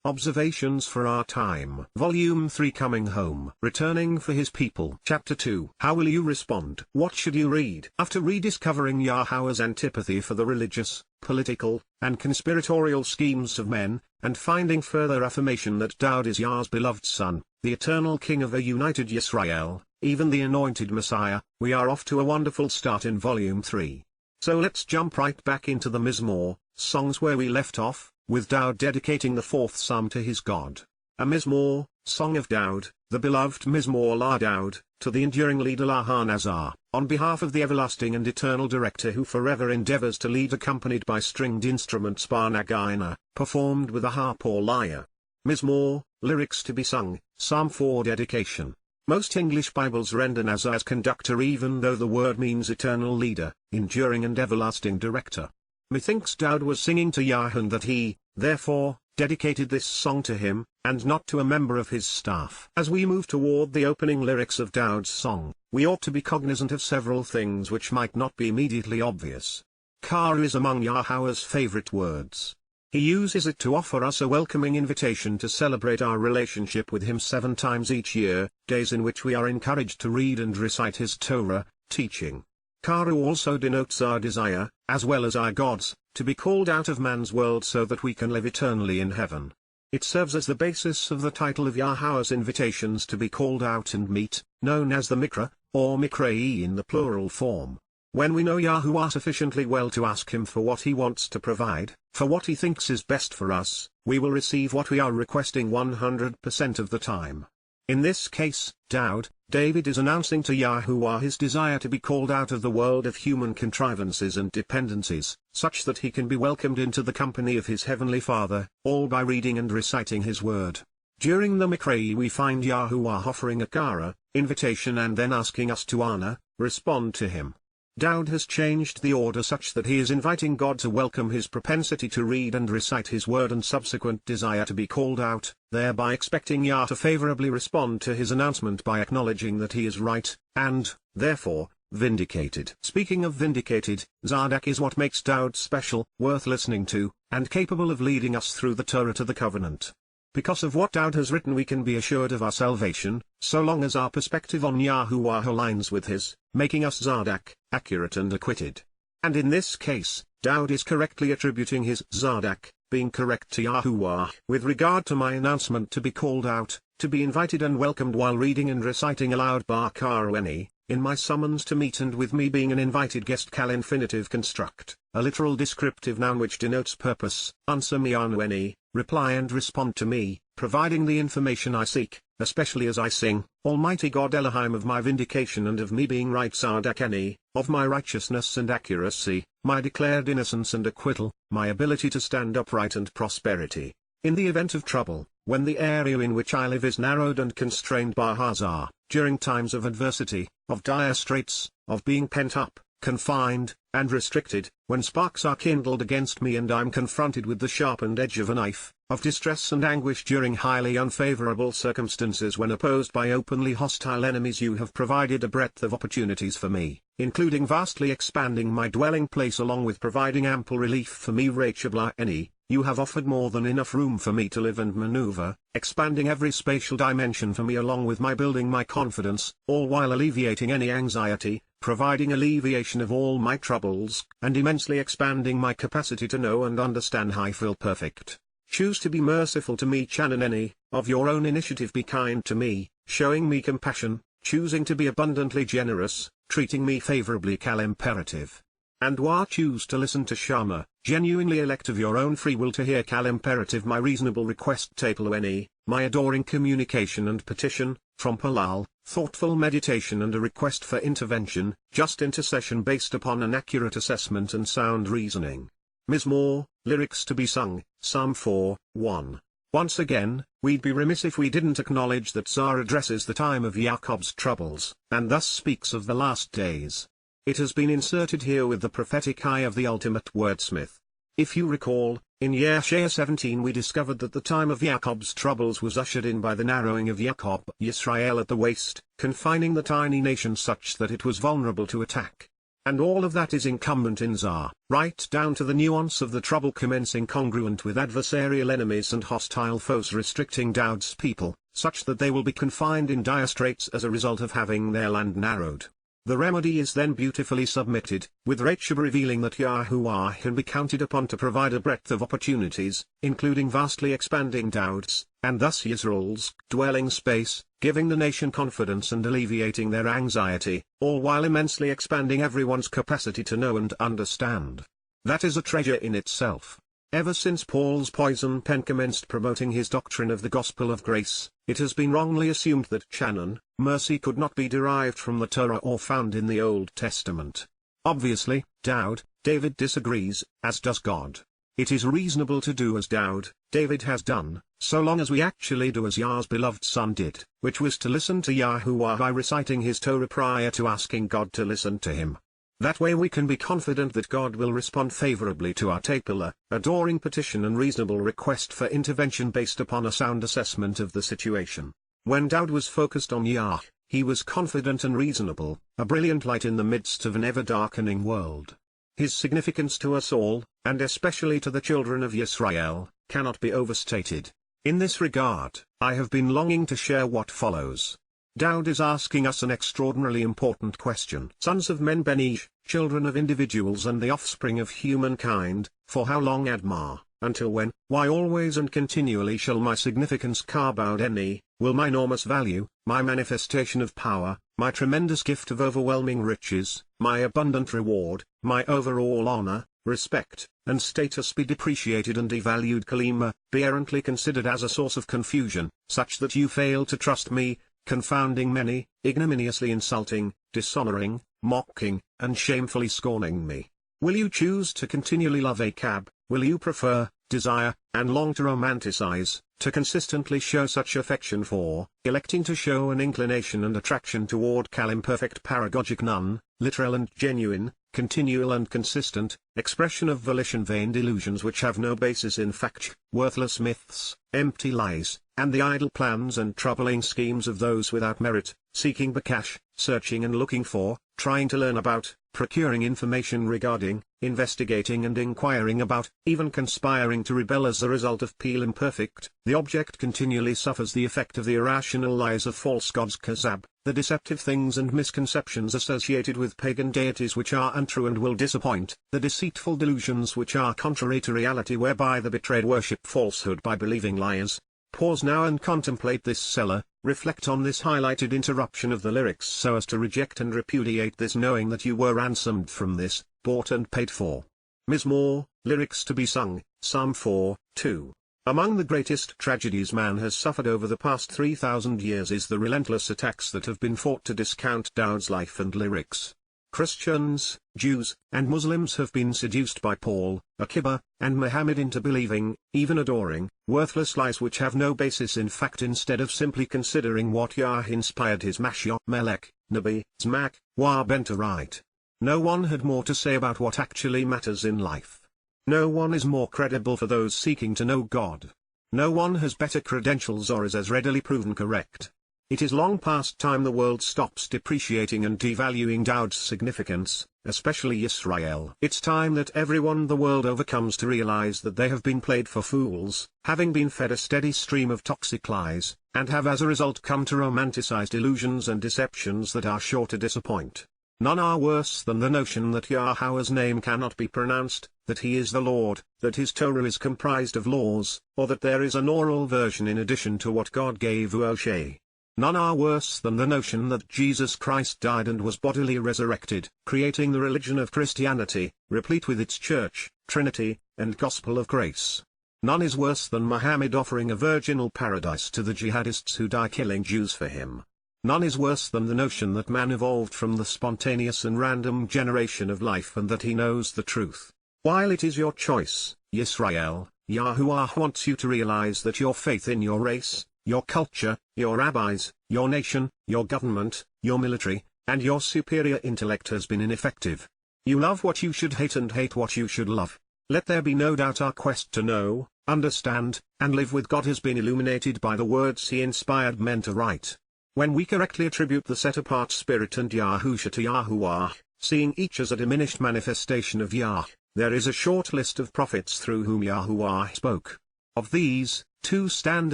Observations for Our Time. Volume 3, Coming Home. Returning for His People. Chapter 2. How will you respond? What should you read? After rediscovering Yahowah's antipathy for the religious, political, and conspiratorial schemes of men, and finding further affirmation that Daud is Yah's beloved son, the eternal king of a united Yisrael, even the anointed Messiah, we are off to a wonderful start in Volume 3. So let's jump right back into the Mizmor, songs where we left off, with Daud dedicating the 4th psalm to his God. A Mizmor, Song of Daud, the beloved Mizmor la Daud, to the enduring leader Lahanazar, on behalf of the everlasting and eternal director who forever endeavors to lead, accompanied by stringed instruments bar nagaina, performed with a harp or lyre. Mizmor, lyrics to be sung, Psalm 4 dedication. Most English Bibles render Nazar as conductor, even though the word means eternal leader, enduring and everlasting director. Methinks Daud was singing to Yahweh, and that he, therefore, dedicated this song to him, and not to a member of his staff. As we move toward the opening lyrics of Daud's song, we ought to be cognizant of several things which might not be immediately obvious. Kara is among Yahowah's favorite words. He uses it to offer us a welcoming invitation to celebrate our relationship with Him 7 times each year, days in which we are encouraged to read and recite His Torah, teaching. Kara also denotes our desire, as well as our God's, to be called out of man's world so that we can live eternally in heaven. It serves as the basis of the title of Yahowah's invitations to be called out and meet, known as the Mikra, or Mikrei in the plural form. When we know Yahowah sufficiently well to ask Him for what He wants to provide, for what He thinks is best for us, we will receive what we are requesting 100% of the time. In this case, David is announcing to Yahowah his desire to be called out of the world of human contrivances and dependencies, such that he can be welcomed into the company of his heavenly Father, all by reading and reciting His word. During the Mikrei we find Yahowah offering a Kara, invitation, and then asking us to honor, respond to Him. Daud has changed the order such that he is inviting God to welcome his propensity to read and recite His word and subsequent desire to be called out, thereby expecting Yah to favorably respond to his announcement by acknowledging that he is right, and, therefore, vindicated. Speaking of vindicated, Zadok is what makes Daud special, worth listening to, and capable of leading us through the Torah to the covenant. Because of what Daud has written, we can be assured of our salvation, so long as our perspective on Yahowah aligns with his, making us Zadok, accurate and acquitted. And in this case, Daud is correctly attributing his Zadok, being correct, to Yahowah. With regard to my announcement to be called out, to be invited and welcomed while reading and reciting aloud Bar Karueni, in my summons to meet, and with me being an invited guest, Kal infinitive construct, a literal descriptive noun which denotes purpose, answer me Anueni, reply and respond to me, providing the information I seek, especially as I sing, Almighty God Elohim, of my vindication and of me being right, Sadakeni, of my righteousness and accuracy, my declared innocence and acquittal, my ability to stand upright and prosperity. In the event of trouble, when the area in which I live is narrowed and constrained by Hazar, during times of adversity, of dire straits, of being pent up, confined, and restricted, when sparks are kindled against me and I'm confronted with the sharpened edge of a knife, of distress and anguish during highly unfavorable circumstances, when opposed by openly hostile enemies, you have provided a breadth of opportunities for me, including vastly expanding my dwelling place along with providing ample relief for me, Rachabla Eni. You have offered more than enough room for me to live and maneuver, expanding every spatial dimension for me along with my building my confidence, all while alleviating any anxiety, providing alleviation of all my troubles, and immensely expanding my capacity to know and understand. I feel perfect. Choose to be merciful to me, Chananeni, of your own initiative be kind to me, showing me compassion, choosing to be abundantly generous, treating me favorably, Kal imperative. And Wa choose to listen to Shama, genuinely elect of your own free will to hear, Kal imperative, my reasonable request, Tapelueni, my adoring communication and petition, from Palal, thoughtful meditation and a request for intervention, just intercession based upon an accurate assessment and sound reasoning. Mizmor, lyrics to be sung, Psalm 4, 1. Once again, we'd be remiss if we didn't acknowledge that Zar addresses the time of Jacob's troubles, and thus speaks of the last days. It has been inserted here with the prophetic eye of the ultimate wordsmith. If you recall, in Yeshaya 17 we discovered that the time of Jacob's troubles was ushered in by the narrowing of Jacob Yisrael at the waist, confining the tiny nation such that it was vulnerable to attack. and all of that is incumbent in Zah, right down to the nuance of the trouble commencing congruent with adversarial enemies and hostile foes restricting Daud's people, such that they will be confined in dire straits as a result of having their land narrowed. The remedy is then beautifully submitted, with Rachab revealing that Yahowah can be counted upon to provide a breadth of opportunities, including vastly expanding Daud's, and thus Yisrael's, dwelling space, giving the nation confidence and alleviating their anxiety, all while immensely expanding everyone's capacity to know and understand. That is a treasure in itself. Ever since Paul's poison pen commenced promoting his doctrine of the gospel of grace, it has been wrongly assumed that Shannon, mercy could not be derived from the Torah or found in the Old Testament. Obviously, David disagrees, as does God. It is reasonable to do as David has done, so long as we actually do as Yah's beloved son did, which was to listen to Yahowah by reciting his Torah prior to asking God to listen to him. That way we can be confident that God will respond favorably to our tefillah, adoring petition and reasonable request for intervention based upon a sound assessment of the situation. When Daud was focused on Yah, he was confident and reasonable, a brilliant light in the midst of an ever-darkening world. His significance to us all, and especially to the children of Yisrael, cannot be overstated. In this regard, I have been longing to share what follows. Daud is asking us an extraordinarily important question. Sons of men Benish, children of individuals and the offspring of humankind, for how long Admar, until when, why always and continually shall my significance carve out any, will my enormous value, my manifestation of power, my tremendous gift of overwhelming riches, my abundant reward, my overall honor, respect, and status be depreciated and devalued Kalima, be errantly considered as a source of confusion, such that you fail to trust me, confounding many, ignominiously insulting, dishonoring, mocking, and shamefully scorning me? Will you choose to continually love Achab? Will you prefer, desire, and long to romanticize, to consistently show such affection for, electing to show an inclination and attraction toward imperfect paragogic none, literal and genuine, continual and consistent, expression of volition vain delusions which have no basis in fact, worthless myths, empty lies, and the idle plans and troubling schemes of those without merit, seeking bakash, searching and looking for, trying to learn about, procuring information regarding, investigating and inquiring about, even conspiring to rebel as a result of Peel imperfect, the object continually suffers the effect of the irrational lies of false gods Kazab, the deceptive things and misconceptions associated with pagan deities which are untrue and will disappoint, the deceitful delusions which are contrary to reality whereby the betrayed worship falsehood by believing liars. Pause now and contemplate this seller, reflect on this highlighted interruption of the lyrics so as to reject and repudiate this knowing that you were ransomed from this, bought and paid for. Mizmor, lyrics to be sung, Psalm 4, 2. Among the greatest tragedies man has suffered over the past 3,000 years is the relentless attacks that have been fought to discount Daud's life and lyrics. Christians, Jews, and Muslims have been seduced by Paul, Akiba, and Muhammad into believing, even adoring, worthless lies which have no basis in fact instead of simply considering what Yah inspired his Mashiach Melech, Nabi, Zmak, Wa Ben to write. No one had more to say about what actually matters in life. No one is more credible for those seeking to know God. No one has better credentials or is as readily proven correct. It is long past time the world stops depreciating and devaluing Daud's significance, especially Israel. It's time that everyone the world over comes to realize that they have been played for fools, having been fed a steady stream of toxic lies, and have as a result come to romanticize delusions and deceptions that are sure to disappoint. None are worse than the notion that Yahowah's name cannot be pronounced, that he is the Lord, that his Torah is comprised of laws, or that there is an oral version in addition to what God gave Moshe. None are worse than the notion that Jesus Christ died and was bodily resurrected, creating the religion of Christianity, replete with its church, Trinity, and gospel of grace. None is worse than Muhammad offering a virginal paradise to the jihadists who die killing Jews for him. None is worse than the notion that man evolved from the spontaneous and random generation of life and that he knows the truth. While it is your choice, Yisrael, Yahowah wants you to realize that your faith in your race, your culture, your rabbis, your nation, your government, your military, and your superior intellect has been ineffective. You love what you should hate and hate what you should love. Let there be no doubt our quest to know, understand, and live with God has been illuminated by the words he inspired men to write. When we correctly attribute the set-apart spirit and Yahusha to Yahowah, seeing each as a diminished manifestation of Yah, there is a short list of prophets through whom Yahowah spoke. Of these, two stand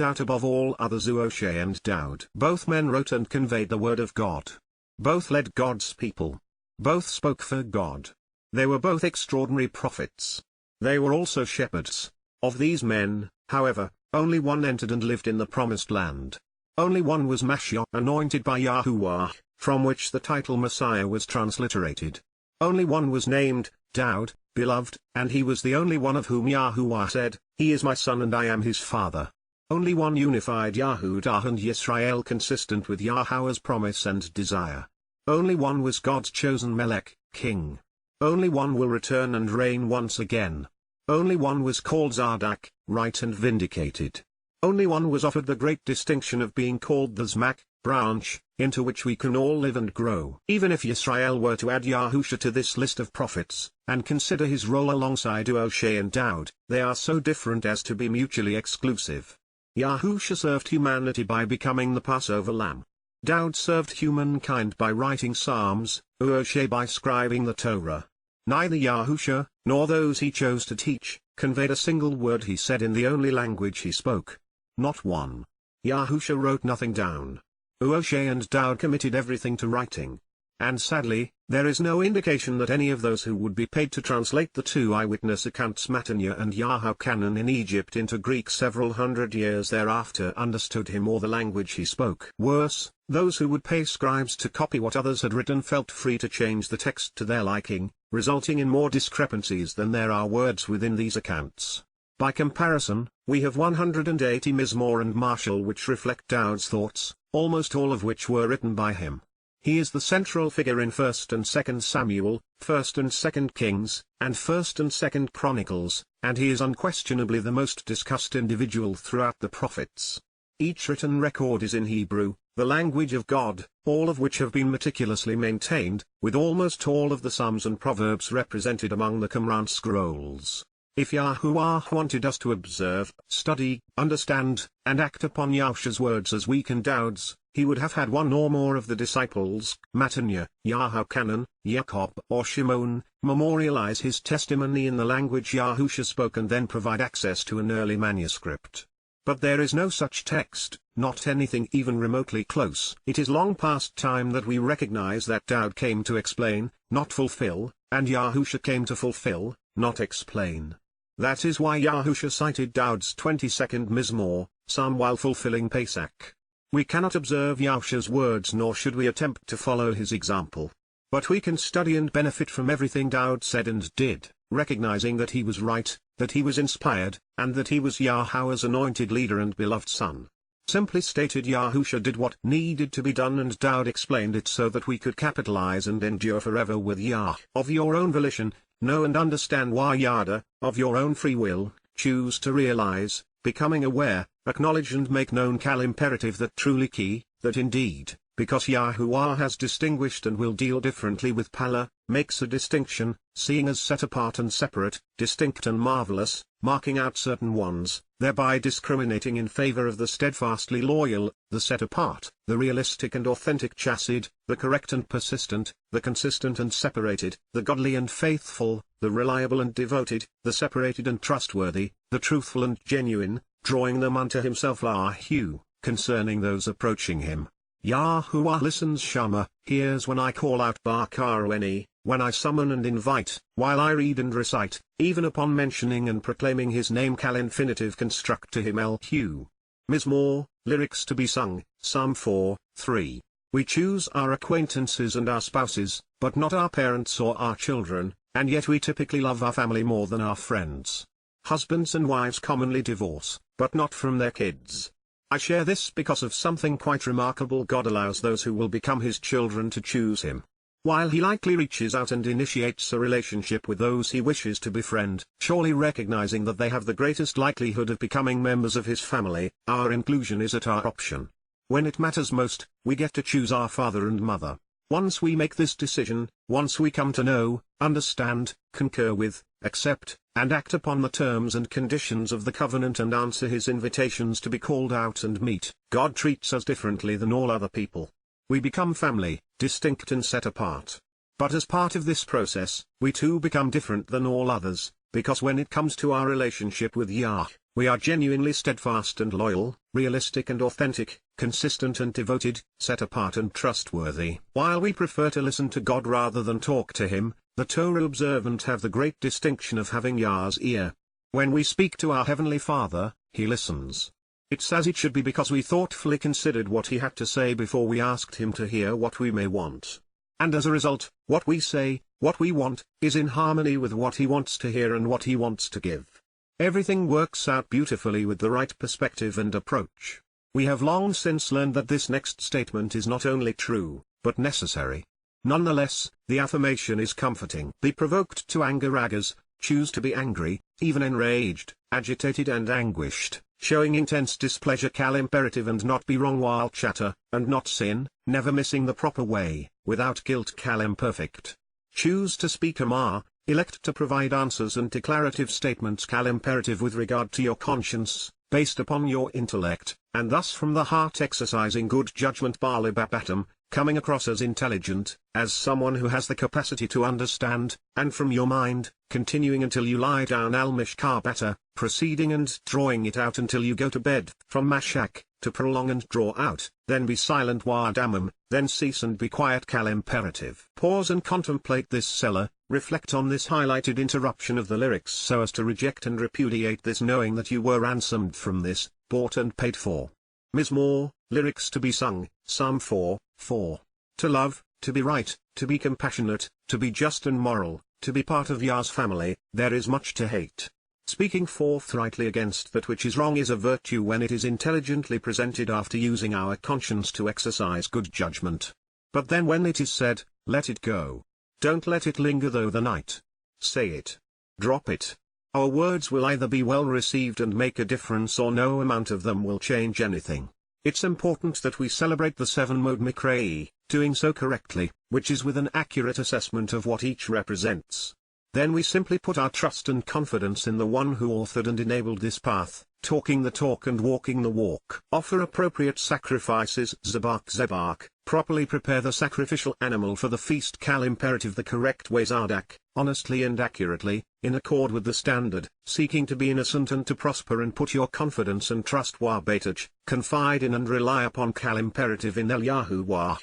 out above all others: Uoshe and Dowd. Both men wrote and conveyed the word of God. Both led God's people. Both spoke for God. They were both extraordinary prophets. They were also shepherds. Of these men, however, only one entered and lived in the promised land. Only one was Mashiach, anointed by Yahowah, from which the title Messiah was transliterated. Only one was named Dowd, beloved, and he was the only one of whom Yahowah said, "He is my son and I am his father." Only one unified Yahudah and Yisrael, consistent with Yahweh's promise and desire. Only one was God's chosen Melech, king. Only one will return and reign once again. Only one was called Zardak, right and vindicated. Only one was offered the great distinction of being called the Zmak, branch, into which we can all live and grow. Even if Yisrael were to add Yahusha to this list of prophets, and consider his role alongside Uoshe and Dowd, they are so different as to be mutually exclusive. Yahusha served humanity by becoming the Passover lamb. Dowd served humankind by writing Psalms, Uoshe by scribing the Torah. Neither Yahusha, nor those he chose to teach, conveyed a single word he said in the only language he spoke. Not one. Yahusha wrote nothing down. Uoshe and Dowd committed everything to writing. And sadly, there is no indication that any of those who would be paid to translate the two eyewitness accounts Matanya and Yahochanan in Egypt into Greek several hundred years thereafter understood him or the language he spoke. Worse, those who would pay scribes to copy what others had written felt free to change the text to their liking, resulting in more discrepancies than there are words within these accounts. By comparison, we have 180 Mizmor and Marshal which reflect Dowd's thoughts, almost all of which were written by him. He is the central figure in 1st and 2nd Samuel, 1st and 2nd Kings, and 1st and 2nd Chronicles, and he is unquestionably the most discussed individual throughout the prophets. Each written record is in Hebrew, the language of God, all of which have been meticulously maintained, with almost all of the Psalms and Proverbs represented among the Qumran scrolls. If Yahowah wanted us to observe, study, understand, and act upon Yahusha's words as we can Dowd's, he would have had one or more of the disciples, Matanya, Yahochanan, Jacob or Shimon, memorialize his testimony in the language Yahusha spoke and then provide access to an early manuscript. But there is no such text, not anything even remotely close. It is long past time that we recognize that Dowd came to explain, not fulfill, and Yahusha came to fulfill, not explain. That is why Yahusha cited Dowd's 22nd Mizmor, Psalm while fulfilling Pesach. We cannot observe Yahusha's words nor should we attempt to follow his example. But we can study and benefit from everything Dowd said and did, recognizing that he was right, that he was inspired, and that he was Yahowah's anointed leader and beloved son. Simply stated, Yahusha did what needed to be done and Dowd explained it so that we could capitalize and endure forever with Yah. Of your own volition, know and understand why Yada, of your own free will, choose to realize, becoming aware, acknowledge and make known Kal imperative that truly key, that indeed, because Yahowah has distinguished and will deal differently with Pala, makes a distinction, seeing as set apart and separate, distinct and marvelous, marking out certain ones, thereby discriminating in favor of the steadfastly loyal, the set apart, the realistic and authentic chassid, the correct and persistent, the consistent and separated, the godly and faithful, the reliable and devoted, the separated and trustworthy, the truthful and genuine, drawing them unto himself. Lahu, concerning those approaching him. Yahowah listens. Shama, hears when I call out. Bakarweni, when I summon and invite, while I read and recite, even upon mentioning and proclaiming his name. Kal infinitive construct to him. Hu. Mizmor, lyrics to be sung, Psalm 4, 3. We choose our acquaintances and our spouses, but not our parents or our children, and yet we typically love our family more than our friends. Husbands and wives commonly divorce, but not from their kids. I share this because of something quite remarkable. God allows those who will become his children to choose him. While he likely reaches out and initiates a relationship with those he wishes to befriend, surely recognizing that they have the greatest likelihood of becoming members of his family, our inclusion is at our option. When it matters most, we get to choose our father and mother. Once we make this decision, once we come to know, understand, concur with, accept, and act upon the terms and conditions of the covenant and answer his invitations to be called out and meet, God treats us differently than all other people. We become family, distinct and set apart. But as part of this process, we too become different than all others, because when it comes to our relationship with Yah, we are genuinely steadfast and loyal, realistic and authentic, consistent and devoted, set apart and trustworthy. While we prefer to listen to God rather than talk to Him, the Torah observant have the great distinction of having Yah's ear. When we speak to our Heavenly Father, He listens. It's as it should be because we thoughtfully considered what He had to say before we asked Him to hear what we may want. And as a result, what we say, what we want, is in harmony with what He wants to hear and what He wants to give. Everything works out beautifully with the right perspective and approach. We have long since learned that this next statement is not only true, but necessary. Nonetheless, the affirmation is comforting. Be provoked to anger ragas, choose to be angry, even enraged, agitated and anguished, showing intense displeasure imperative and not be wrong while chatter, and not sin, never missing the proper way, without guilt imperfect. Choose to speak elect to provide answers and declarative statements imperative with regard to your conscience, based upon your intellect, and thus from the heart exercising good judgment balibabatum, coming across as intelligent, as someone who has the capacity to understand, and from your mind, continuing until you lie down al-mishkabata, proceeding and drawing it out until you go to bed, from mashak, to prolong and draw out, then be silent wadamam, then cease and be quiet imperative. Pause and contemplate this selah, reflect on this highlighted interruption of the lyrics so as to reject and repudiate this knowing that you were ransomed from this, bought and paid for. Mizmor, lyrics to be sung, Psalm 4:4. To love, to be right, to be compassionate, to be just and moral, to be part of Yah's family, there is much to hate. Speaking forthrightly against that which is wrong is a virtue when it is intelligently presented after using our conscience to exercise good judgment. But then when it is said, let it go. Don't let it linger through the night. Say it. Drop it. Our words will either be well received and make a difference or no amount of them will change anything. It's important that we celebrate the 7 Mod Mikrei, doing so correctly, which is with an accurate assessment of what each represents. Then we simply put our trust and confidence in the one who authored and enabled this path, talking the talk and walking the walk. Offer appropriate sacrifices zebach, properly prepare the sacrificial animal for the feast imperative the correct way zadak, honestly and accurately, in accord with the standard, seeking to be innocent and to prosper and put your confidence and trust wabetaj, confide in and rely upon imperative in Yahowah.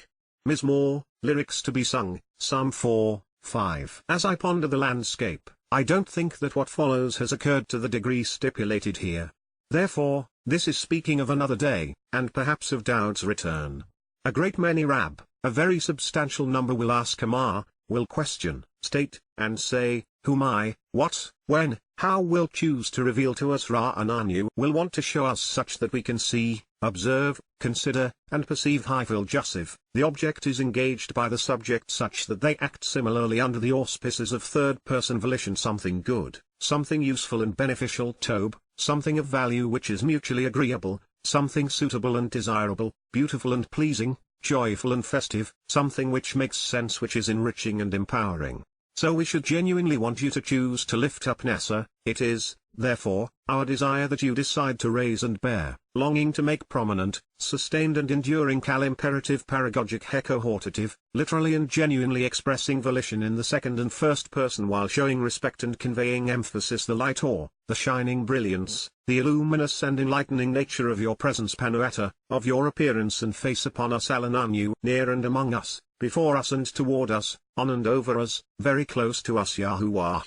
Mizmor, lyrics to be sung, Psalm 4:5. As I ponder the landscape, I don't think that what follows has occurred to the degree stipulated here. Therefore, this is speaking of another day, and perhaps of Daud's return. A great many a very substantial number will ask will question, state, and say, whom what, when, how will choose to reveal to us Ra-Ananu will want to show us such that we can see, observe, consider, and perceive Hifil Jussif. The object is engaged by the subject such that they act similarly under the auspices of third-person volition something good, something useful and beneficial tobe, something of value which is mutually agreeable, something suitable and desirable, beautiful and pleasing, joyful and festive, something which makes sense which is enriching and empowering. So we should genuinely want you to choose to lift up Nessa. It is, therefore, our desire that you decide to raise and bear, longing to make prominent, sustained and enduring imperative paragogic hecohortative, literally and genuinely expressing volition in the second and first person while showing respect and conveying emphasis the light or, the shining brilliance, the luminous and enlightening nature of your presence panuata, of your appearance and face upon us alananu, near and among us, before us and toward us, on and over us, very close to us Yahowah.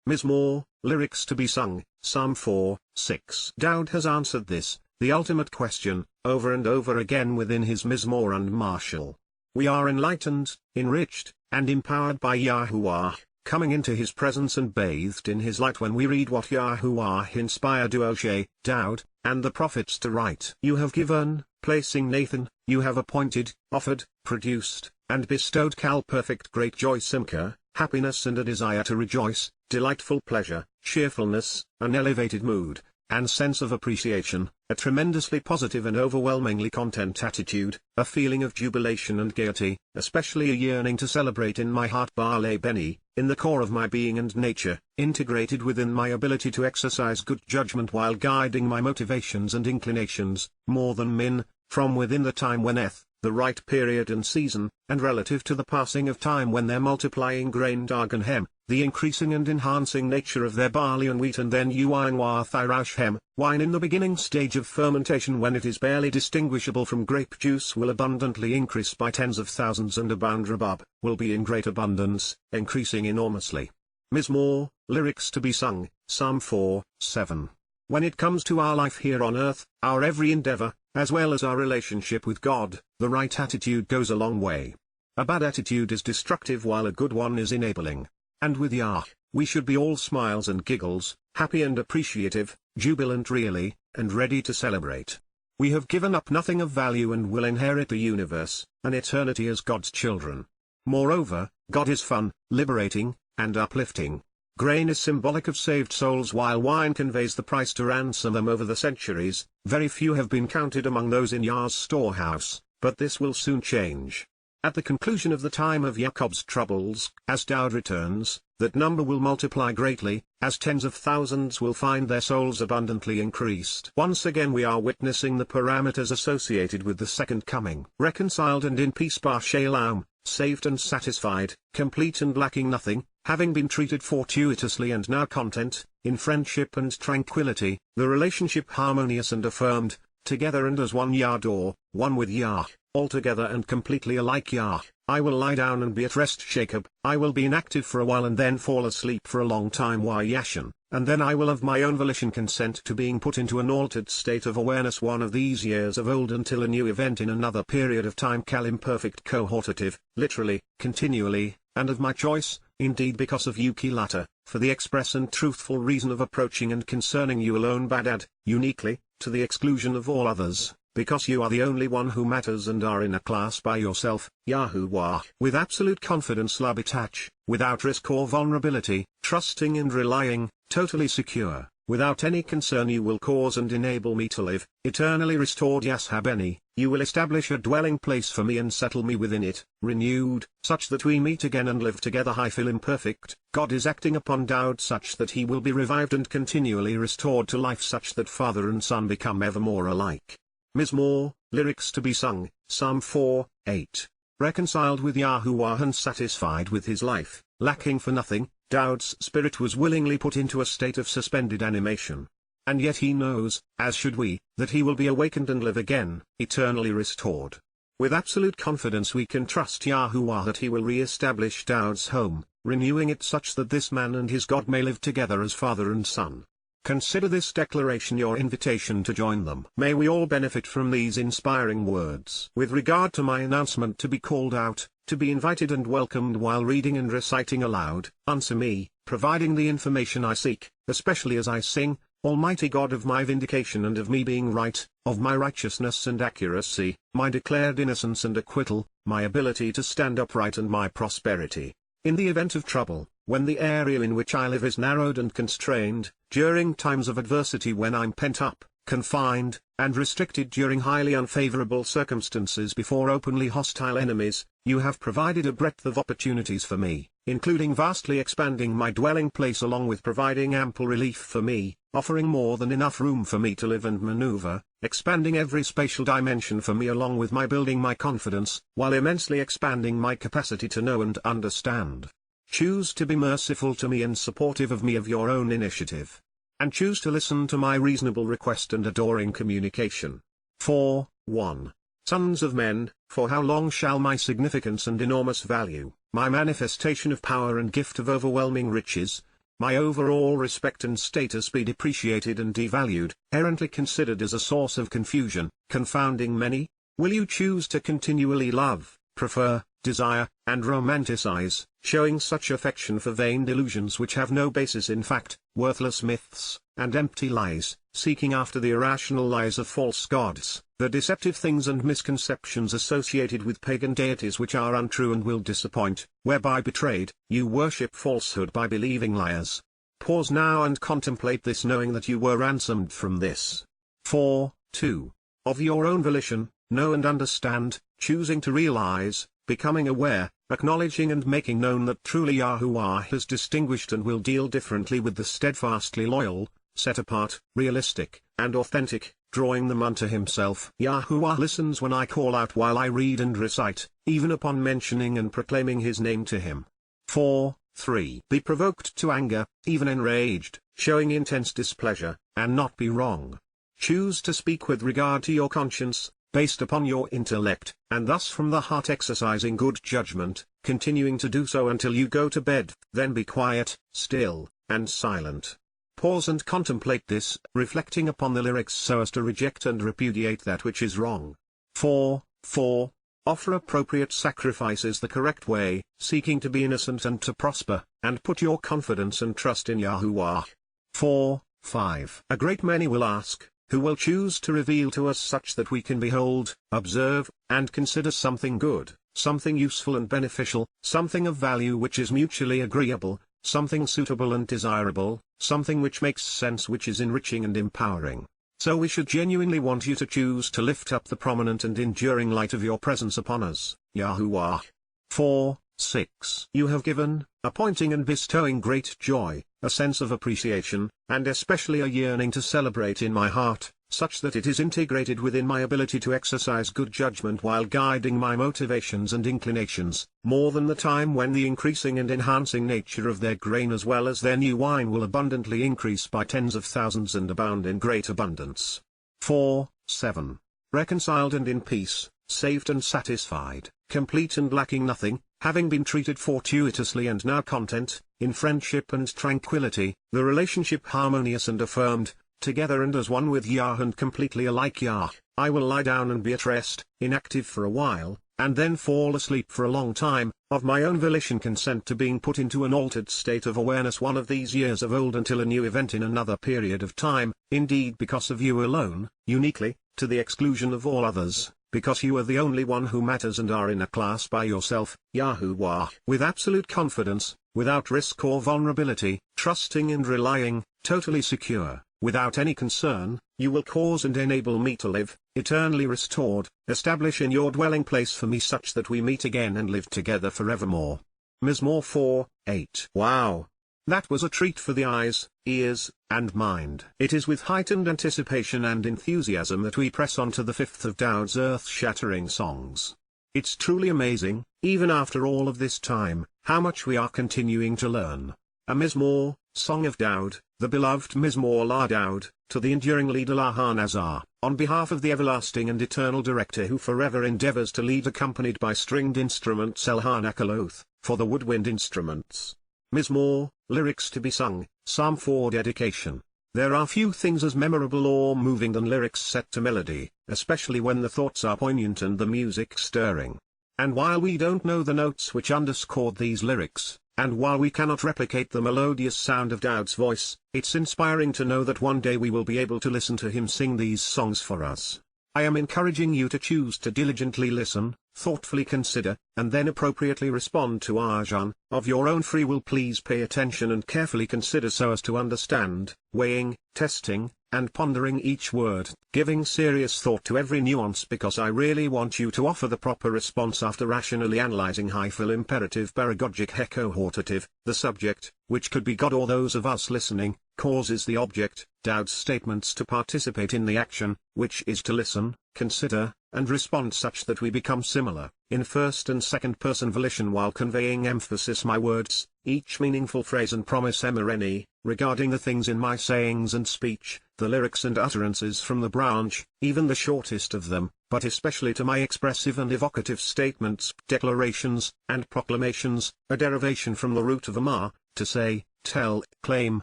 Mizmor, lyrics to be sung, Psalm 4:6. Daud has answered this, the ultimate question, over and over again within his Mizmor and Marshal. We are enlightened, enriched, and empowered by Yahowah, coming into his presence and bathed in his light when we read what Yahowah inspired Uoshe, Daud, and the prophets to write. You have given, placing Nathan, you have appointed, offered, produced, and bestowed perfect great joy simcha, happiness and a desire to rejoice, delightful pleasure, cheerfulness, an elevated mood, and sense of appreciation, a tremendously positive and overwhelmingly content attitude, a feeling of jubilation and gaiety, especially a yearning to celebrate in my heart Bale Beni, in the core of my being and nature, integrated within my ability to exercise good judgment while guiding my motivations and inclinations, more than min, from within the time wheneth, the right period and season, and relative to the passing of time when their multiplying grain dargan hem, the increasing and enhancing nature of their barley and wheat, and then uinwa thyroush hem, wine in the beginning stage of fermentation when it is barely distinguishable from grape juice will abundantly increase by tens of thousands, and abound rabab, will be in great abundance, increasing enormously. Mizmor, lyrics to be sung, Psalm 4:7. When it comes to our life here on earth, our every endeavor, as well as our relationship with God, the right attitude goes a long way. A bad attitude is destructive while a good one is enabling. And with Yah, we should be all smiles and giggles, happy and appreciative, jubilant really, and ready to celebrate. We have given up nothing of value and will inherit the universe, an eternity as God's children. Moreover, God is fun, liberating, and uplifting. Grain is symbolic of saved souls while wine conveys the price to ransom them over the centuries. Very few have been counted among those in Yah's storehouse, but this will soon change. At the conclusion of the time of Jacob's troubles, as Dowd returns, that number will multiply greatly, as tens of thousands will find their souls abundantly increased. Once again we are witnessing the parameters associated with the second coming. Reconciled and in peace bar shalom, saved and satisfied, complete and lacking nothing, having been treated fortuitously and now content, in friendship and tranquility, the relationship harmonious and affirmed, together and as one Yador, one with Yah, altogether and completely alike Yah. I will lie down and be at rest Jacob, I will be inactive for a while and then fall asleep for a long time Yashan, and then I will of my own volition consent to being put into an altered state of awareness one of these years of old until a new event in another period of time imperfect cohortative, literally, continually, and of my choice, indeed because of Yuki latter, for the express and truthful reason of approaching and concerning you alone Badad, uniquely, to the exclusion of all others, because you are the only one who matters and are in a class by yourself, Yahowah. With absolute confidence Labitach, without risk or vulnerability, trusting and relying, totally secure, without any concern you will cause and enable me to live, eternally restored Yashabeni, you will establish a dwelling place for me and settle me within it, renewed, such that we meet again and live together feel imperfect. God is acting upon Dowd such that he will be revived and continually restored to life such that father and son become ever more alike. Mizmor, lyrics to be sung, Psalm 4:8. Reconciled with Yahowah and satisfied with his life, lacking for nothing, Dowd's spirit was willingly put into a state of suspended animation. And yet he knows, as should we, that he will be awakened and live again, eternally restored. With absolute confidence we can trust Yahowah that he will re-establish Dowd's home, renewing it such that this man and his God may live together as father and son. Consider this declaration your invitation to join them. May we all benefit from these inspiring words. With regard to my announcement to be called out, to be invited and welcomed while reading and reciting aloud, answer me, providing the information I seek, especially as I sing, Almighty God of my vindication and of me being right, of my righteousness and accuracy, my declared innocence and acquittal, my ability to stand upright and my prosperity. In the event of trouble, when the area in which I live is narrowed and constrained, during times of adversity when I'm pent up, confined, and restricted during highly unfavorable circumstances before openly hostile enemies, you have provided a breadth of opportunities for me, including vastly expanding my dwelling place along with providing ample relief for me, offering more than enough room for me to live and maneuver, expanding every spatial dimension for me along with my building my confidence, while immensely expanding my capacity to know and understand. Choose to be merciful to me and supportive of me of your own initiative. And choose to listen to my reasonable request and adoring communication. 4:1. Sons of men, for how long shall my significance and enormous value, my manifestation of power and gift of overwhelming riches, my overall respect and status be depreciated and devalued, errantly considered as a source of confusion, confounding many? Will you choose to continually love, prefer, desire, and romanticize, showing such affection for vain delusions which have no basis in fact, worthless myths, and empty lies, seeking after the irrational lies of false gods, the deceptive things and misconceptions associated with pagan deities which are untrue and will disappoint, whereby betrayed, you worship falsehood by believing liars. Pause now and contemplate this knowing that you were ransomed from this. 4:2. Of your own volition, know and understand, choosing to realize, becoming aware, acknowledging and making known that truly Yahowah has distinguished and will deal differently with the steadfastly loyal, set apart, realistic, and authentic, drawing them unto himself. Yahowah listens when I call out while I read and recite, even upon mentioning and proclaiming his name to him. 4:3 Be provoked to anger, even enraged, showing intense displeasure, and not be wrong. Choose to speak with regard to your conscience, based upon your intellect, and thus from the heart exercising good judgment, continuing to do so until you go to bed. Then be quiet, still, and silent. Pause and contemplate this, reflecting upon the lyrics so as to reject and repudiate that which is wrong. 4:4 Offer appropriate sacrifices the correct way, seeking to be innocent and to prosper, and put your confidence and trust in Yahowah. 4:5 A great many will ask, who will choose to reveal to us such that we can behold, observe, and consider something good, something useful and beneficial, something of value which is mutually agreeable, something suitable and desirable, something which makes sense, which is enriching and empowering. So we should genuinely want you to choose to lift up the prominent and enduring light of your presence upon us, Yahowah. 4:6 You have given, appointing and bestowing great joy, a sense of appreciation, and especially a yearning to celebrate in my heart, such that it is integrated within my ability to exercise good judgment while guiding my motivations and inclinations, more than the time when the increasing and enhancing nature of their grain as well as their new wine will abundantly increase by tens of thousands and abound in great abundance. 4:7 Reconciled and in peace, saved and satisfied, complete and lacking nothing, having been treated fortuitously and now content, in friendship and tranquility, the relationship harmonious and affirmed, together and as one with Yah and completely alike Yah. I will lie down and be at rest, inactive for a while, and then fall asleep for a long time, of my own volition consent to being put into an altered state of awareness one of these years of old until a new event in another period of time, indeed because of you alone, uniquely, to the exclusion of all others, because you are the only one who matters and are in a class by yourself, Yahowah. With absolute confidence, without risk or vulnerability, trusting and relying, totally secure, without any concern, you will cause and enable me to live, eternally restored, establish in your dwelling place for me such that we meet again and live together forevermore. Mizmor 4:8 Wow! That was a treat for the eyes, ears, and mind. It is with heightened anticipation and enthusiasm that we press on to the fifth of Daud's earth-shattering songs. It's truly amazing, even after all of this time, how much we are continuing to learn. A Mizmor, Song of Daud, the beloved Mizmor la Daud, to the enduring leader Lahanazar, on behalf of the everlasting and eternal director who forever endeavors to lead accompanied by stringed instruments Elhanakaloth, for the woodwind instruments. Mizmor, lyrics to be sung, Psalm 4 dedication. There are few things as memorable or moving than lyrics set to melody, especially when the thoughts are poignant and the music stirring. And while we don't know the notes which underscored these lyrics, and while we cannot replicate the melodious sound of Daud's voice, it's inspiring to know that one day we will be able to listen to him sing these songs for us. I am encouraging you to choose to diligently listen, thoughtfully consider, and then appropriately respond to Arjan. Of your own free will, please pay attention and carefully consider so as to understand, weighing, testing, and pondering each word, giving serious thought to every nuance, because I really want you to offer the proper response after rationally analyzing hyphal imperative paragogic hecohortative, the subject, which could be God or those of us listening, causes the object, Daud's statements to participate in the action, which is to listen, consider, and respond such that we become similar, in first and second person volition while conveying emphasis my words, each meaningful phrase and promise emereni, regarding the things in my sayings and speech, the lyrics and utterances from the branch, even the shortest of them, but especially to my expressive and evocative statements, declarations, and proclamations, a derivation from the root of amar, to say, tell, claim,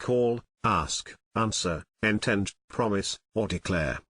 call, ask, answer, intend, promise, or declare.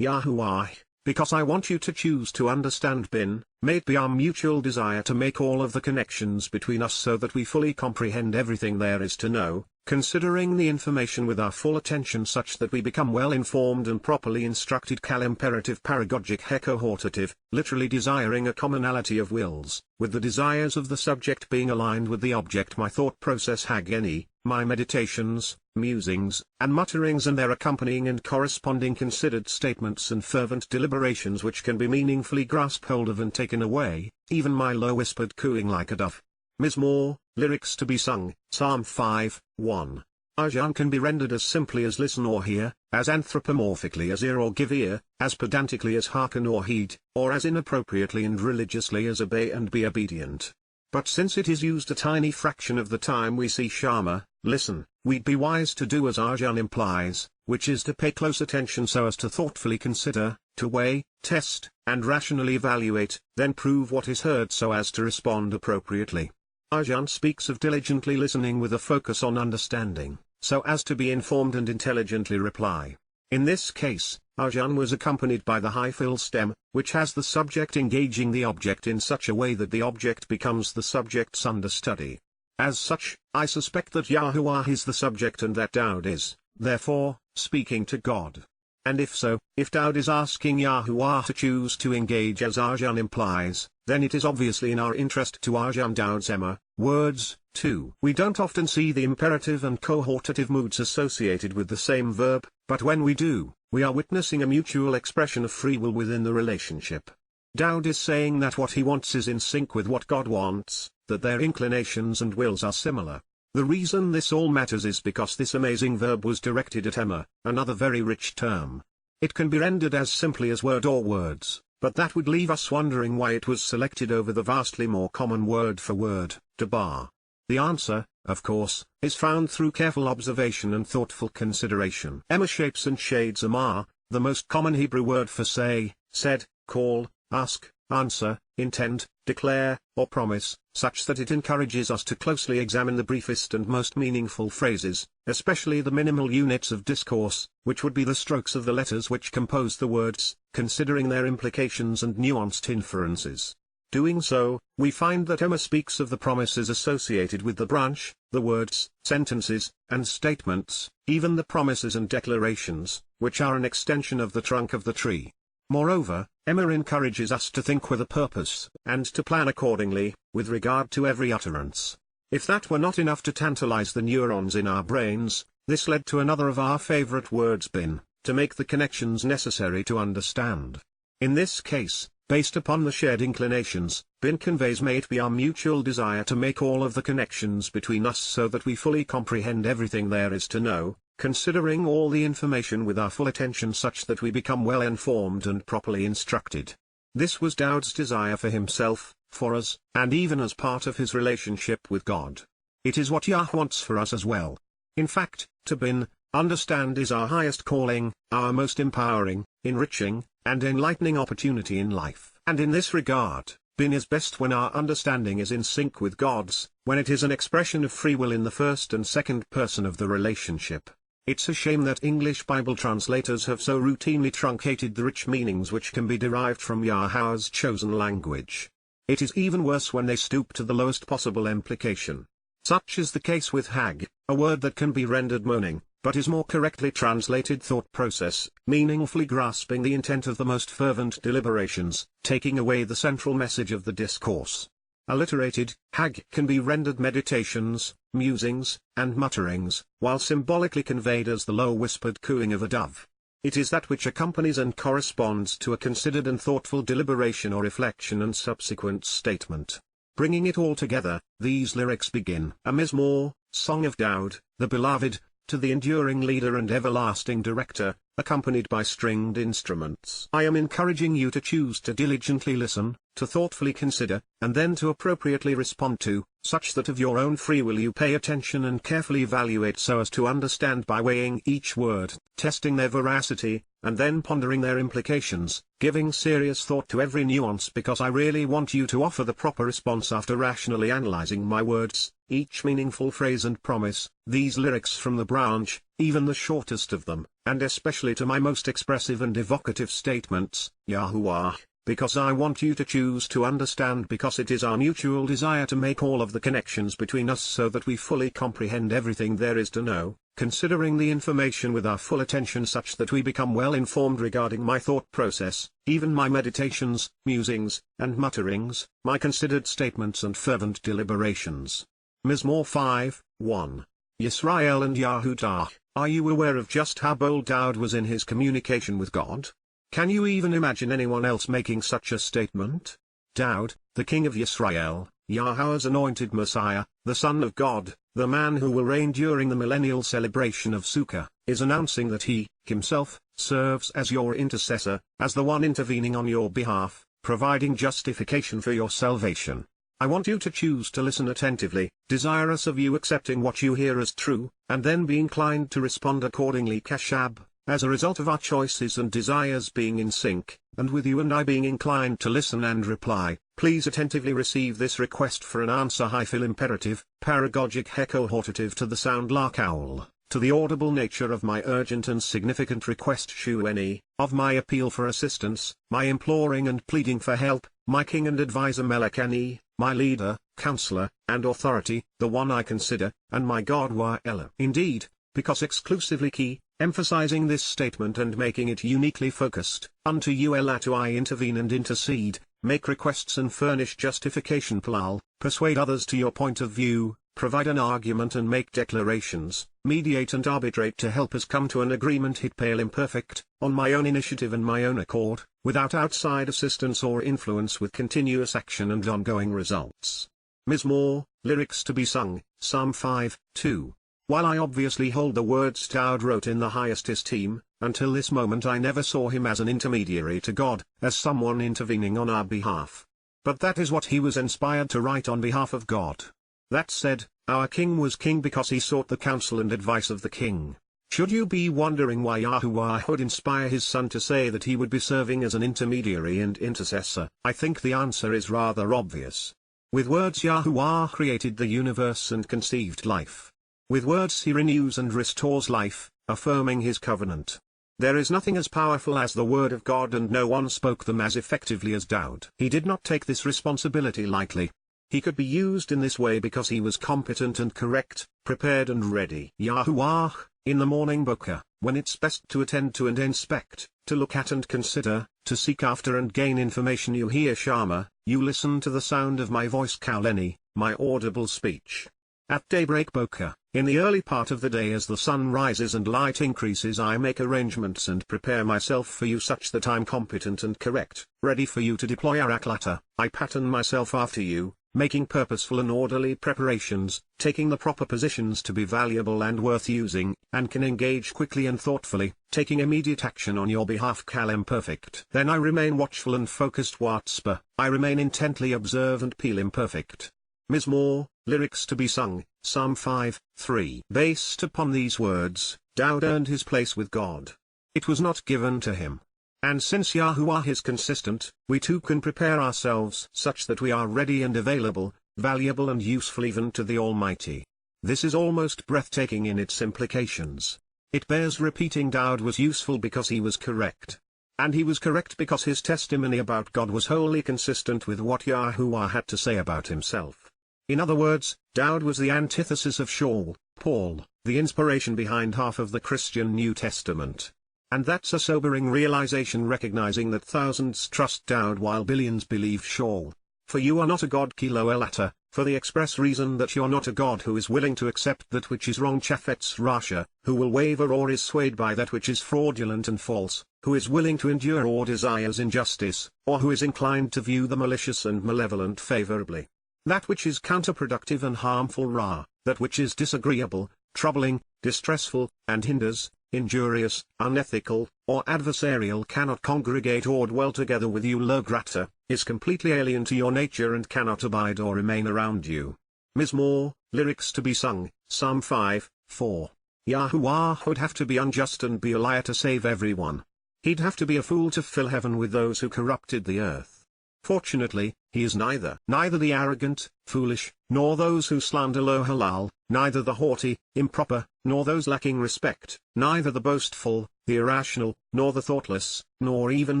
Yahowah, because I want you to choose to understand bin, may it be our mutual desire to make all of the connections between us so that we fully comprehend everything there is to know, considering the information with our full attention such that we become well informed and properly instructed. Cal imperative paragogic hecohortative, literally desiring a commonality of wills, with the desires of the subject being aligned with the object. My thought process hageni, my meditations, musings, and mutterings and their accompanying and corresponding considered statements and fervent deliberations which can be meaningfully grasped hold of and taken away, even my low whispered cooing like a dove. Mizmor, lyrics to be sung, Psalm 5:1. Arjan can be rendered as simply as listen or hear, as anthropomorphically as ear or give ear, as pedantically as hearken or heed, or as inappropriately and religiously as obey and be obedient. But since it is used a tiny fraction of the time we see Shama, listen, we'd be wise to do as Arjan implies, which is to pay close attention so as to thoughtfully consider, to weigh, test, and rationally evaluate, then prove what is heard so as to respond appropriately. Arjan speaks of diligently listening with a focus on understanding, so as to be informed and intelligently reply. In this case, Arjan was accompanied by the hyphal stem, which has the subject engaging the object in such a way that the object becomes the subject's understudy. As such, I suspect that Yahowah is the subject and that Daud is, therefore, speaking to God. And if so, if Daud is asking Yahowah to choose to engage as Arjan implies, then it is obviously in our interest to Arjan Daud's words, too. We don't often see the imperative and cohortative moods associated with the same verb, but when we do, we are witnessing a mutual expression of free will within the relationship. Daud is saying that what he wants is in sync with what God wants, that their inclinations and wills are similar. The reason this all matters is because this amazing verb was directed at another very rich term. It can be rendered as simply as word or words, but that would leave us wondering why it was selected over the vastly more common word for word, dabar. The answer, of course, is found through careful observation and thoughtful consideration. Shapes and shades the most common Hebrew word for say, said, call, ask, answer, intend, declare, or promise, such that it encourages us to closely examine the briefest and most meaningful phrases, especially the minimal units of discourse, which would be the strokes of the letters which compose the words, considering their implications and nuanced inferences. Doing so, we find that speaks of the promises associated with the branch, the words, sentences, and statements, even the promises and declarations, which are an extension of the trunk of the tree. Moreover, encourages us to think with a purpose, and to plan accordingly, with regard to every utterance. If that were not enough to tantalize the neurons in our brains, this led to another of our favorite words bin, to make the connections necessary to understand. In this case, based upon the shared inclinations, bin conveys may it be our mutual desire to make all of the connections between us so that we fully comprehend everything there is to know, considering all the information with our full attention such that we become well informed and properly instructed. This was Daud's desire for himself, for us, and even as part of his relationship with God. It is what Yah wants for us as well. In fact, to understand is our highest calling, our most empowering, enriching, and enlightening opportunity in life. And in this regard, is best when our understanding is in sync with God's, when it is an expression of free will in the first and second person of the relationship. It's a shame that English Bible translators have so routinely truncated the rich meanings which can be derived from Yahowah's chosen language. It is even worse when they stoop to the lowest possible implication. Such is the case with hag, a word that can be rendered moaning, but is more correctly translated thought process, meaningfully grasping the intent of the most fervent deliberations, taking away the central message of the discourse. Alliterated, hag can be rendered meditations, musings, and mutterings, while symbolically conveyed as the low whispered cooing of a dove. It is that which accompanies and corresponds to a considered and thoughtful deliberation or reflection and subsequent statement. Bringing it all together, these lyrics begin. A Mizmor, Song of Daud, the Beloved, to the enduring leader and everlasting director, accompanied by stringed instruments. I am encouraging you to choose to diligently listen, to thoughtfully consider, and then to appropriately respond to, such that of your own free will you pay attention and carefully evaluate so as to understand by weighing each word, testing their veracity, and then pondering their implications, giving serious thought to every nuance because I really want you to offer the proper response after rationally analyzing my words, each meaningful phrase and promise, these lyrics from the branch, even the shortest of them, and especially to my most expressive and evocative statements, Yahowah, because I want you to choose to understand because it is our mutual desire to make all of the connections between us so that we fully comprehend everything there is to know, considering the information with our full attention such that we become well informed regarding my thought process, even my meditations, musings, and mutterings, my considered statements and fervent deliberations. Mizmor 5, 1. Yisrael and Yahudah, are you aware of just how bold Daud was in his communication with God? Can you even imagine anyone else making such a statement? Daud, the king of Yisrael, Yahowah's anointed Messiah, the Son of God, the man who will reign during the millennial celebration of Sukkah, is announcing that he, himself, serves as your intercessor, as the one intervening on your behalf, providing justification for your salvation. I want you to choose to listen attentively, desirous of you accepting what you hear as true, and then be inclined to respond accordingly. Kashab, as a result of our choices and desires being in sync, and with you and I being inclined to listen and reply, please attentively receive this request for an answer. Hyphil imperative, paragogic hecohortative to the sound lark owl, to the audible nature of my urgent and significant request Shueni, of my appeal for assistance, my imploring and pleading for help, my king and advisor Melechani, my leader, counselor, and authority, the one I consider, and my God Wa'ela. Indeed, because exclusively key, emphasizing this statement and making it uniquely focused, unto you Elatu I intervene and intercede, make requests and furnish justification Plal, persuade others to your point of view, provide an argument and make declarations, mediate and arbitrate to help us come to an agreement. Hitpale imperfect, on my own initiative and my own accord, without outside assistance or influence, with continuous action and ongoing results. Mizmor, lyrics to be sung, Psalm 5, 2. While I obviously hold the words Dowd wrote in the highest esteem, until this moment I never saw him as an intermediary to God, as someone intervening on our behalf. But that is what he was inspired to write on behalf of God. That said, our king was king because he sought the counsel and advice of the king. Should you be wondering why Yahowah would inspire his son to say that he would be serving as an intermediary and intercessor, I think the answer is rather obvious. With words Yahowah created the universe and conceived life. With words he renews and restores life, affirming his covenant. There is nothing as powerful as the word of God, and no one spoke them as effectively as Dowd. He did not take this responsibility lightly. He could be used in this way because he was competent and correct, prepared and ready. Yahowah, in the morning Bokah, when it's best to attend to and inspect, to look at and consider, to seek after and gain information, you hear Shama, you listen to the sound of my voice Kauleni, my audible speech. At daybreak Bokah, in the early part of the day as the sun rises and light increases, I make arrangements and prepare myself for you such that I'm competent and correct, ready for you to deploy Araklata. I pattern myself after you, making purposeful and orderly preparations, taking the proper positions to be valuable and worth using, and can engage quickly and thoughtfully, taking immediate action on your behalf. Kalem perfect. Then I remain watchful and focused. Watspa, I remain intently observant. Peel imperfect. Mizmor, lyrics to be sung, Psalm 5, 3. Based upon these words, Dowd earned his place with God. It was not given to him. And since Yahowah is consistent, we too can prepare ourselves such that we are ready and available, valuable and useful even to the Almighty. This is almost breathtaking in its implications. It bears repeating Dowd was useful because he was correct. And he was correct because his testimony about God was wholly consistent with what Yahowah had to say about himself. In other words, Dowd was the antithesis of Shaul, Paul, the inspiration behind half of the Christian New Testament. And that's a sobering realization, recognizing that thousands trust Dowd while billions believe Shaul. For you are not a God Kilo Elata, for the express reason that you're not a God who is willing to accept that which is wrong. Chafetz Rasha, who will waver or is swayed by that which is fraudulent and false, who is willing to endure or desires injustice, or who is inclined to view the malicious and malevolent favorably. That which is counterproductive and harmful Ra, that which is disagreeable, troubling, distressful, and hinders, injurious, unethical, or adversarial cannot congregate or dwell together with you. Lo-grata, is completely alien to your nature and cannot abide or remain around you. Mizmor, lyrics to be sung, Psalm 5, 4. Yahowah would have to be unjust and be a liar to save everyone. He'd have to be a fool to fill heaven with those who corrupted the earth. Fortunately, he is neither the arrogant, foolish, nor those who slander lo halal, neither the haughty, improper, nor those lacking respect, neither the boastful, the irrational, nor the thoughtless, nor even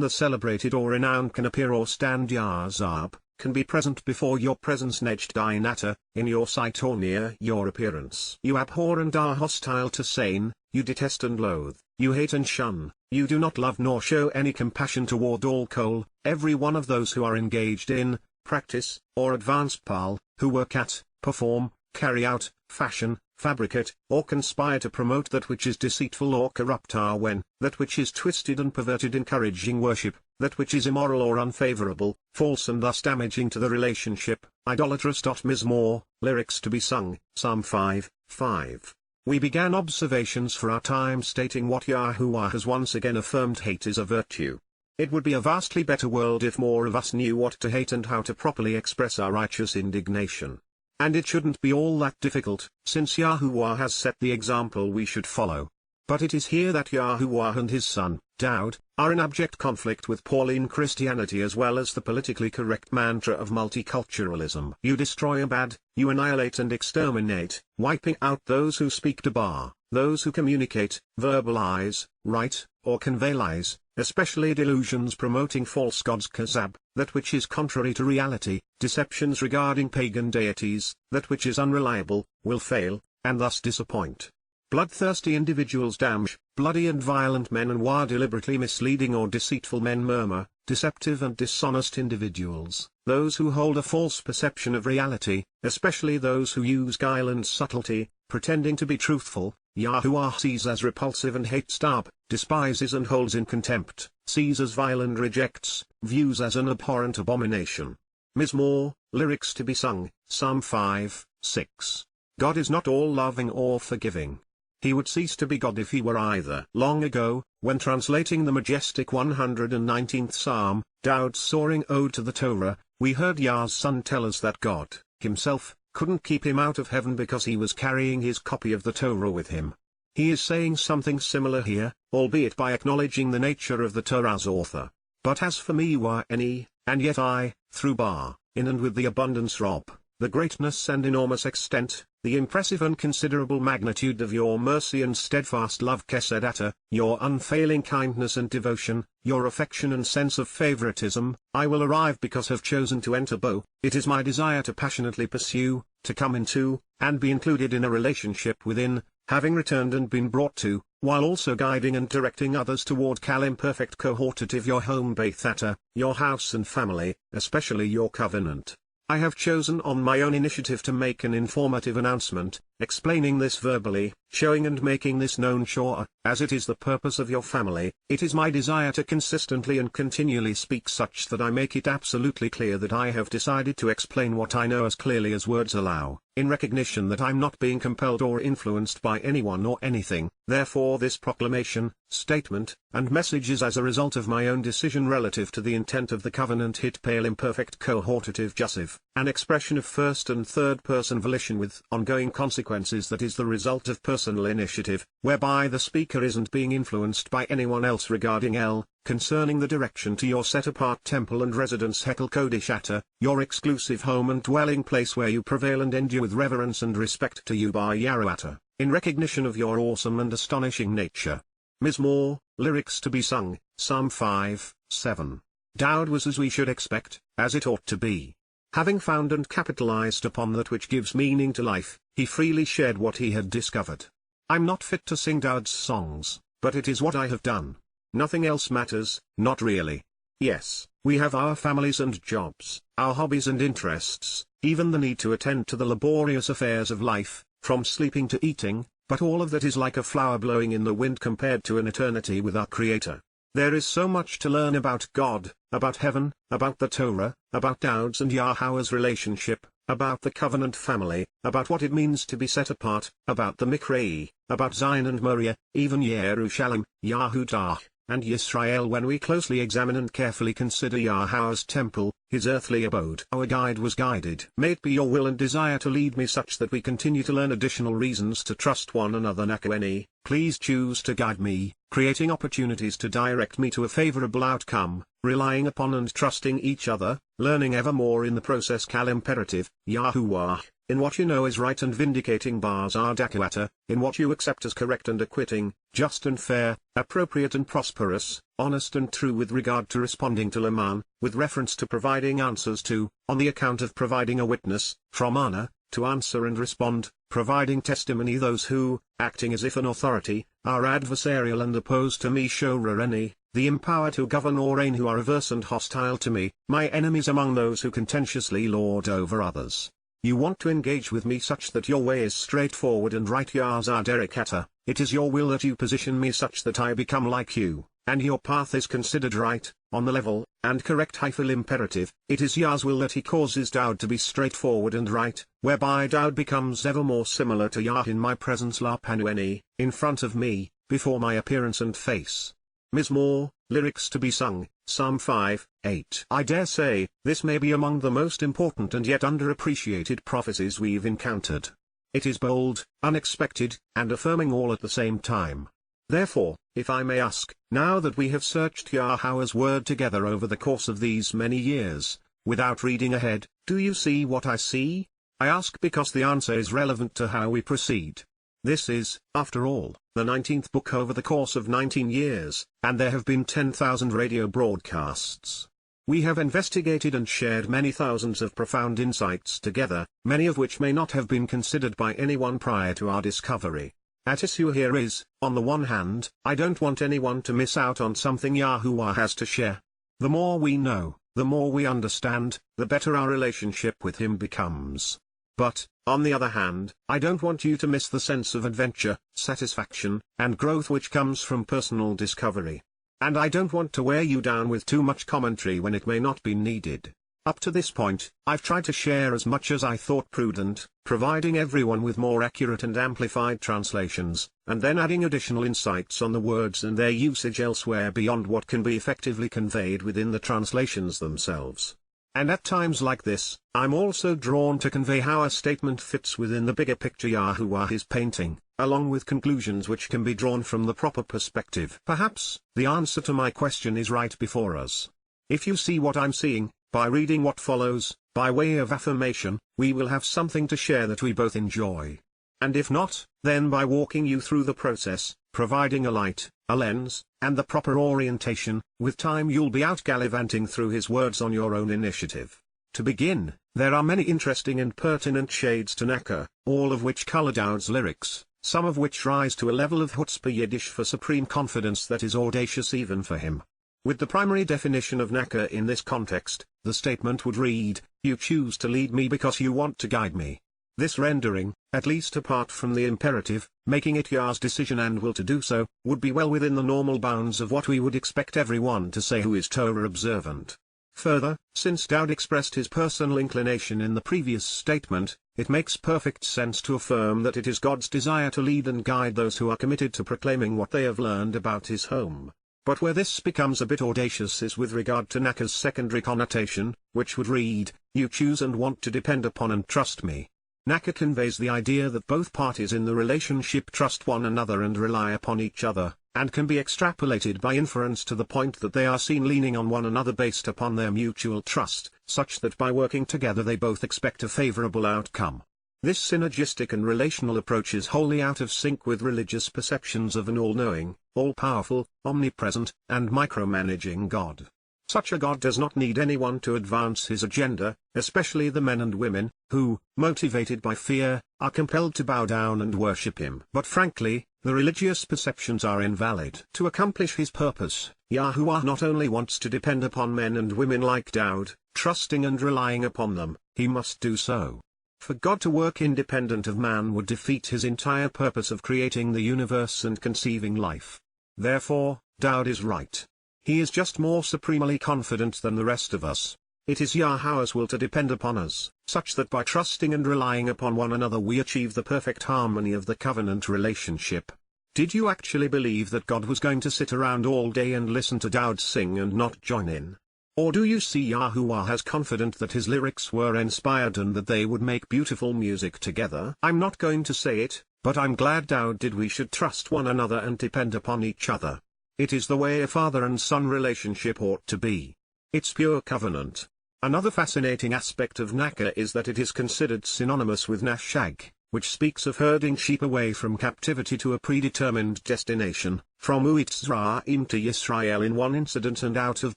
the celebrated or renowned can appear or stand. Yazab, can be present before your presence. Nejd Dinata, in your sight or near your appearance. You abhor and are hostile to sane, you detest and loathe, you hate and shun, you do not love nor show any compassion toward all Kol, every one of those who are engaged in, practice, or advance Pal, who work at, perform, carry out, fashion, fabricate, or conspire to promote that which is deceitful or corrupt are when, that which is twisted and perverted encouraging worship, that which is immoral or unfavorable, false and thus damaging to the relationship, idolatrous. Mizmor, lyrics to be sung, Psalm 5:5. We began observations for our time stating what Yahowah has once again affirmed: hate is a virtue. It would be a vastly better world if more of us knew what to hate and how to properly express our righteous indignation. And it shouldn't be all that difficult, since Yahowah has set the example we should follow. But it is here that Yahowah and his son, Dowd, are in abject conflict with Pauline Christianity as well as the politically correct mantra of multiculturalism. You destroy a bad, you annihilate and exterminate, wiping out those who speak Dabar, those who communicate, verbalize, write, or convey lies, especially delusions promoting false gods, kazab, that which is contrary to reality, deceptions regarding pagan deities, that which is unreliable, will fail, and thus disappoint. Bloodthirsty individuals damage, bloody and violent men and war deliberately misleading or deceitful men murmur, deceptive and dishonest individuals, those who hold a false perception of reality, especially those who use guile and subtlety, pretending to be truthful, Yahowah sees as repulsive and hates, despises and holds in contempt, sees as vile and rejects, views as an abhorrent abomination. Mizmor, lyrics to be sung, Psalm 5:6. God is not all loving or forgiving. He would cease to be God if he were either. Long ago, when translating the majestic 119th Psalm, Dowd's soaring ode to the Torah, we heard Yah's son tell us that God, himself, couldn't keep him out of heaven because he was carrying his copy of the Torah with him. He is saying something similar here, albeit by acknowledging the nature of the Torah's author. But as for me you are any, and yet I, through bar, in and with the abundance rob, the greatness and enormous extent, the impressive and considerable magnitude of your mercy and steadfast love Kesedata, your unfailing kindness and devotion, your affection and sense of favoritism, I will arrive because have chosen to enter Bo. It is my desire to passionately pursue, to come into, and be included in a relationship within, having returned and been brought to, while also guiding and directing others toward imperfect cohortative your home Bethata, your house and family, especially your covenant. I have chosen on my own initiative to make an informative announcement, explaining this verbally, showing and making this known sure, as it is the purpose of your family. It is my desire to consistently and continually speak such that I make it absolutely clear that I have decided to explain what I know as clearly as words allow, in recognition that I'm not being compelled or influenced by anyone or anything. Therefore this proclamation, statement, and message is as a result of my own decision relative to the intent of the covenant hit pale imperfect cohortative jussive, an expression of first and third person volition with ongoing consequences that is the result of personal initiative, whereby the speaker isn't being influenced by anyone else regarding concerning the direction to your set-apart temple and residence Hekel Kodishata, your exclusive home and dwelling place where you prevail and endure with reverence and respect to you by Yaruata, in recognition of your awesome and astonishing nature. Mizmor, lyrics to be sung, Psalm 5:7. Dowd was as we should expect, as it ought to be. Having found and capitalized upon that which gives meaning to life, he freely shared what he had discovered. I'm not fit to sing Dowd's songs, but it is what I have done. Nothing else matters, not really. Yes, we have our families and jobs, our hobbies and interests, even the need to attend to the laborious affairs of life, from sleeping to eating, but all of that is like a flower blowing in the wind compared to an eternity with our Creator. There is so much to learn about God, about heaven, about the Torah, about Dowd's and Yahowah's relationship, about the covenant family, about what it means to be set apart, about the Mikrai, about Zion and Moriah, even Yerushalayim, Yahudah, and Yisrael. When we closely examine and carefully consider Yahowah's temple, his earthly abode. Our guide was guided. May it be your will and desire to lead me such that we continue to learn additional reasons to trust one another. Nakweni, please choose to guide me, creating opportunities to direct me to a favorable outcome, relying upon and trusting each other, learning ever more in the process. Imperative, Yahowah, in what you know is right and vindicating Bazar Dakwata, in what you accept as correct and acquitting, just and fair, appropriate and prosperous, honest and true with regard to responding to Laman, with reference to providing answers to, on the account of providing a witness, from honor, to answer and respond, providing testimony. Those who, acting as if an authority, are adversarial and opposed to me show Rareni, the empowered who govern or reign who are averse and hostile to me, my enemies among those who contentiously lord over others. You want to engage with me such that your way is straightforward and right. Yazar, it is your will that you position me such that I become like you, and your path is considered right, on the level, and correct. Imperative, it is Yah's will that he causes Daud to be straightforward and right, whereby Daud becomes ever more similar to Yah in my presence. La Panueni, in front of me, before my appearance and face. Mizmor, lyrics to be sung, Psalm 5, 8. I dare say, this may be among the most important and yet underappreciated prophecies we've encountered. It is bold, unexpected, and affirming all at the same time. Therefore, if I may ask, now that we have searched Yahowah's word together over the course of these many years, without reading ahead, do you see what I see? I ask because the answer is relevant to how we proceed. This is, after all, the 19th book over the course of 19 years, and there have been 10,000 radio broadcasts. We have investigated and shared many thousands of profound insights together, many of which may not have been considered by anyone prior to our discovery. At issue here is, on the one hand, I don't want anyone to miss out on something Yahowah has to share. The more we know, the more we understand, the better our relationship with him becomes. But, on the other hand, I don't want you to miss the sense of adventure, satisfaction, and growth which comes from personal discovery. And I don't want to wear you down with too much commentary when it may not be needed. Up to this point, I've tried to share as much as I thought prudent, providing everyone with more accurate and amplified translations, and then adding additional insights on the words and their usage elsewhere beyond what can be effectively conveyed within the translations themselves. And at times like this, I'm also drawn to convey how a statement fits within the bigger picture Yahowah is painting, along with conclusions which can be drawn from the proper perspective. Perhaps, the answer to my question is right before us. If you see what I'm seeing, by reading what follows, by way of affirmation, we will have something to share that we both enjoy. And if not, then by walking you through the process, providing a light, a lens, and the proper orientation, with time you'll be out gallivanting through his words on your own initiative. To begin, there are many interesting and pertinent shades to Naka, all of which color Daud's lyrics, some of which rise to a level of chutzpah Yiddish for supreme confidence that is audacious even for him. With the primary definition of Naka in this context, the statement would read, "You choose to lead me because you want to guide me." This rendering, at least apart from the imperative, making it Yah's decision and will to do so, would be well within the normal bounds of what we would expect everyone to say who is Torah observant. Further, since Daud expressed his personal inclination in the previous statement, it makes perfect sense to affirm that it is God's desire to lead and guide those who are committed to proclaiming what they have learned about his home. But where this becomes a bit audacious is with regard to Naka's secondary connotation, which would read, "You choose and want to depend upon and trust me." Naka conveys the idea that both parties in the relationship trust one another and rely upon each other, and can be extrapolated by inference to the point that they are seen leaning on one another based upon their mutual trust, such that by working together they both expect a favorable outcome. This synergistic and relational approach is wholly out of sync with religious perceptions of an all-knowing, all-powerful, omnipresent, and micromanaging God. Such a God does not need anyone to advance his agenda, especially the men and women, who, motivated by fear, are compelled to bow down and worship him. But frankly, the religious perceptions are invalid. To accomplish his purpose, Yahowah not only wants to depend upon men and women like Daud, trusting and relying upon them, he must do so. For God to work independent of man would defeat his entire purpose of creating the universe and conceiving life. Therefore, Daud is right. He is just more supremely confident than the rest of us. It is Yahowah's will to depend upon us, such that by trusting and relying upon one another we achieve the perfect harmony of the covenant relationship. Did you actually believe that God was going to sit around all day and listen to Daud sing and not join in? Or do you see Yahowah as confident that his lyrics were inspired and that they would make beautiful music together? I'm not going to say it, but I'm glad Daud did. We should trust one another and depend upon each other. It is the way a father and son relationship ought to be. It's pure covenant. Another fascinating aspect of Naka is that it is considered synonymous with Nashag, which speaks of herding sheep away from captivity to a predetermined destination, from Uitzraim to Yisrael in one incident and out of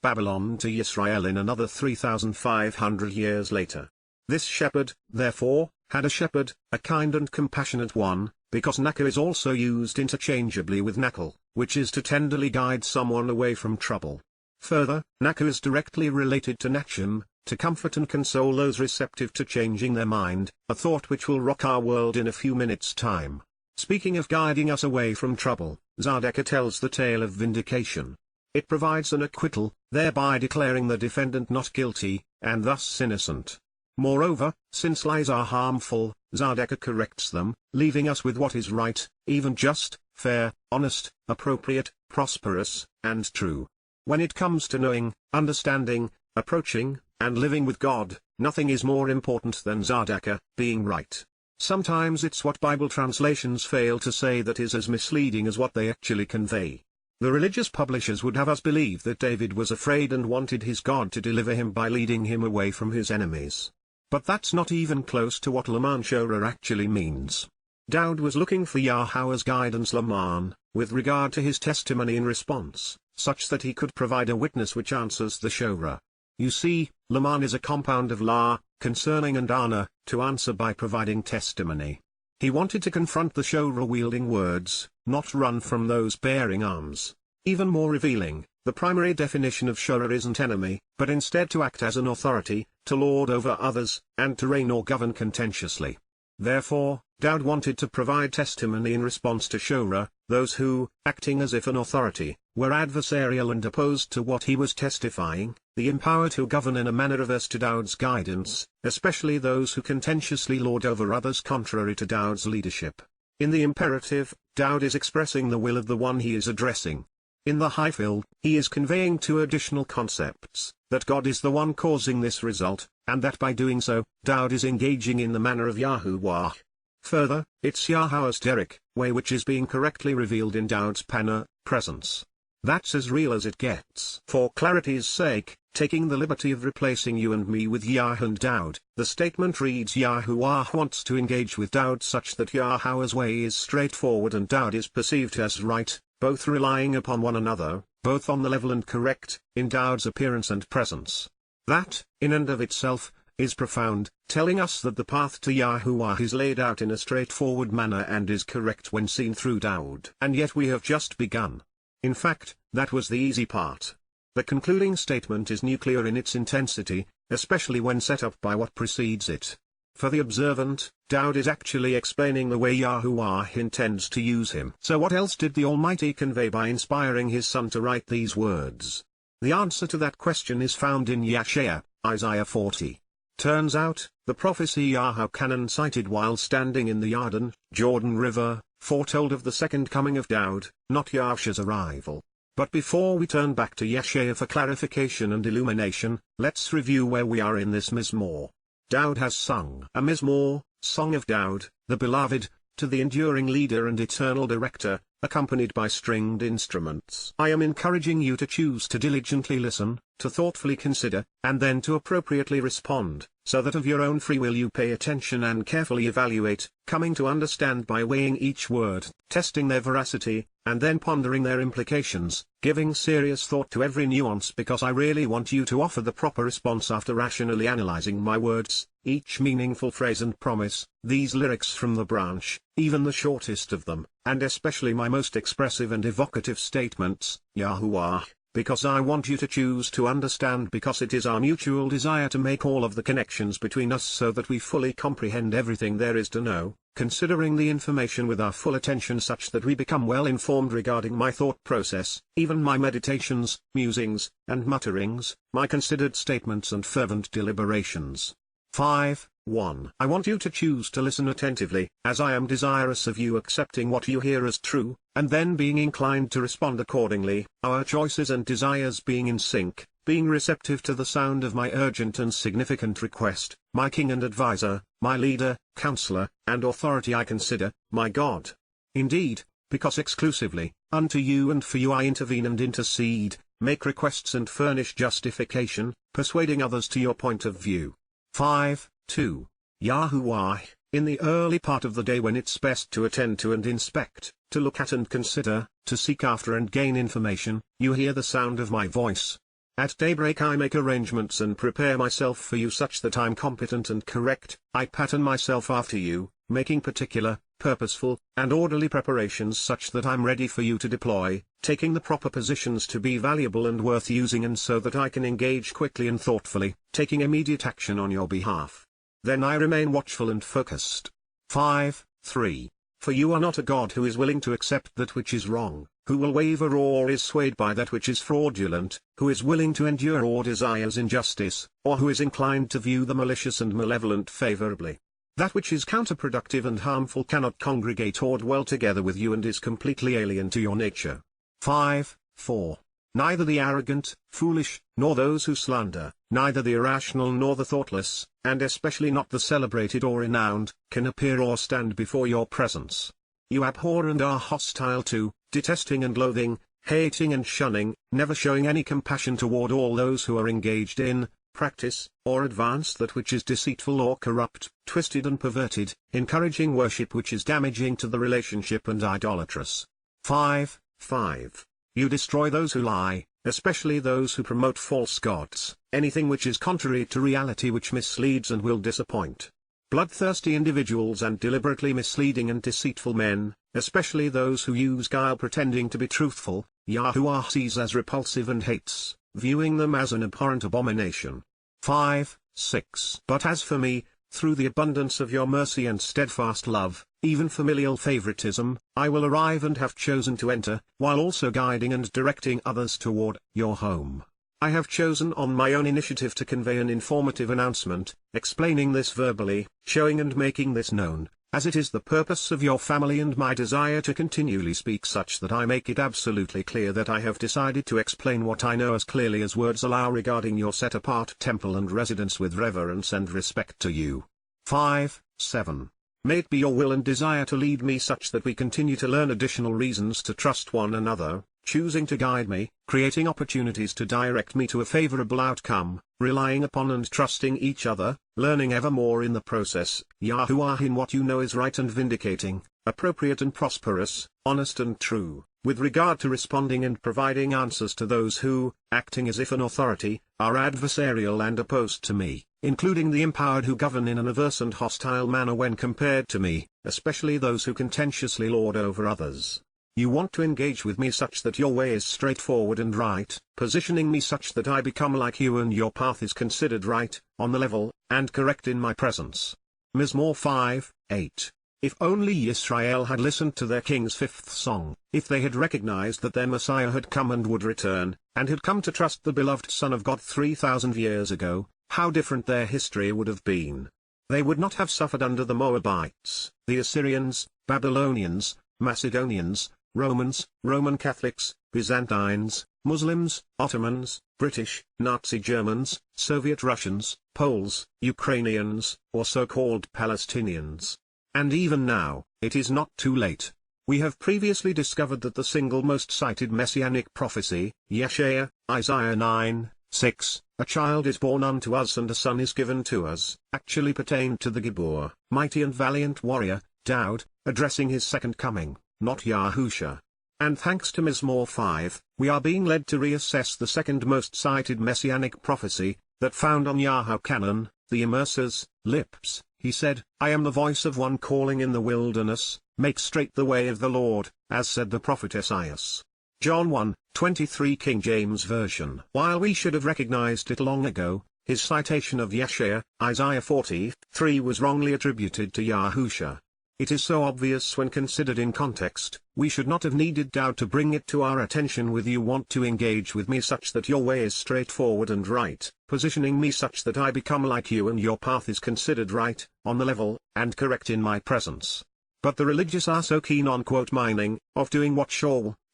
Babylon to Yisrael in another 3,500 years later. This shepherd, therefore, had a shepherd, a kind and compassionate one, because Naka is also used interchangeably with Nakal, which is to tenderly guide someone away from trouble. Further, Naka is directly related to Nachshon, to comfort and console those receptive to changing their mind, a thought which will rock our world in a few minutes' time. Speaking of guiding us away from trouble, Tzedakah tells the tale of vindication. It provides an acquittal, thereby declaring the defendant not guilty, and thus innocent. Moreover, since lies are harmful, Tzedakah corrects them, leaving us with what is right, even just, fair, honest, appropriate, prosperous, and true. When it comes to knowing, understanding, approaching, and living with God, nothing is more important than Tzedakah, being right. Sometimes it's what Bible translations fail to say that is as misleading as what they actually convey. The religious publishers would have us believe that David was afraid and wanted his God to deliver him by leading him away from his enemies. But that's not even close to what Laman Shorah actually means. Daud was looking for Yahowah's guidance Laman, with regard to his testimony in response, such that he could provide a witness which answers the Shorah. You see, Laman is a compound of la, concerning, and ana, to answer by providing testimony. He wanted to confront the Shorah wielding words, not run from those bearing arms. Even more revealing, the primary definition of Shorah isn't enemy, but instead to act as an authority, to lord over others, and to reign or govern contentiously. Therefore, Daud wanted to provide testimony in response to Shorah, those who, acting as if an authority, were adversarial and opposed to what he was testifying, the empowered who govern in a manner averse to Daud's guidance, especially those who contentiously lord over others contrary to Daud's leadership. In the imperative, Daud is expressing the will of the one he is addressing. In the hyphil, he is conveying two additional concepts, that God is the one causing this result, and that by doing so, Daud is engaging in the manner of Yahowah. Further, it's Yahowah's Derek way which is being correctly revealed in Daud's Pana, presence. That's as real as it gets. For clarity's sake, taking the liberty of replacing you and me with Yah and Daud, the statement reads Yahowah wants to engage with Daud such that Yahowah's way is straightforward and Daud is perceived as right, both relying upon one another, both on the level and correct, in Daud's appearance and presence. That, in and of itself, is profound, telling us that the path to Yahowah is laid out in a straightforward manner and is correct when seen through Daud. And yet we have just begun. In fact, that was the easy part. The concluding statement is nuclear in its intensity, especially when set up by what precedes it. For the observant, Daud is actually explaining the way Yahowah intends to use him. So what else did the Almighty convey by inspiring his son to write these words? The answer to that question is found in Yeshaya, Isaiah 40. Turns out, the prophecy Yahochanan cited while standing in the Jordan River, foretold of the second coming of Daud, not Yahsh's arrival. But before we turn back to Yeshaya for clarification and illumination, let's review where we are in this Mizmor. Daud has sung a Mizmor, Song of Daud, the beloved, to the enduring leader and eternal director, accompanied by stringed instruments. I am encouraging you to choose to diligently listen, to thoughtfully consider, and then to appropriately respond, so that of your own free will you pay attention and carefully evaluate, coming to understand by weighing each word, testing their veracity, and then pondering their implications, giving serious thought to every nuance because I really want you to offer the proper response after rationally analyzing my words, each meaningful phrase and promise, these lyrics from the branch, even the shortest of them, and especially my most expressive and evocative statements, Yahowah, because I want you to choose to understand because it is our mutual desire to make all of the connections between us so that we fully comprehend everything there is to know, considering the information with our full attention such that we become well informed regarding my thought process, even my meditations, musings, and mutterings, my considered statements and fervent deliberations. 5:1 I want you to choose to listen attentively, as I am desirous of you accepting what you hear as true, and then being inclined to respond accordingly, our choices and desires being in sync, being receptive to the sound of my urgent and significant request, my king and advisor, my leader, counselor, and authority I consider, my God. Indeed, because exclusively, unto you and for you I intervene and intercede, make requests and furnish justification, persuading others to your point of view. 5:2 Yahowah, in the early part of the day when it's best to attend to and inspect, to look at and consider, to seek after and gain information, you hear the sound of my voice. At daybreak I make arrangements and prepare myself for you such that I'm competent and correct, I pattern myself after you, making particular, purposeful, and orderly preparations such that I'm ready for you to deploy, taking the proper positions to be valuable and worth using, and so that I can engage quickly and thoughtfully, taking immediate action on your behalf. Then I remain watchful and focused. 5:3. For you are not a God who is willing to accept that which is wrong, who will waver or is swayed by that which is fraudulent, who is willing to endure or desires injustice, or who is inclined to view the malicious and malevolent favorably. That which is counterproductive and harmful cannot congregate or dwell together with you and is completely alien to your nature. 5:4. Neither the arrogant, foolish, nor those who slander, neither the irrational nor the thoughtless, and especially not the celebrated or renowned, can appear or stand before your presence. You abhor and are hostile to, detesting and loathing, hating and shunning, never showing any compassion toward all those who are engaged in, practice, or advance that which is deceitful or corrupt, twisted and perverted, encouraging worship which is damaging to the relationship and idolatrous. 5:5. You destroy those who lie, especially those who promote false gods, anything which is contrary to reality which misleads and will disappoint. Bloodthirsty individuals and deliberately misleading and deceitful men, especially those who use guile pretending to be truthful, Yahowah sees as repulsive and hates, viewing them as an abhorrent abomination. 5:6. But as for me, through the abundance of your mercy and steadfast love, even familial favoritism, I will arrive and have chosen to enter, while also guiding and directing others toward your home. I have chosen on my own initiative to convey an informative announcement, explaining this verbally, showing and making this known, as it is the purpose of your family and my desire to continually speak such that I make it absolutely clear that I have decided to explain what I know as clearly as words allow regarding your set-apart temple and residence with reverence and respect to you. 5:7. May it be your will and desire to lead me such that we continue to learn additional reasons to trust one another, choosing to guide me, creating opportunities to direct me to a favorable outcome, relying upon and trusting each other, learning ever more in the process, Yahowah, in what you know is right and vindicating, appropriate and prosperous, honest and true, with regard to responding and providing answers to those who, acting as if an authority, are adversarial and opposed to me, including the empowered who govern in an averse and hostile manner when compared to me, especially those who contentiously lord over others. You want to engage with me such that your way is straightforward and right, positioning me such that I become like you and your path is considered right, on the level, and correct in my presence. Mizmor 5:8. If only Israel had listened to their king's fifth song, if they had recognized that their Messiah had come and would return, and had come to trust the beloved Son of God 3,000 years ago, how different their history would have been. They would not have suffered under the Moabites, the Assyrians, Babylonians, Macedonians, Romans, Roman Catholics, Byzantines, Muslims, Ottomans, British, Nazi Germans, Soviet Russians, Poles, Ukrainians, or so-called Palestinians. And even now, it is not too late. We have previously discovered that the single most cited messianic prophecy, Yeshaya, Isaiah 9:6, a child is born unto us and a son is given to us, actually pertained to the Gibor, mighty and valiant warrior, Daud, addressing his second coming, not Yahusha. And thanks to Mizmor 5, we are being led to reassess the second most cited messianic prophecy, that found on Yahweh canon, the immerser's lips. He said, I am the voice of one calling in the wilderness, make straight the way of the Lord, as said the prophet Esaias. John 1:23 King James Version. While we should have recognized it long ago, his citation of Yeshaya, Isaiah 40:3 was wrongly attributed to Yahusha. It is so obvious when considered in context, we should not have needed doubt to bring it to our attention. With you want to engage with me such that your way is straightforward and right, positioning me such that I become like you and your path is considered right, on the level, and correct in my presence. But the religious are so keen on mining, of doing what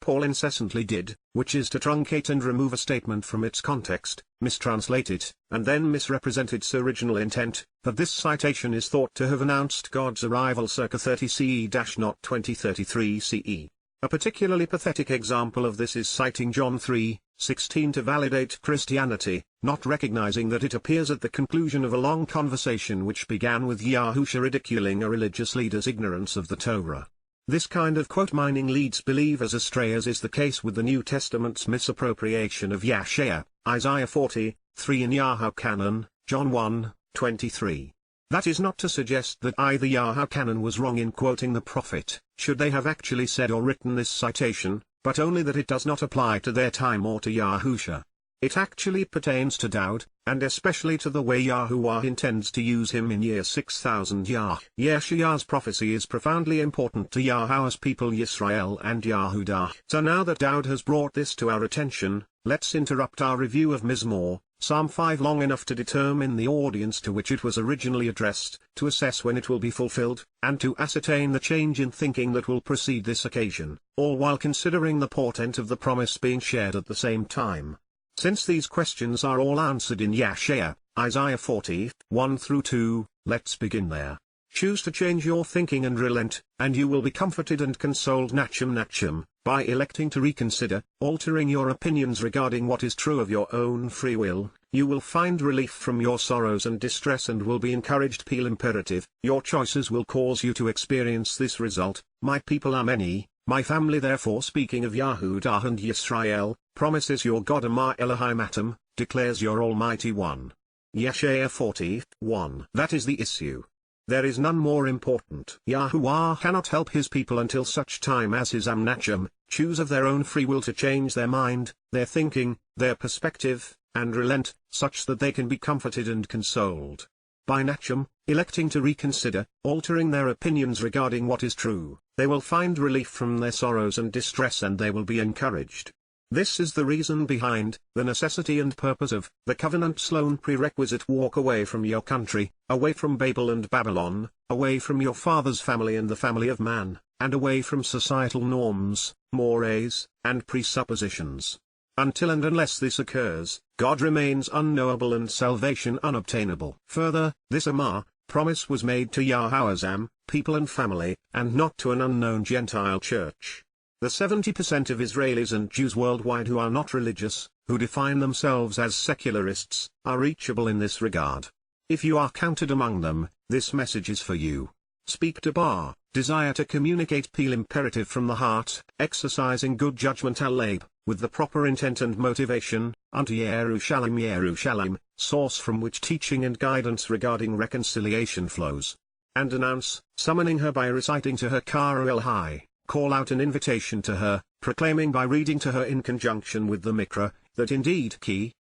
Paul incessantly did, which is to truncate and remove a statement from its context, mistranslate it, and then misrepresent its original intent, that this citation is thought to have announced God's arrival circa 30 CE, not 2033 CE. A particularly pathetic example of this is citing John 3:16 to validate Christianity, not recognizing that it appears at the conclusion of a long conversation which began with Yahusha ridiculing a religious leader's ignorance of the Torah. This kind of mining leads believers astray, as is the case with the New Testament's misappropriation of Yeshaya, Isaiah 40:3 in Yahweh canon, John 1:23. That is not to suggest that either Yahowah was wrong in quoting the prophet, should they have actually said or written this citation, but only that it does not apply to their time or to Yahusha. It actually pertains to Daud, and especially to the way Yahowah intends to use him in year 6000 Yeshaya's prophecy is profoundly important to Yahowah's people Yisrael and Yehudah. So now that Daud has brought this to our attention, let's interrupt our review of Mizmor, Psalm 5 long enough to determine the audience to which it was originally addressed, to assess when it will be fulfilled, and to ascertain the change in thinking that will precede this occasion, all while considering the portent of the promise being shared at the same time. Since these questions are all answered in Yeshaya, Isaiah 40, 1-2, let's begin there. Choose to change your thinking and relent, and you will be comforted and consoled Nachum, by electing to reconsider, altering your opinions regarding what is true of your own free will. You will find relief from your sorrows and distress and will be encouraged. Peel imperative, your choices will cause you to experience this result. My people are many, my family therefore, speaking of Yehudah and Yisrael, promises your God Amar Elohim Atom, declares your Almighty One. Yeshaya 40, 1. That is the issue. There is none more important. Yahowah cannot help his people until such time as his Nachum choose of their own free will to change their mind, their thinking, their perspective, and relent, such that they can be comforted and consoled. By Nachum, electing to reconsider, altering their opinions regarding what is true, they will find relief from their sorrows and distress and they will be encouraged. This is the reason behind, the necessity and purpose of, the covenant's lone prerequisite: walk away from your country, away from Babel and Babylon, away from your father's family and the family of man, and away from societal norms, mores, and presuppositions. Until and unless this occurs, God remains unknowable and salvation unobtainable. Further, this Amar promise was made to Yahowah's people and family, and not to an unknown Gentile church. The 70% of Israelis and Jews worldwide who are not religious, who define themselves as secularists, are reachable in this regard. If you are counted among them, this message is for you. Speak Dabar, desire to communicate. Peel imperative from the heart, exercising good judgment al-Lab, with the proper intent and motivation, unto Yerushalayim, source from which teaching and guidance regarding reconciliation flows. And announce, summoning her by reciting to her Kara el-Hai. Call out an invitation to her, proclaiming by reading to her in conjunction with the Mikra, that indeed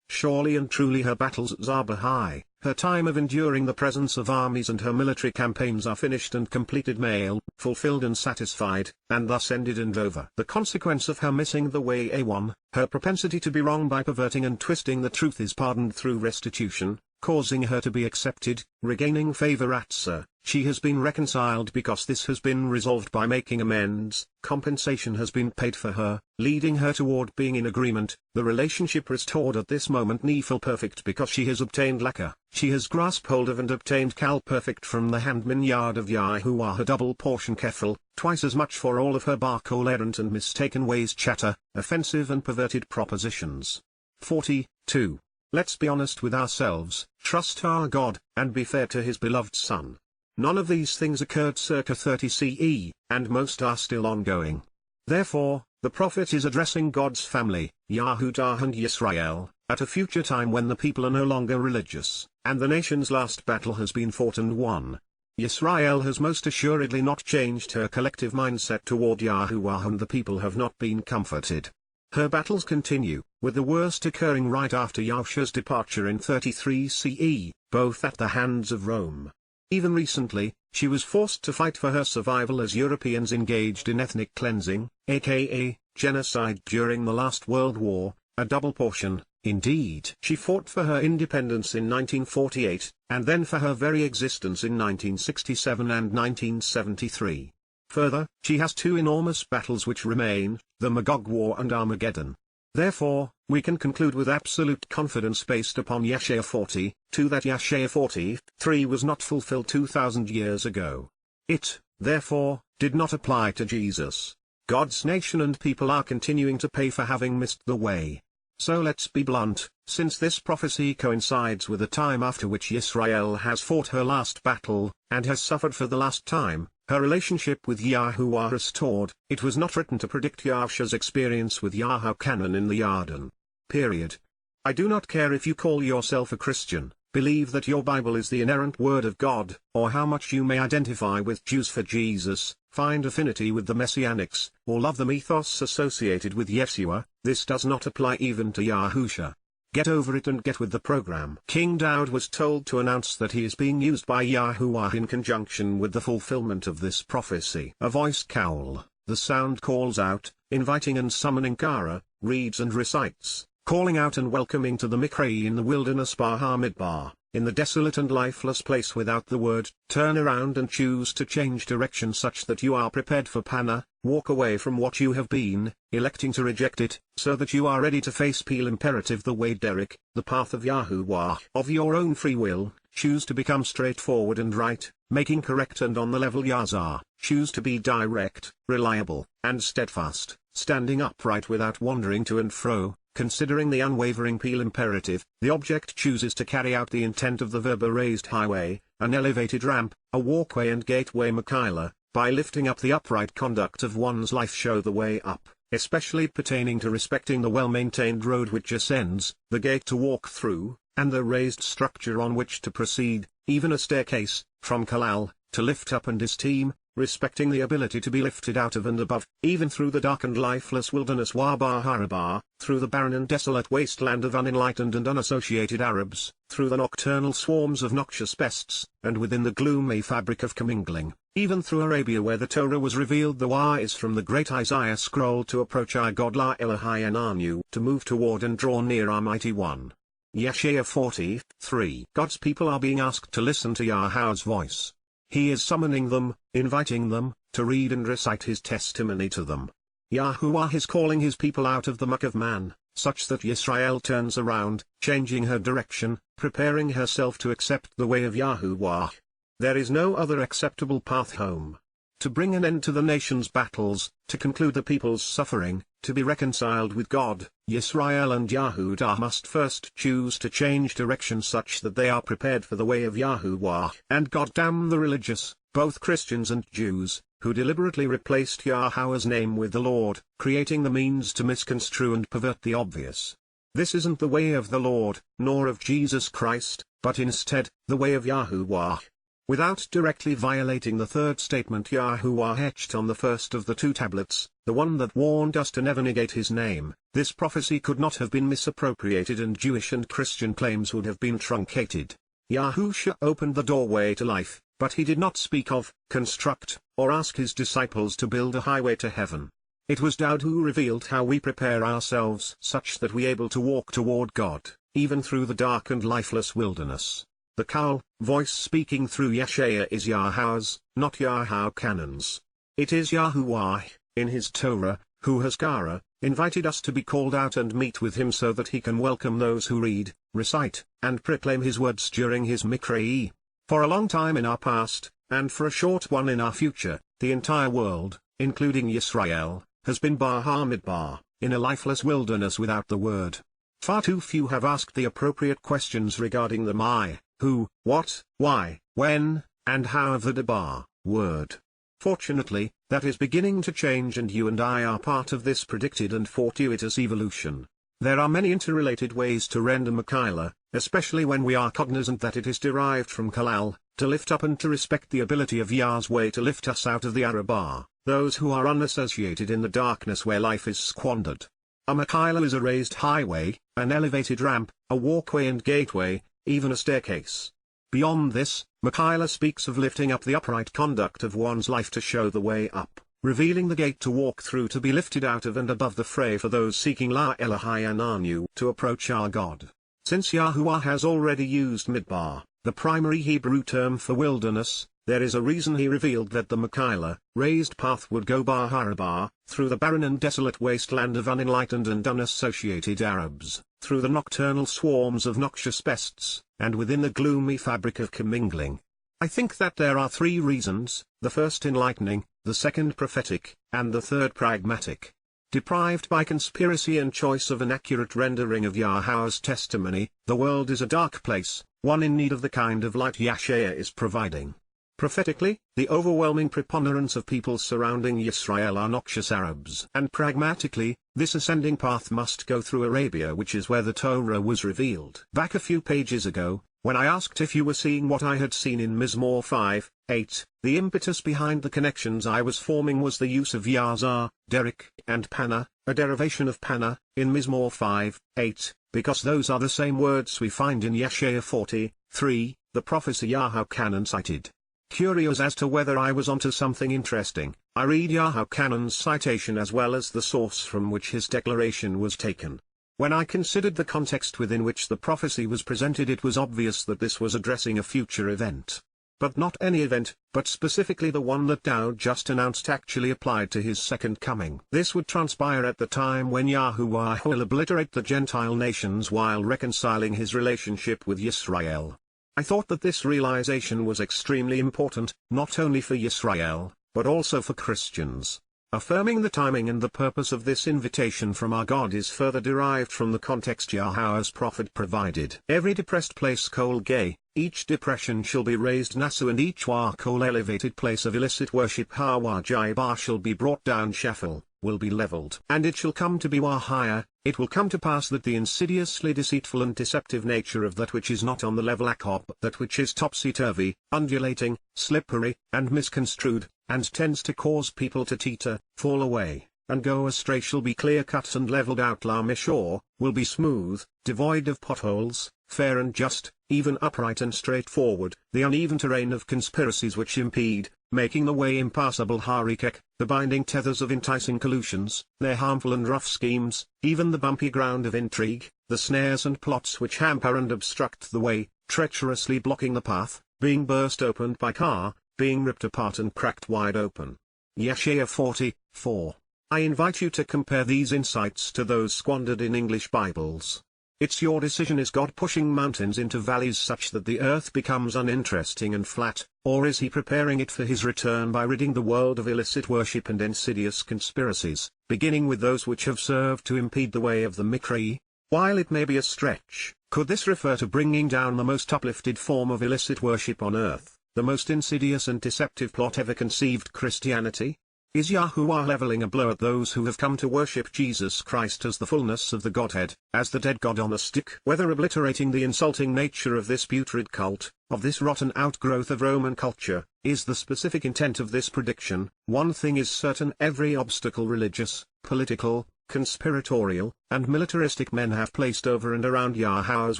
surely and truly her battles are behind, her time of enduring the presence of armies and her military campaigns are finished and completed, male, fulfilled and satisfied, and thus ended and over. The consequence of her missing the way A1, her propensity to be wrong by perverting and twisting the truth, is pardoned through restitution, causing her to be accepted, regaining favor at Sir. She has been reconciled because this has been resolved by making amends, compensation has been paid for her, leading her toward being in agreement, the relationship restored at this moment Nephil perfect because she has obtained Laka, she has grasped hold of and obtained Kal perfect from the handman Yard of Yahowah, her double portion Kefil, twice as much for all of her Barkol errant and mistaken ways, chatter, offensive and perverted propositions. 42. Let's be honest with ourselves, trust our God, and be fair to his beloved Son. None of these things occurred circa 30 CE, and most are still ongoing. Therefore, the prophet is addressing God's family, Yehudah and Yisrael, at a future time when the people are no longer religious, and the nation's last battle has been fought and won. Yisrael has most assuredly not changed her collective mindset toward Yahowah, and the people have not been comforted. Her battles continue, with the worst occurring right after Yahusha's departure in 33 CE, both at the hands of Rome. Even recently, she was forced to fight for her survival as Europeans engaged in ethnic cleansing, aka, genocide during the last World War, a double portion, indeed. She fought for her independence in 1948, and then for her very existence in 1967 and 1973. Further, she has two enormous battles which remain, the Magog War and Armageddon. Therefore, we can conclude with absolute confidence based upon Yeshaya 40:2 that Yeshaya 40:3 was not fulfilled 2,000 years ago. It, therefore, did not apply to Jesus. God's nation and people are continuing to pay for having missed the way. So let's be blunt, since this prophecy coincides with the time after which Yisrael has fought her last battle, and has suffered for the last time, her relationship with Yahowah restored, it was not written to predict Yahusha's experience with Yahowah in the Yarden. Period. I do not care if you call yourself a Christian, believe that your Bible is the inerrant Word of God, or how much you may identify with Jews for Jesus, find affinity with the Messianics, or love the mythos associated with Yeshua, this does not apply even to Yahusha. Get over it and get with the program. King Daud was told to announce that he is being used by Yahowah in conjunction with the fulfillment of this prophecy. A voice cowl, the sound calls out, inviting and summoning Kara, reads and recites, calling out and welcoming to the Mikra in the wilderness Midbar, in the desolate and lifeless place without the word. Turn around and choose to change direction such that you are prepared for Pana, walk away from what you have been, electing to reject it, so that you are ready to face Peel imperative the way Derek, the path of Yahowah. Of your own free will, choose to become straightforward and right, making correct and on the level Yazar. Choose to be direct, reliable, and steadfast, standing upright without wandering to and fro. Considering the unwavering Peel imperative, the object chooses to carry out the intent of the verb a raised highway, an elevated ramp, a walkway and gateway Michaela, by lifting up the upright conduct of one's life show the way up, especially pertaining to respecting the well-maintained road which ascends, the gate to walk through, and the raised structure on which to proceed, even a staircase, from Kalal, to lift up and esteem, respecting the ability to be lifted out of and above, even through the dark and lifeless wilderness Harabah, through the barren and desolate wasteland of unenlightened and unassociated Arabs, through the nocturnal swarms of noxious pests, and within the gloomy fabric of commingling, even through Arabia where the Torah was revealed. The Wah is from the great Isaiah scroll to approach our God La Elohai Ananu, to move toward and draw near our mighty one. Yeshaya 40:3. God's people are being asked to listen to Yahweh's voice. He is summoning them, inviting them, to read and recite his testimony to them. Yahowah is calling his people out of the muck of man, such that Yisrael turns around, changing her direction, preparing herself to accept the way of Yahowah. There is no other acceptable path home. To bring an end to the nation's battles, to conclude the people's suffering, to be reconciled with God, Yisrael and Yahudah must first choose to change direction such that they are prepared for the way of Yahowah. And God damn the religious, both Christians and Jews, who deliberately replaced Yahowah's name with the Lord, creating the means to misconstrue and pervert the obvious. This isn't the way of the Lord, nor of Jesus Christ, but instead, the way of Yahowah. Without directly violating the third statement Yahowah etched on the first of the two tablets, the one that warned us to never negate his name, this prophecy could not have been misappropriated and Jewish and Christian claims would have been truncated. Yahusha opened the doorway to life, but he did not speak of, construct, or ask his disciples to build a highway to heaven. It was Daud who revealed how we prepare ourselves such that we are able to walk toward God, even through the dark and lifeless wilderness. The Kaal, voice speaking through Yeshaya is Yahowah's, not Yahowah's. It is Yahowah, in his Torah, who has Kara, invited us to be called out and meet with him so that he can welcome those who read, recite, and proclaim his words during his Mikra. For a long time in our past, and for a short one in our future, the entire world, including Yisrael, has been Midbar, in a lifeless wilderness without the word. Far too few have asked the appropriate questions regarding the my, who, what, why, when, and how of the Debar word. Fortunately, that is beginning to change and you and I are part of this predicted and fortuitous evolution. There are many interrelated ways to render Michaela, especially when we are cognizant that it is derived from Kalal, to lift up and to respect the ability of Yah's way to lift us out of the Arabah, those who are unassociated in the darkness where life is squandered. A Michaela is a raised highway, an elevated ramp, a walkway and gateway, even a staircase. Beyond this, Michaela speaks of lifting up the upright conduct of one's life to show the way up, revealing the gate to walk through to be lifted out of and above the fray for those seeking La Elohai Ananu to approach our God. Since Yahowah has already used Midbar, the primary Hebrew term for wilderness, there is a reason he revealed that the Michaela, raised path would go Harabah, through the barren and desolate wasteland of unenlightened and unassociated Arabs, through the nocturnal swarms of noxious pests, and within the gloomy fabric of commingling. I think that there are three reasons, the first enlightening, the second prophetic, and the third pragmatic. Deprived by conspiracy and choice of an accurate rendering of Yahowah's testimony, the world is a dark place, one in need of the kind of light Yeshaya is providing. Prophetically, the overwhelming preponderance of people surrounding Yisrael are noxious Arabs. And pragmatically, this ascending path must go through Arabia, which is where the Torah was revealed. Back a few pages ago, When I asked if you were seeing what I had seen in Mizmor 5:8, the impetus behind the connections I was forming was the use of Yazar, Derek, and Panna, a derivation of Panna, in Mizmor 5:8, because those are the same words we find in Yeshaya 40:3, the prophecy Yahowah cited. Curious as to whether I was onto something interesting, I read Yahowah's citation as well as the source from which his declaration was taken. When I considered the context within which the prophecy was presented, it was obvious that this was addressing a future event. But not any event, but specifically the one that Dow just announced actually applied to his second coming. This would transpire at the time when Yahowah will obliterate the Gentile nations while reconciling his relationship with Yisrael. I thought that this realization was extremely important, not only for Yisrael, but also for Christians. Affirming the timing and the purpose of this invitation from our God is further derived from the context Yahowah's prophet provided. Every depressed place kol gay, each depression shall be raised nasu, and each war kol elevated place of illicit worship hawa jaibar shall be brought down, shafel, will be leveled. And it shall come to be wahaya, it will come to pass that the insidiously deceitful and deceptive nature of that which is not on the level akop, that which is topsy-turvy, undulating, slippery, and misconstrued, and tends to cause people to teeter, fall away, and go astray shall be clear-cut and leveled out. La Mishor, will be smooth, devoid of potholes, fair and just, even upright and straightforward, the uneven terrain of conspiracies which impede, making the way impassable. Harikek, the binding tethers of enticing collusions, their harmful and rough schemes, even the bumpy ground of intrigue, the snares and plots which hamper and obstruct the way, treacherously blocking the path, being burst open by car, being ripped apart and cracked wide open. Yeshaya 40:4. I invite you to compare these insights to those squandered in English Bibles. It's your decision. Is God pushing mountains into valleys such that the earth becomes uninteresting and flat, or is he preparing it for his return by ridding the world of illicit worship and insidious conspiracies, beginning with those which have served to impede the way of the Mikri? While it may be a stretch, could this refer to bringing down the most uplifted form of illicit worship on earth, the most insidious and deceptive plot ever conceived, Christianity? Is Yahowah leveling a blow at those who have come to worship Jesus Christ as the fullness of the Godhead, as the dead God on a stick? Whether obliterating the insulting nature of this putrid cult, of this rotten outgrowth of Roman culture, is the specific intent of this prediction, one thing is certain: every obstacle religious, political, conspiratorial, and militaristic men have placed over and around Yahowah's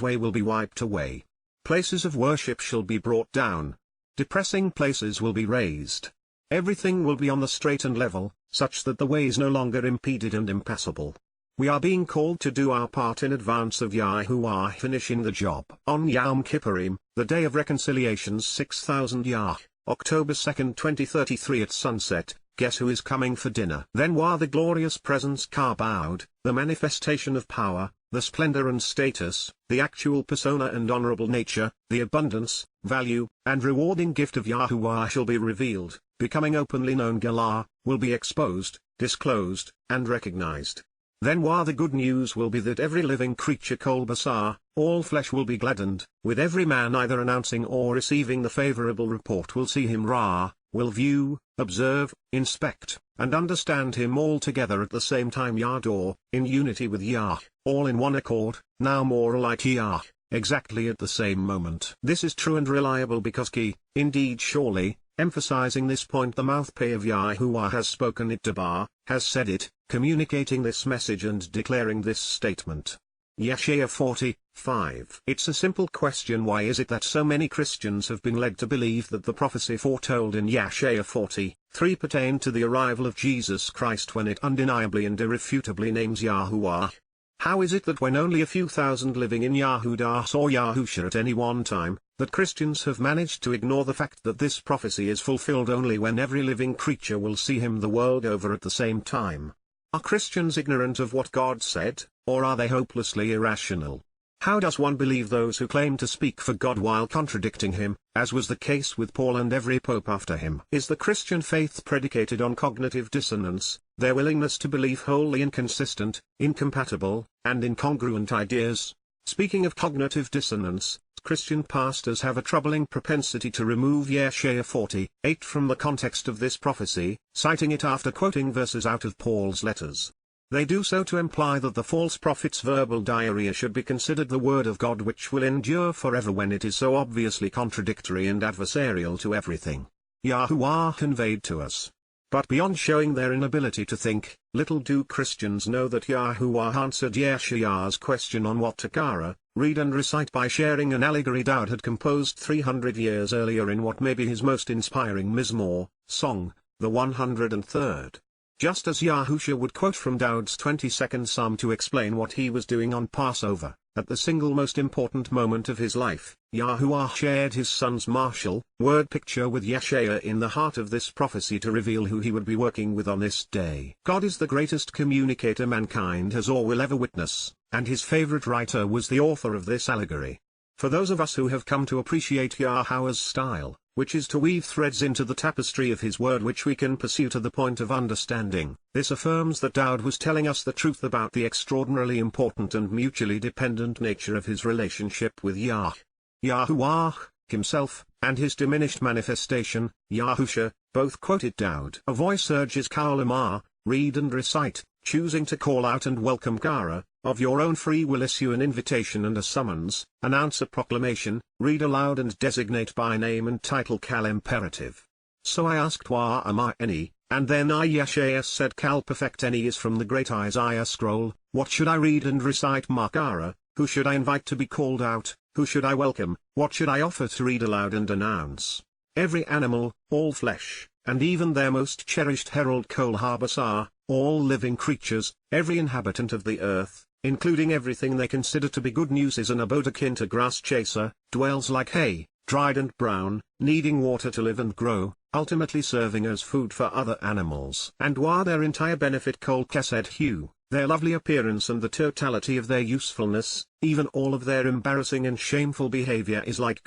way will be wiped away. Places of worship shall be brought down. Depressing places will be raised. Everything will be on the straight and level, such that the way is no longer impeded and impassable. We are being called to do our part in advance of Yahowah finishing the job. On Yom Kippurim, the day of reconciliation's 6,000 Yah, October 2, 2033 at sunset, guess who is coming for dinner? Then while the glorious presence karbowed, the manifestation of power, the splendor and status, the actual persona and honorable nature, the abundance, value, and rewarding gift of Yahowah shall be revealed, becoming openly known. Galah, will be exposed, disclosed, and recognized. Then while the good news will be that every living creature kol basar, all flesh will be gladdened, with every man either announcing or receiving the favorable report will see him Ra, will view, observe, inspect, and understand him all together at the same time. Yador, in unity with Yah, all in one accord, now more alike Yah, exactly at the same moment. This is true and reliable because indeed surely, emphasizing this point, the mouthpiece of Yahowah has spoken it. Debar, has said it, communicating this message and declaring this statement. Yeshaya 40:5. It's a simple question: why is it that so many Christians have been led to believe that the prophecy foretold in Yeshaya 40:3 pertained to the arrival of Jesus Christ when it undeniably and irrefutably names Yahowah? How is it that when only a few thousand living in Yahudah or Yahusha at any one time, that Christians have managed to ignore the fact that this prophecy is fulfilled only when every living creature will see him the world over at the same time? Are Christians ignorant of what God said, or are they hopelessly irrational? How does one believe those who claim to speak for God while contradicting him, as was the case with Paul and every pope after him? Is the Christian faith predicated on cognitive dissonance, their willingness to believe wholly inconsistent, incompatible, and incongruent ideas? Speaking of cognitive dissonance, Christian pastors have a troubling propensity to remove Yeshaya 40:8 from the context of this prophecy, citing it after quoting verses out of Paul's letters. They do so to imply that the false prophet's verbal diarrhea should be considered the word of God which will endure forever when it is so obviously contradictory and adversarial to everything Yahowah conveyed to us. But beyond showing their inability to think, little do Christians know that Yahowah answered Yeshaya's question on what to Torah, read and recite by sharing an allegory Daud had composed 300 years earlier in what may be his most inspiring Mizmor, song, the 103rd. Just as Yahusha would quote from Daud's 22nd Psalm to explain what he was doing on Passover, at the single most important moment of his life, Yahowah shared his son's martial, word picture with Yeshaya in the heart of this prophecy to reveal who he would be working with on this day. God is the greatest communicator mankind has or will ever witness, and his favorite writer was the author of this allegory. For those of us who have come to appreciate Yahowah's style, which is to weave threads into the tapestry of his word which we can pursue to the point of understanding, this affirms that Daud was telling us the truth about the extraordinarily important and mutually dependent nature of his relationship with Yahowah, himself, and his diminished manifestation, Yahusha, both quoted Daud. A voice urges Kaulamah, read and recite, choosing to call out and welcome Torah, of your own free will issue an invitation and a summons, announce a proclamation, read aloud and designate by name and title Kal imperative. So I asked Wa am I any, and then I Yeshaya said Kal perfect any is from the great Isaiah scroll, what should I read and recite Makara, who should I invite to be called out, who should I welcome, what should I offer to read aloud and announce? Every animal, all flesh, and even their most cherished herald Kol Habasar, all living creatures, every inhabitant of the earth, including everything they consider to be good news is an abode akin to grass chaser, dwells like hay, dried and brown, needing water to live and grow, ultimately serving as food for other animals. And while their entire benefit Kol Kesed hue, their lovely appearance and the totality of their usefulness, even all of their embarrassing and shameful behavior is like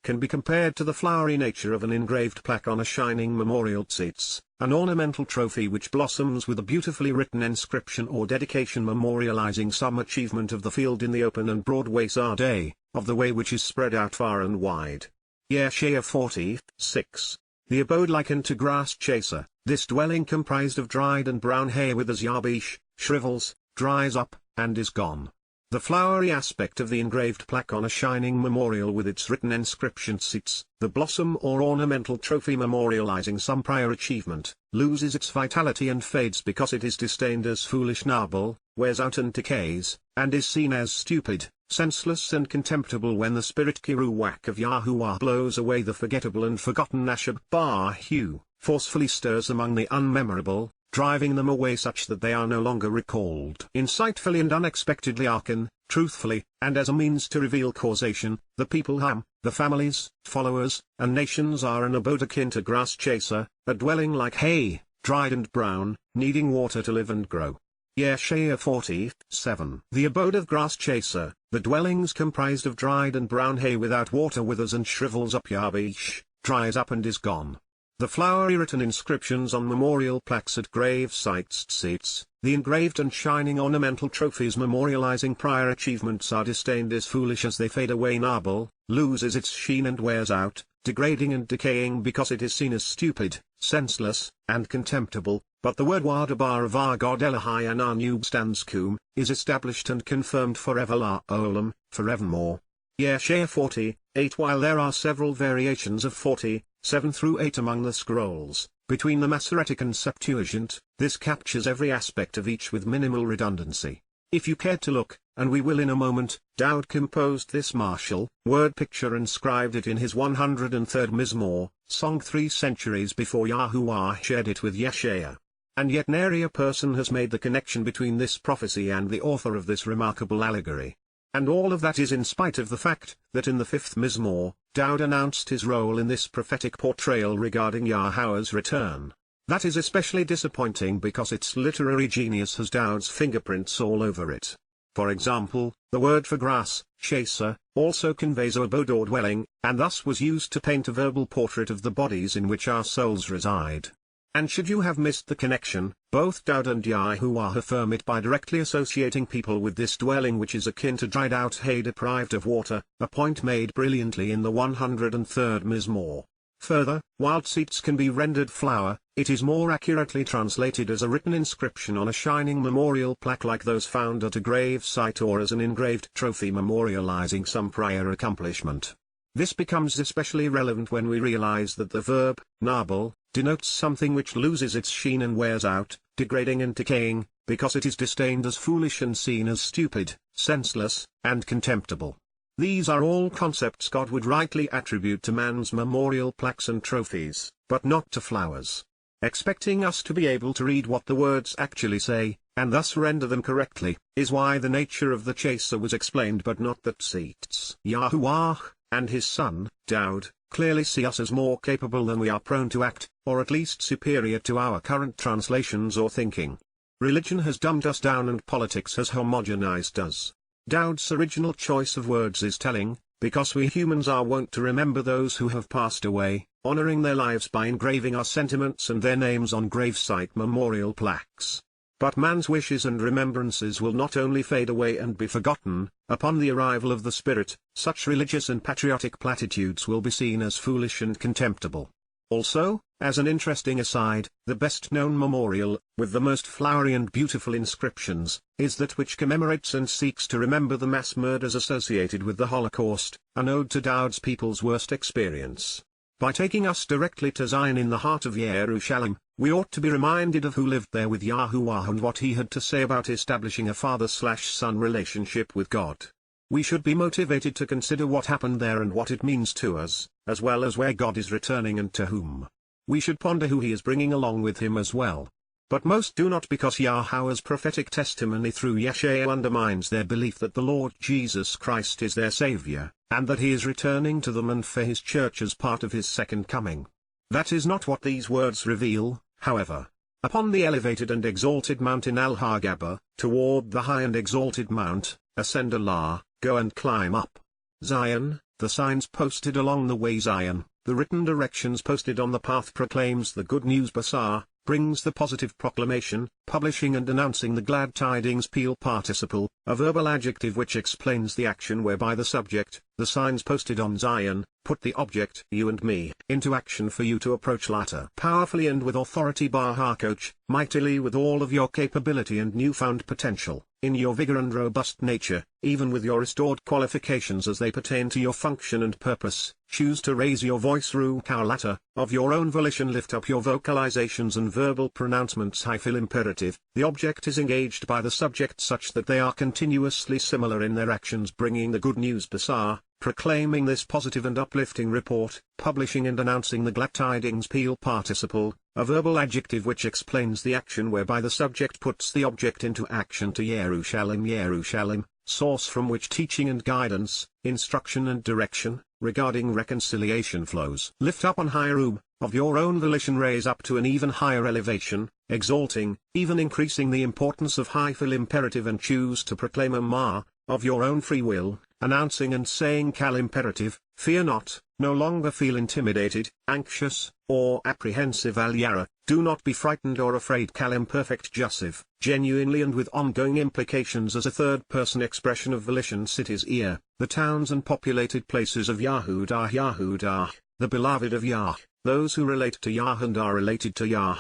can be compared to the flowery nature of an engraved plaque on a shining memorial tzitz, an ornamental trophy which blossoms with a beautifully written inscription or dedication memorializing some achievement of the field in the open and broad ways day, of the way which is spread out far and wide. Yeshaya 40:6. The abode likened to grass chaser, this dwelling comprised of dried and brown hay withers yabish, shrivels, dries up, and is gone. The flowery aspect of the engraved plaque on a shining memorial with its written inscription tzitz, the blossom or ornamental trophy memorializing some prior achievement, loses its vitality and fades because it is disdained as foolish nabal, wears out and decays, and is seen as stupid, senseless and contemptible when the spirit kiruwak of Yahowah blows away the forgettable and forgotten Ashab Bar hue, forcefully stirs among the unmemorable, driving them away such that they are no longer recalled. Insightfully and unexpectedly arcan, truthfully, and as a means to reveal causation, the people the families, followers, and nations are an abode akin to grass chaser, a dwelling like hay, dried and brown, needing water to live and grow. Yeshaya 40:7. The abode of grass chaser, the dwellings comprised of dried and brown hay without water withers and shrivels up yabish, dries up and is gone. The flowery written inscriptions on memorial plaques at grave sites tzitz, the engraved and shining ornamental trophies memorializing prior achievements are disdained as foolish as they fade away nabal, loses its sheen and wears out, degrading and decaying because it is seen as stupid, senseless, and contemptible, but the word Wadabar of our God Elohai Ananub stands kum, is established and confirmed forever la olam, forevermore. Yeshaya 40:8. While there are several variations of 40:7-8 among the scrolls, between the Masoretic and Septuagint, this captures every aspect of each with minimal redundancy. If you care to look, and we will in a moment, Daud composed this martial, word picture and scribed it in his 103rd Mizmor, song 3 centuries before Yahowah shared it with Yeshaya. And yet nary a person has made the connection between this prophecy and the author of this remarkable allegory. And all of that is in spite of the fact that in the 5th Mizmor, Daud announced his role in this prophetic portrayal regarding Yahowah's return. That is especially disappointing because its literary genius has Daud's fingerprints all over it. For example, the word for grass, chaser, also conveys a abode or dwelling, and thus was used to paint a verbal portrait of the bodies in which our souls reside. And should you have missed the connection, both Daud and Yahowah affirm it by directly associating people with this dwelling which is akin to dried out hay deprived of water, a point made brilliantly in the 103rd Mizmor. Further, wild seeds can be rendered flower, it is more accurately translated as a written inscription on a shining memorial plaque like those found at a grave site or as an engraved trophy memorializing some prior accomplishment. This becomes especially relevant when we realize that the verb, nabal, denotes something which loses its sheen and wears out, degrading and decaying, because it is disdained as foolish and seen as stupid, senseless, and contemptible. These are all concepts God would rightly attribute to man's memorial plaques and trophies, but not to flowers. Expecting us to be able to read what the words actually say, and thus render them correctly, is why the nature of the chaser was explained but not that seats. Yahowah, and his son, Daud, clearly see us as more capable than we are prone to act, or at least superior to our current translations or thinking. Religion has dumbed us down and politics has homogenized us. Daud's original choice of words is telling, because we humans are wont to remember those who have passed away, honoring their lives by engraving our sentiments and their names on gravesite memorial plaques. But man's wishes and remembrances will not only fade away and be forgotten, upon the arrival of the Spirit, such religious and patriotic platitudes will be seen as foolish and contemptible. Also, as an interesting aside, the best-known memorial, with the most flowery and beautiful inscriptions, is that which commemorates and seeks to remember the mass murders associated with the Holocaust, an ode to Daud's people's worst experience. By taking us directly to Zion in the heart of Jerusalem, we ought to be reminded of who lived there with Yahowah and what he had to say about establishing a father-son relationship with God. We should be motivated to consider what happened there and what it means to us, as well as where God is returning and to whom. We should ponder who he is bringing along with him as well. But most do not, because Yahowah's prophetic testimony through Yeshua undermines their belief that the Lord Jesus Christ is their Savior, and that he is returning to them and for his church as part of his second coming. That is not what these words reveal, however. Upon the elevated and exalted mountain Al-Hagabah, toward the high and exalted mount, ascend Allah, go and climb up. Zion, the signs posted along the way Zion, the written directions posted on the path proclaims the good news Basar, brings the positive proclamation, publishing and announcing the glad tidings Peel participle, a verbal adjective which explains the action whereby the subject, the signs posted on Zion, put the object, you and me, into action for you to approach latter. Powerfully and with authority coach, mightily with all of your capability and newfound potential, in your vigor and robust nature, even with your restored qualifications as they pertain to your function and purpose, choose to raise your voice latter, of your own volition lift up your vocalizations and verbal pronouncements hyphil imperative, the object is engaged by the subject such that they are continuously similar in their actions bringing the good news Basar, proclaiming this positive and uplifting report, publishing and announcing the glad tidings Peel participle, a verbal adjective which explains the action whereby the subject puts the object into action to Jerusalem, source from which teaching and guidance, instruction and direction, regarding reconciliation flows. Lift up on higher of your own volition raise up to an even higher elevation, exalting, even increasing the importance of hyphil imperative and choose to proclaim a of your own free will, announcing and saying cal imperative, fear not, no longer feel intimidated, anxious, or apprehensive al-yara, do not be frightened or afraid cal imperfect jussive, genuinely and with ongoing implications as a third-person expression of volition cities ear, the towns and populated places of Yahudah, the beloved of Yah, those who relate to Yah and are related to Yah.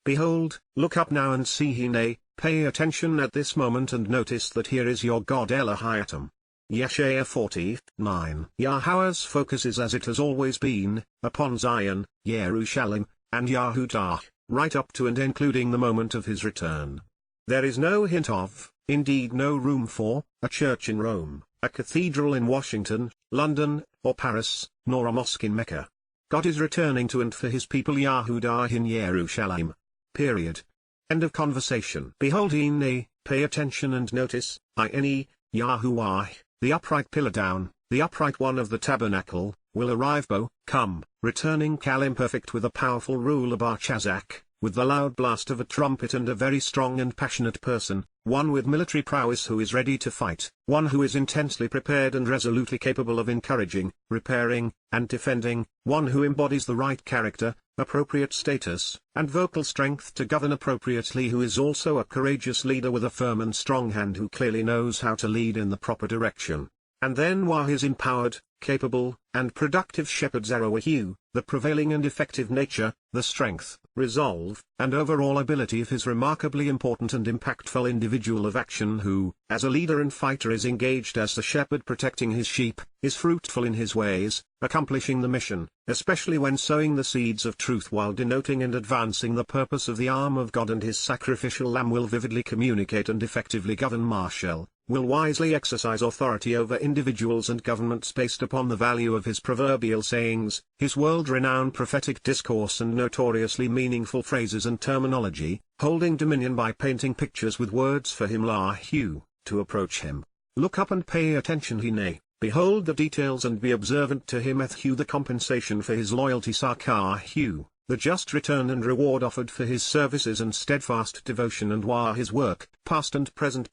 Behold, look up now and see Hine, pay attention at this moment and notice that here is your God Elohim. Yeshaya 49. Yahowah's focus is as it has always been, upon Zion, Jerusalem, and Yahudah, right up to and including the moment of his return. There is no hint of, indeed no room for, a church in Rome, a cathedral in Washington, London, or Paris, nor a mosque in Mecca. God is returning to and for his people Yahudah in Jerusalem. Period. End of conversation. Behold Ine, pay attention and notice, Yahuwah, the upright pillar down, the upright one of the tabernacle, will arrive come, returning cal imperfect with a powerful ruler bar chazak, with the loud blast of a trumpet and a very strong and passionate person, one with military prowess who is ready to fight, one who is intensely prepared and resolutely capable of encouraging, repairing, and defending, one who embodies the right character, appropriate status, and vocal strength to govern appropriately, who is also a courageous leader with a firm and strong hand, who clearly knows how to lead in the proper direction. And then Wah his empowered, capable, and productive shepherd Yahowah, the prevailing and effective nature, the strength, resolve, and overall ability of his remarkably important and impactful individual of action who, as a leader and fighter is engaged as the shepherd protecting his sheep, is fruitful in his ways, accomplishing the mission, especially when sowing the seeds of truth while denoting and advancing the purpose of the arm of God and his sacrificial lamb will vividly communicate and effectively govern marshal, will wisely exercise authority over individuals and governments based upon the value of his proverbial sayings, his world-renowned prophetic discourse and notoriously meaningful phrases and terminology, holding dominion by painting pictures with words for him to approach him. Look up and pay attention behold the details and be observant to him the compensation for his loyalty the just return and reward offered for his services and steadfast devotion and Wah his work, past and present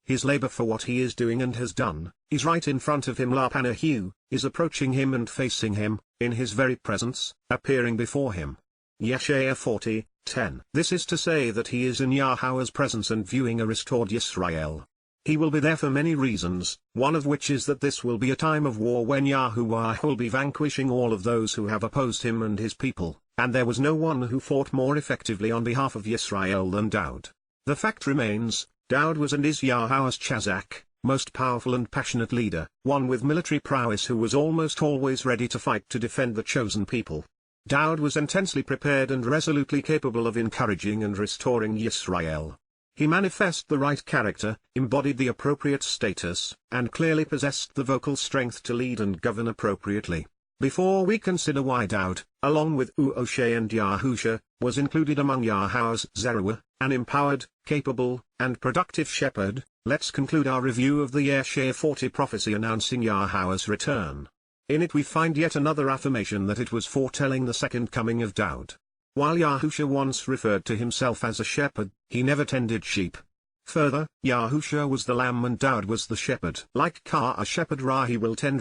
his labor for what he is doing and has done, is right in front of him is approaching him and facing him, in his very presence, appearing before him. Yeshaya 40:10. This is to say that he is in Yahowah's presence and viewing a restored Yisrael. He will be there for many reasons, one of which is that this will be a time of war when Yahowah will be vanquishing all of those who have opposed him and his people, and there was no one who fought more effectively on behalf of Yisrael than Daud. The fact remains, Daud was and is Yahowah's Chazak, most powerful and passionate leader, one with military prowess who was almost always ready to fight to defend the chosen people. Daud was intensely prepared and resolutely capable of encouraging and restoring Yisrael. He manifested the right character, embodied the appropriate status, and clearly possessed the vocal strength to lead and govern appropriately. Before we consider why Daud, along with Uoshe and Yahusha, was included among Yahowah's Yahowah, an empowered, capable, and productive shepherd, let's conclude our review of the Yeshaya 40 prophecy announcing Yahowah's return. In it we find yet another affirmation that it was foretelling the second coming of Daud. While Yahusha once referred to himself as a shepherd, he never tended sheep. Further, Yahusha was the lamb and Daud was the shepherd. Like a shepherd he will tend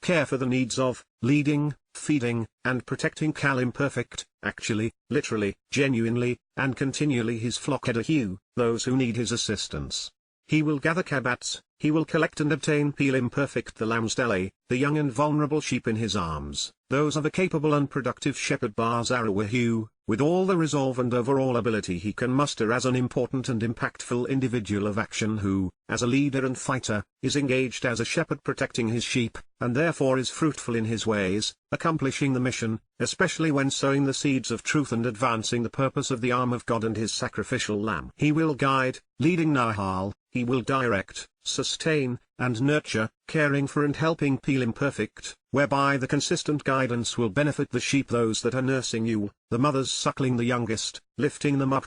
care for the needs of, leading, feeding, and protecting imperfect, actually, literally, genuinely, and continually his flock those who need his assistance. He will gather kabats, he will collect and obtain imperfect the lambsdale, the young and vulnerable sheep in his arms, those of a capable and productive shepherd Yahowah, with all the resolve and overall ability he can muster as an important and impactful individual of action who, as a leader and fighter, is engaged as a shepherd protecting his sheep, and therefore is fruitful in his ways, accomplishing the mission, especially when sowing the seeds of truth and advancing the purpose of the arm of God and his sacrificial lamb. He will guide, leading Nahal, he will direct, sustain, and nurture, caring for and helping imperfect, whereby the consistent guidance will benefit the sheep those that are nursing the mothers suckling the youngest, lifting them up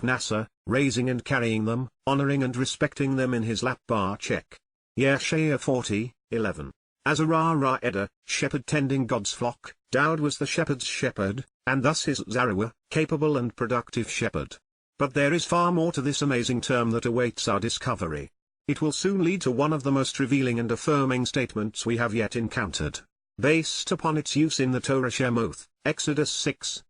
raising and carrying them, honoring and respecting them in his lap check. Yeshaya 40:11. As a Eda, shepherd tending God's flock, Daud was the shepherd's shepherd, and thus his Yahowah, capable and productive shepherd. But there is far more to this amazing term that awaits our discovery. It will soon lead to one of the most revealing and affirming statements we have yet encountered. Based upon its use in the Torah Shemoth, Exodus 6,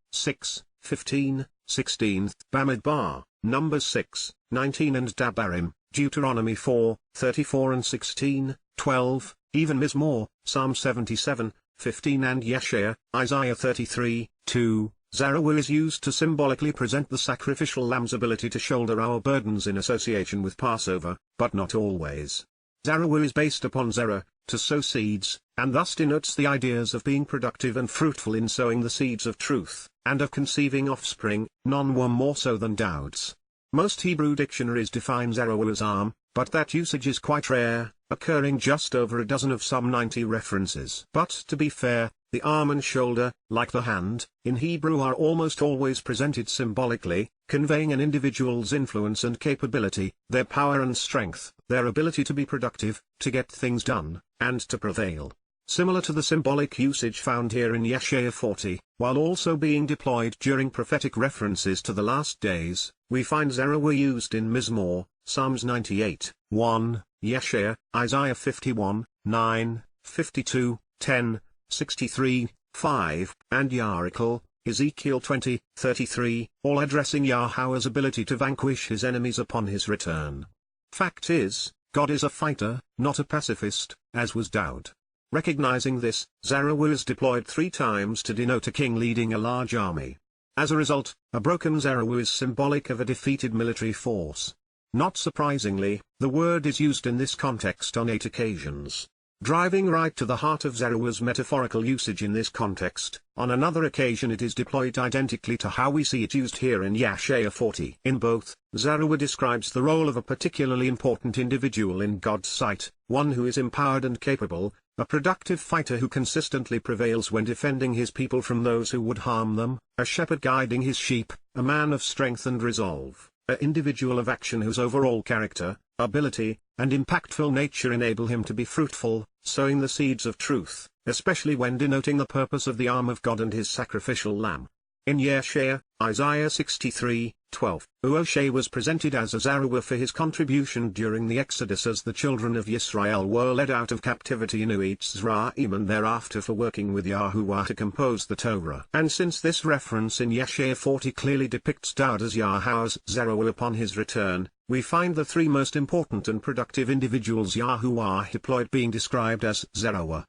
15, 16, Bamidbar, Numbers 6, 19 and Dabarim, Deuteronomy 4, 34 and 16, 12, even Mizmor, Psalm 77, 15 and Yeshaya, Isaiah 33, 2, Yahowah is used to symbolically present the sacrificial lamb's ability to shoulder our burdens in association with Passover, but not always. Yahowah is based upon Zerah, to sow seeds, and thus denotes the ideas of being productive and fruitful in sowing the seeds of truth, and of conceiving offspring, none were more so than Daud's. Most Hebrew dictionaries define Yahowah as arm, but that usage is quite rare, occurring just over a dozen of some 90 references. But to be fair, the arm and shoulder, like the hand, in Hebrew are almost always presented symbolically, conveying an individual's influence and capability, their power and strength, their ability to be productive, to get things done, and to prevail. Similar to the symbolic usage found here in Yeshaya 40, while also being deployed during prophetic references to the last days, we find Yahowah used in Mizmor, Psalms 98, 1, Yeshaya, Isaiah 51, 9, 52, 10, 63, 5, and Yahrekal, Ezekiel 20, 33, all addressing Yahowah's ability to vanquish his enemies upon his return. Fact is, God is a fighter, not a pacifist, as was Daud. Recognizing this, Zeruiah is deployed 3 times to denote a king leading a large army. As a result, a broken Zeruiah is symbolic of a defeated military force. Not surprisingly, the word is used in this context on 8 occasions. Driving right to the heart of Zeruiah's metaphorical usage in this context, on another occasion it is deployed identically to how we see it used here in Yahshua 40. In both, Zeruiah describes the role of a particularly important individual in God's sight, one who is empowered and capable, a productive fighter who consistently prevails when defending his people from those who would harm them, a shepherd guiding his sheep, a man of strength and resolve, an individual of action whose overall character, ability, and impactful nature enable him to be fruitful, sowing the seeds of truth, especially when denoting the purpose of the arm of God and his sacrificial lamb. In Yeshua, Isaiah 63:12, Uoshe was presented as a Zeruiah for his contribution during the Exodus as the children of Yisrael were led out of captivity in Uetzraim and thereafter for working with Yahowah to compose the Torah. And since this reference in Yeshua 40 clearly depicts Daud as Yahowah's Zeruiah upon his return, we find the 3 most important and productive individuals Yahowah deployed being described as Zeruiah,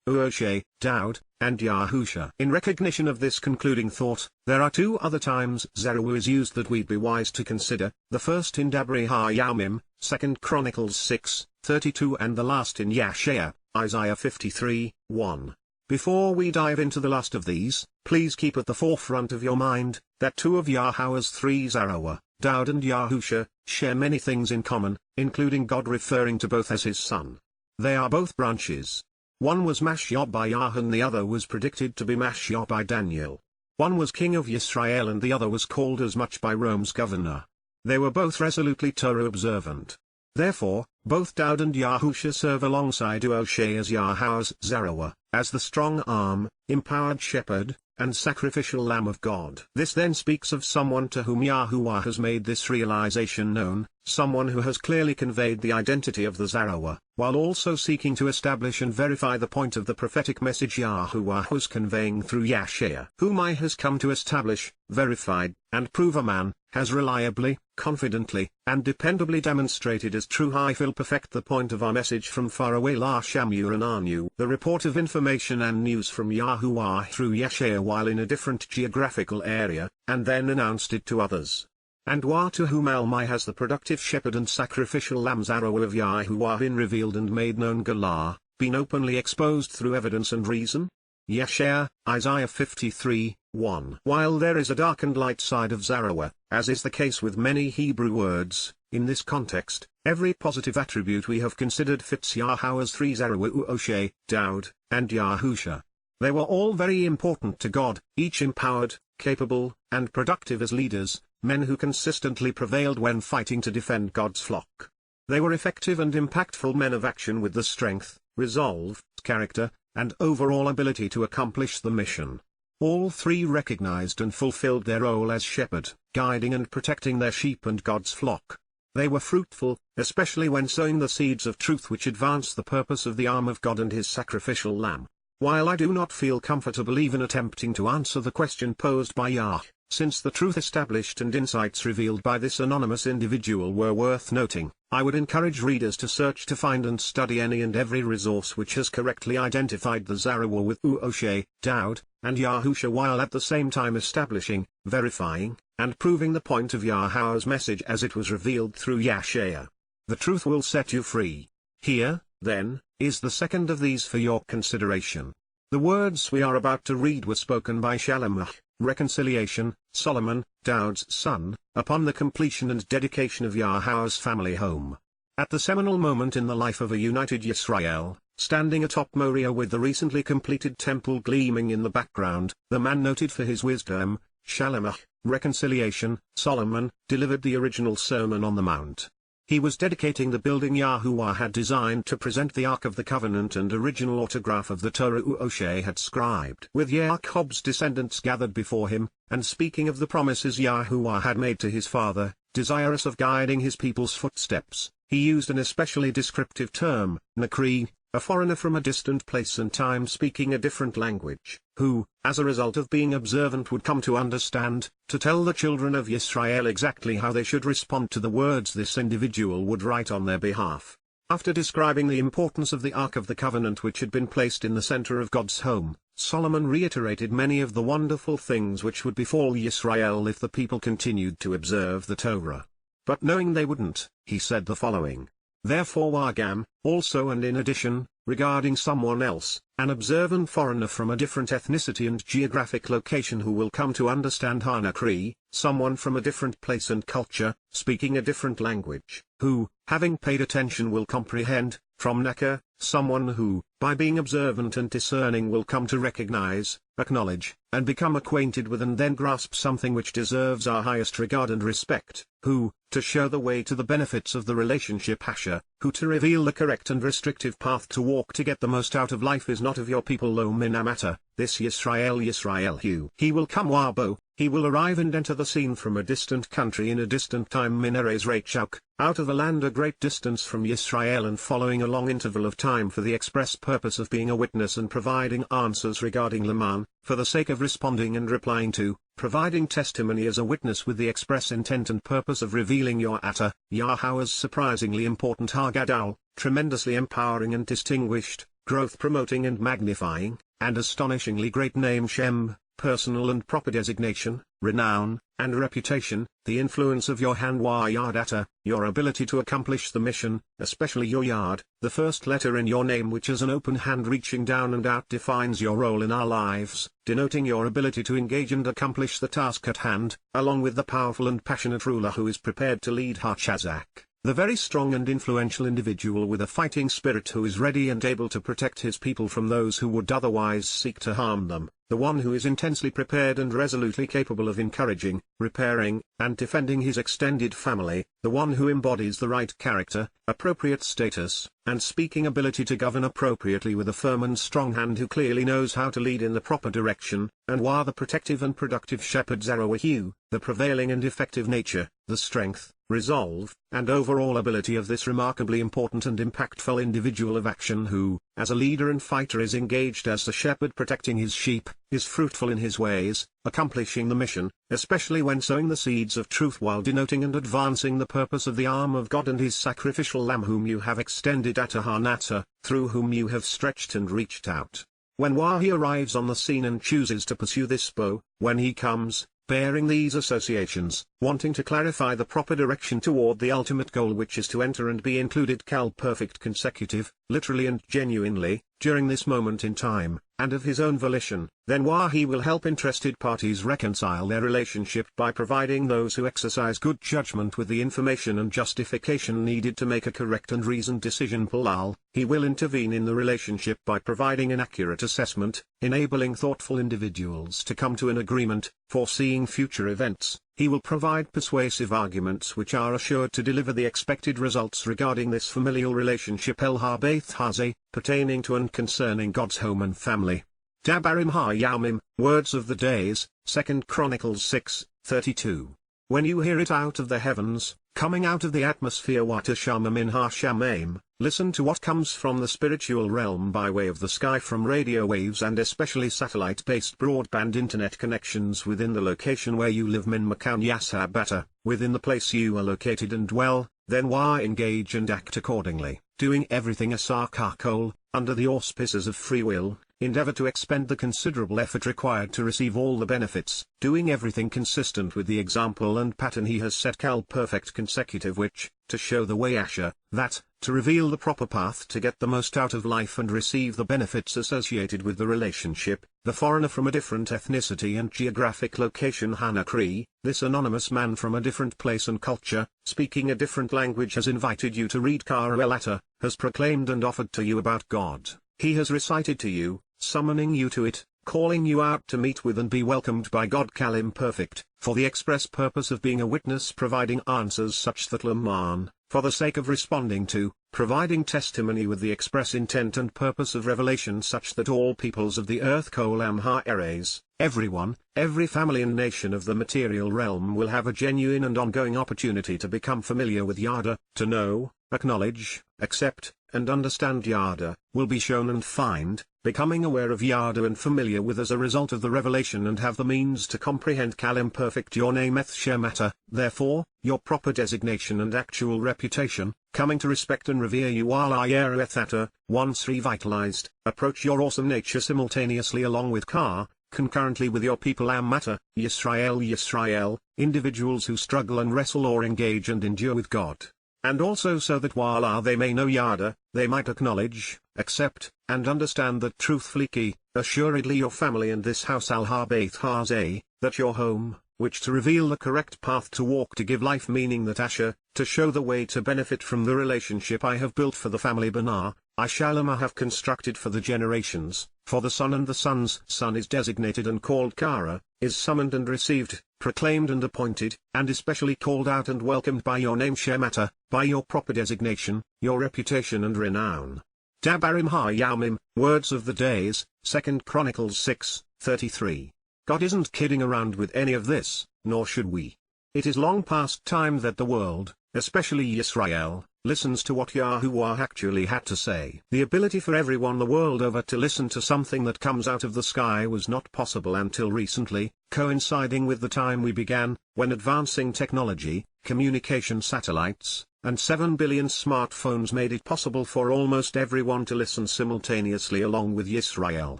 Uoshe, Daud, and Yahusha. In recognition of this concluding thought, there are 2 other times Zeruiah is used that we'd be wise to consider, the first in Dabri HaYamim, 2 Chronicles 6:32 and the last in Yahshua, Isaiah 53:1. Before we dive into the last of these, please keep at the forefront of your mind, that 2 of Yahowah's 3 Zeruiah, Daud and Yahusha, share many things in common, including God referring to both as his son. They are both branches. One was Mashiach by Yah and the other was predicted to be Mashiach by Daniel. One was king of Yisrael and the other was called as much by Rome's governor. They were both resolutely Torah observant. Therefore, both Daud and Yahusha serve alongside Uoshe as Yahowah's Zeruiah, as the strong arm, empowered shepherd, and sacrificial lamb of God. This then speaks of someone to whom Yahowah has made this realization known, someone who has clearly conveyed the identity of the Zeruiah, while also seeking to establish and verify the point of the prophetic message Yahowah was conveying through Yahshua. Whom I has come to establish, verified, and prove a man, has reliably, confidently, and dependably demonstrated as true. I will perfect the point of our message from far away La Shamur and Anu. The report of information and news from Yahowah through Yeshua while in a different geographical area, and then announced it to others. And Wah to whom Almai has the productive shepherd and sacrificial lamb Zeruiah of Yahowah been revealed and made known Galah, been openly exposed through evidence and reason? Yeshua, Isaiah 53:1. While there is a dark and light side of Zeruiah, as is the case with many Hebrew words, in this context, every positive attribute we have considered fits Yahowah's 3 Zeruiah Uoshe, Daud, and Yahusha. They were all very important to God, each empowered, capable, and productive as leaders, men who consistently prevailed when fighting to defend God's flock. They were effective and impactful men of action with the strength, resolve, character, and overall ability to accomplish the mission. All 3 recognized and fulfilled their role as shepherd, guiding and protecting their sheep and God's flock. They were fruitful, especially when sowing the seeds of truth which advance the purpose of the arm of God and his sacrificial lamb. While I do not feel comfortable even attempting to answer the question posed by Yah, since the truth established and insights revealed by this anonymous individual were worth noting, I would encourage readers to search to find and study any and every resource which has correctly identified the Zeruiah with Uoshe, Daud, and Yahusha while at the same time establishing, verifying, and proving the point of Yahowah's message as it was revealed through Yahshua. The truth will set you free. Here, then, is the second of these for your consideration. The words we are about to read were spoken by Shalemach, reconciliation, Solomon, Daud's son, upon the completion and dedication of Yahowah's family home. At the seminal moment in the life of a united Yisrael, standing atop Moriah with the recently completed temple gleaming in the background, the man noted for his wisdom, Shalemach, reconciliation, Solomon, delivered the original Sermon on the Mount. He was dedicating the building Yahowah had designed to present the Ark of the Covenant and original autograph of the Torah Uoshe had scribed. With Jacob's descendants gathered before him, and speaking of the promises Yahowah had made to his father, desirous of guiding his people's footsteps, he used an especially descriptive term, Nakri, a foreigner from a distant place and time speaking a different language. who, as a result of being observant, would come to understand, to tell the children of Israel exactly how they should respond to the words this individual would write on their behalf. After describing the importance of the Ark of the Covenant which had been placed in the center of God's home, Solomon reiterated many of the wonderful things which would befall Israel if the people continued to observe the Torah. But knowing they wouldn't, he said the following: Therefore Wagam, also and in addition, regarding someone else, an observant foreigner from a different ethnicity and geographic location who will come to understand Hanakri, someone from a different place and culture, speaking a different language, who, having paid attention will comprehend, from Naka, someone who, by being observant and discerning will come to recognize, acknowledge, and become acquainted with and then grasp something which deserves our highest regard and respect, who, to show the way to the benefits of the relationship Asher, who to reveal the correct and restrictive path to walk to get the most out of life is not of your people lo minamata, this Yisrael hu. He will come wabo, he will arrive and enter the scene from a distant country in a distant time minares rachuk, out of a land a great distance from Yisrael and following a long interval of time for the express purpose of being a witness and providing answers regarding Laman, for the sake of responding and replying to, providing testimony as a witness with the express intent and purpose of revealing your Atta, Yahowah's surprisingly important Hagadal, tremendously empowering and distinguished, growth-promoting and magnifying, and astonishingly great name Shem, personal and proper designation, renown, and reputation, the influence of your Hanwa Yadatta, your ability to accomplish the mission, especially your Yad, the first letter in your name which as an open hand reaching down and out defines your role in our lives, denoting your ability to engage and accomplish the task at hand, along with the powerful and passionate ruler who is prepared to lead Hachazak. The very strong and influential individual with a fighting spirit who is ready and able to protect his people from those who would otherwise seek to harm them, the one who is intensely prepared and resolutely capable of encouraging, repairing, and defending his extended family, the one who embodies the right character, appropriate status, and speaking ability to govern appropriately with a firm and strong hand, who clearly knows how to lead in the proper direction, and while the protective and productive shepherd Zerawahu, the prevailing and effective nature, the strength, resolve, and overall ability of this remarkably important and impactful individual of action who, as a leader and fighter is engaged as the shepherd protecting his sheep, is fruitful in his ways, accomplishing the mission, especially when sowing the seeds of truth while denoting and advancing the purpose of the arm of God and his sacrificial lamb whom you have extended at Ahanata, through whom you have stretched and reached out. When Wahi arrives on the scene and chooses to pursue this bow, when he comes, bearing these associations, wanting to clarify the proper direction toward the ultimate goal which is to enter and be included perfect consecutive, literally and genuinely, during this moment in time, and of his own volition, then Wahi will help interested parties reconcile their relationship by providing those who exercise good judgment with the information and justification needed to make a correct and reasoned decision. Pulal, he will intervene in the relationship by providing an accurate assessment, enabling thoughtful individuals to come to an agreement, foreseeing future events. He will provide persuasive arguments which are assured to deliver the expected results regarding this familial relationship El Habath Haze, pertaining to and concerning God's home and family. Dabarim Ha-Yamim, Words of the Days, 2 Chronicles 6:32. When you hear it out of the heavens, coming out of the atmosphere Watashama min Ha-Shamaim, listen to what comes from the spiritual realm by way of the sky from radio waves and especially satellite-based broadband internet connections within the location where you live min Makan Yasabata, within the place you are located and dwell, then why engage and act accordingly, doing everything asakakol, under the auspices of free will, endeavor to expend the considerable effort required to receive all the benefits, doing everything consistent with the example and pattern he has set perfect consecutive which, to show the way Asher, that, to reveal the proper path to get the most out of life and receive the benefits associated with the relationship, the foreigner from a different ethnicity and geographic location Hanakri, this anonymous man from a different place and culture, speaking a different language has invited you to read Kara El-Atta, has proclaimed and offered to you about God, he has recited to you, summoning you to it, calling you out to meet with and be welcomed by God Kalim Perfect, for the express purpose of being a witness providing answers such that Laman, for the sake of responding to, providing testimony with the express intent and purpose of revelation such that all peoples of the earth Kolam Ha-Eres, everyone, every family and nation of the material realm will have a genuine and ongoing opportunity to become familiar with Yada, to know, acknowledge, accept, and understand Yada, will be shown and find, becoming aware of Yada and familiar with as a result of the revelation and have the means to comprehend Kalim perfect your name Shemata, therefore, your proper designation and actual reputation, coming to respect and revere you al once revitalized, approach your awesome nature simultaneously along with Ka, concurrently with your people Ammata, Yisrael, individuals who struggle and wrestle or engage and endure with God. And also so that while they may know Yada, they might acknowledge, accept, and understand that truthfully assuredly your family and this house al-Habayth Hazeh, that your home, which to reveal the correct path to walk to give life meaning that Asher, to show the way to benefit from the relationship I have built for the family Bana, I Shalom have constructed for the generations, for the son and the son's son is designated and called Kara, is summoned and received, proclaimed and appointed, and especially called out and welcomed by your name Shemata, by your proper designation, your reputation and renown. Dabarim ha-Yamim, words of the days, 2 Chronicles 6:33. God isn't kidding around with any of this, nor should we. It is long past time that the world, especially Israel, listens to what Yahowah actually had to say. The ability for everyone the world over to listen to something that comes out of the sky was not possible until recently, coinciding with the time we began, when advancing technology, communication satellites, and 7 billion smartphones made it possible for almost everyone to listen simultaneously along with Yisrael.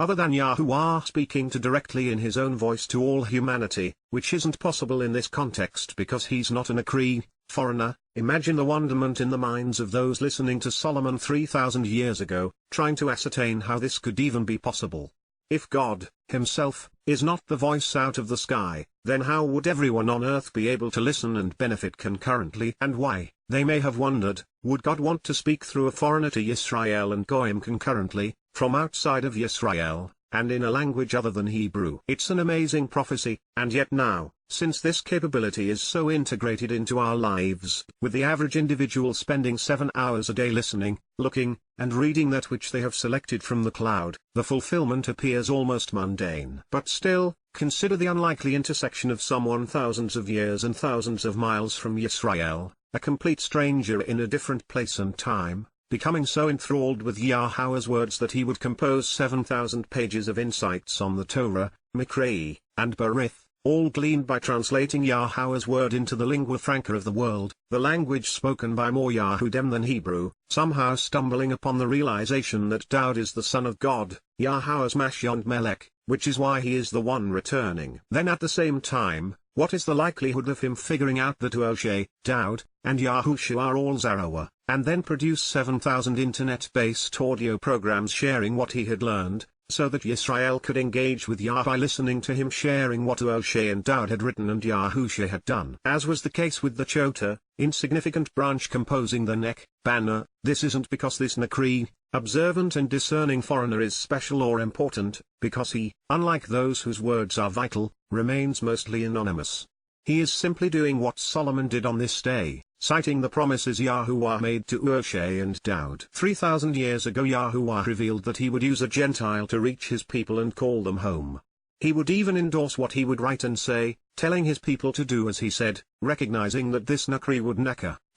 Other than Yahowah speaking to directly in his own voice to all humanity, which isn't possible in this context because he's not an Akri, foreigner. Imagine the wonderment in the minds of those listening to Solomon 3,000 years ago, trying to ascertain how this could even be possible. If God, himself, is not the voice out of the sky, then how would everyone on earth be able to listen and benefit concurrently? And why, they may have wondered, would God want to speak through a foreigner to Yisrael and Goyim concurrently, from outside of Yisrael, and in a language other than Hebrew? It's an amazing prophecy, and yet now, since this capability is so integrated into our lives, with the average individual spending 7 hours a day listening, looking, and reading that which they have selected from the cloud, the fulfillment appears almost mundane. But still, consider the unlikely intersection of someone thousands of years and thousands of miles from Yisrael, a complete stranger in a different place and time, becoming so enthralled with Yahowah's words that he would compose 7,000 pages of insights on the Torah, Mikra, and Berith, all gleaned by translating Yahowah's word into the lingua franca of the world, the language spoken by more Yahudim than Hebrew, somehow stumbling upon the realization that Daud is the son of God, Yahowah's Mashiach Melech, which is why he is the one returning. Then at the same time, what is the likelihood of him figuring out that Uoshe, Daud, and Yahusha are all Zarawa, and then produce 7,000 internet-based audio programs sharing what he had learned, so that Yisrael could engage with Yah by listening to him sharing what Uoshe and Daud had written and Yahusha had done. As was the case with the Chota, insignificant branch composing the neck, banner, this isn't because this Nakri, observant and discerning foreigner is special or important, because he, unlike those whose words are vital, remains mostly anonymous. He is simply doing what Solomon did on this day, citing the promises Yahowah made to Uoshe and Daud. 3,000 years ago Yahowah revealed that he would use a Gentile to reach his people and call them home. He would even endorse what he would write and say, telling his people to do as he said, recognizing that this Nakri would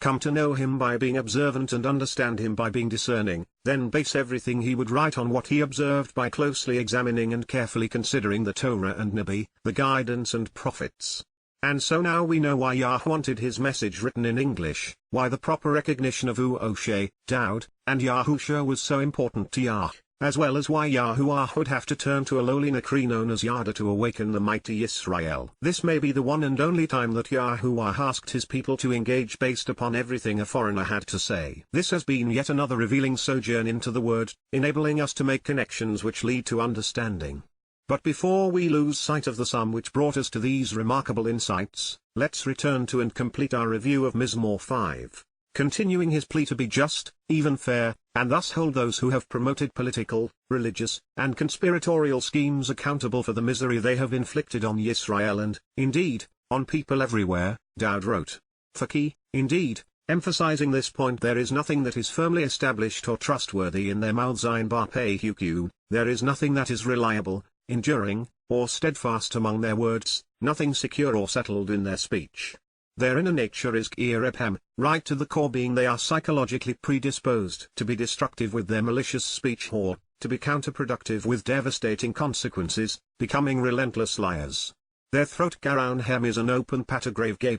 come to know him by being observant and understand him by being discerning, then base everything he would write on what he observed by closely examining and carefully considering the Torah and Nabi, the guidance and prophets. And so now we know why Yah wanted his message written in English, why the proper recognition of Uoshe, Daud, and Yahusha was so important to Yah, as well as why Yahowah would have to turn to a lowly Nakri known as Yada to awaken the mighty Yisrael. This may be the one and only time that Yahowah asked his people to engage based upon everything a foreigner had to say. This has been yet another revealing sojourn into the Word, enabling us to make connections which lead to understanding. But before we lose sight of the sum which brought us to these remarkable insights, let's return to and complete our review of Mizmor 5, continuing his plea to be just, even fair, and thus hold those who have promoted political, religious, and conspiratorial schemes accountable for the misery they have inflicted on Yisrael and, indeed, on people everywhere, Daud wrote. For indeed, emphasizing this point, there is nothing that is firmly established or trustworthy in their mouths. There is nothing that is reliable, enduring, or steadfast among their words, nothing secure or settled in their speech. Their inner nature is K'irephem, right to the core, being they are psychologically predisposed to be destructive with their malicious speech, or, to be counterproductive with devastating consequences, becoming relentless liars. Their throat garoun hem is an open grave gay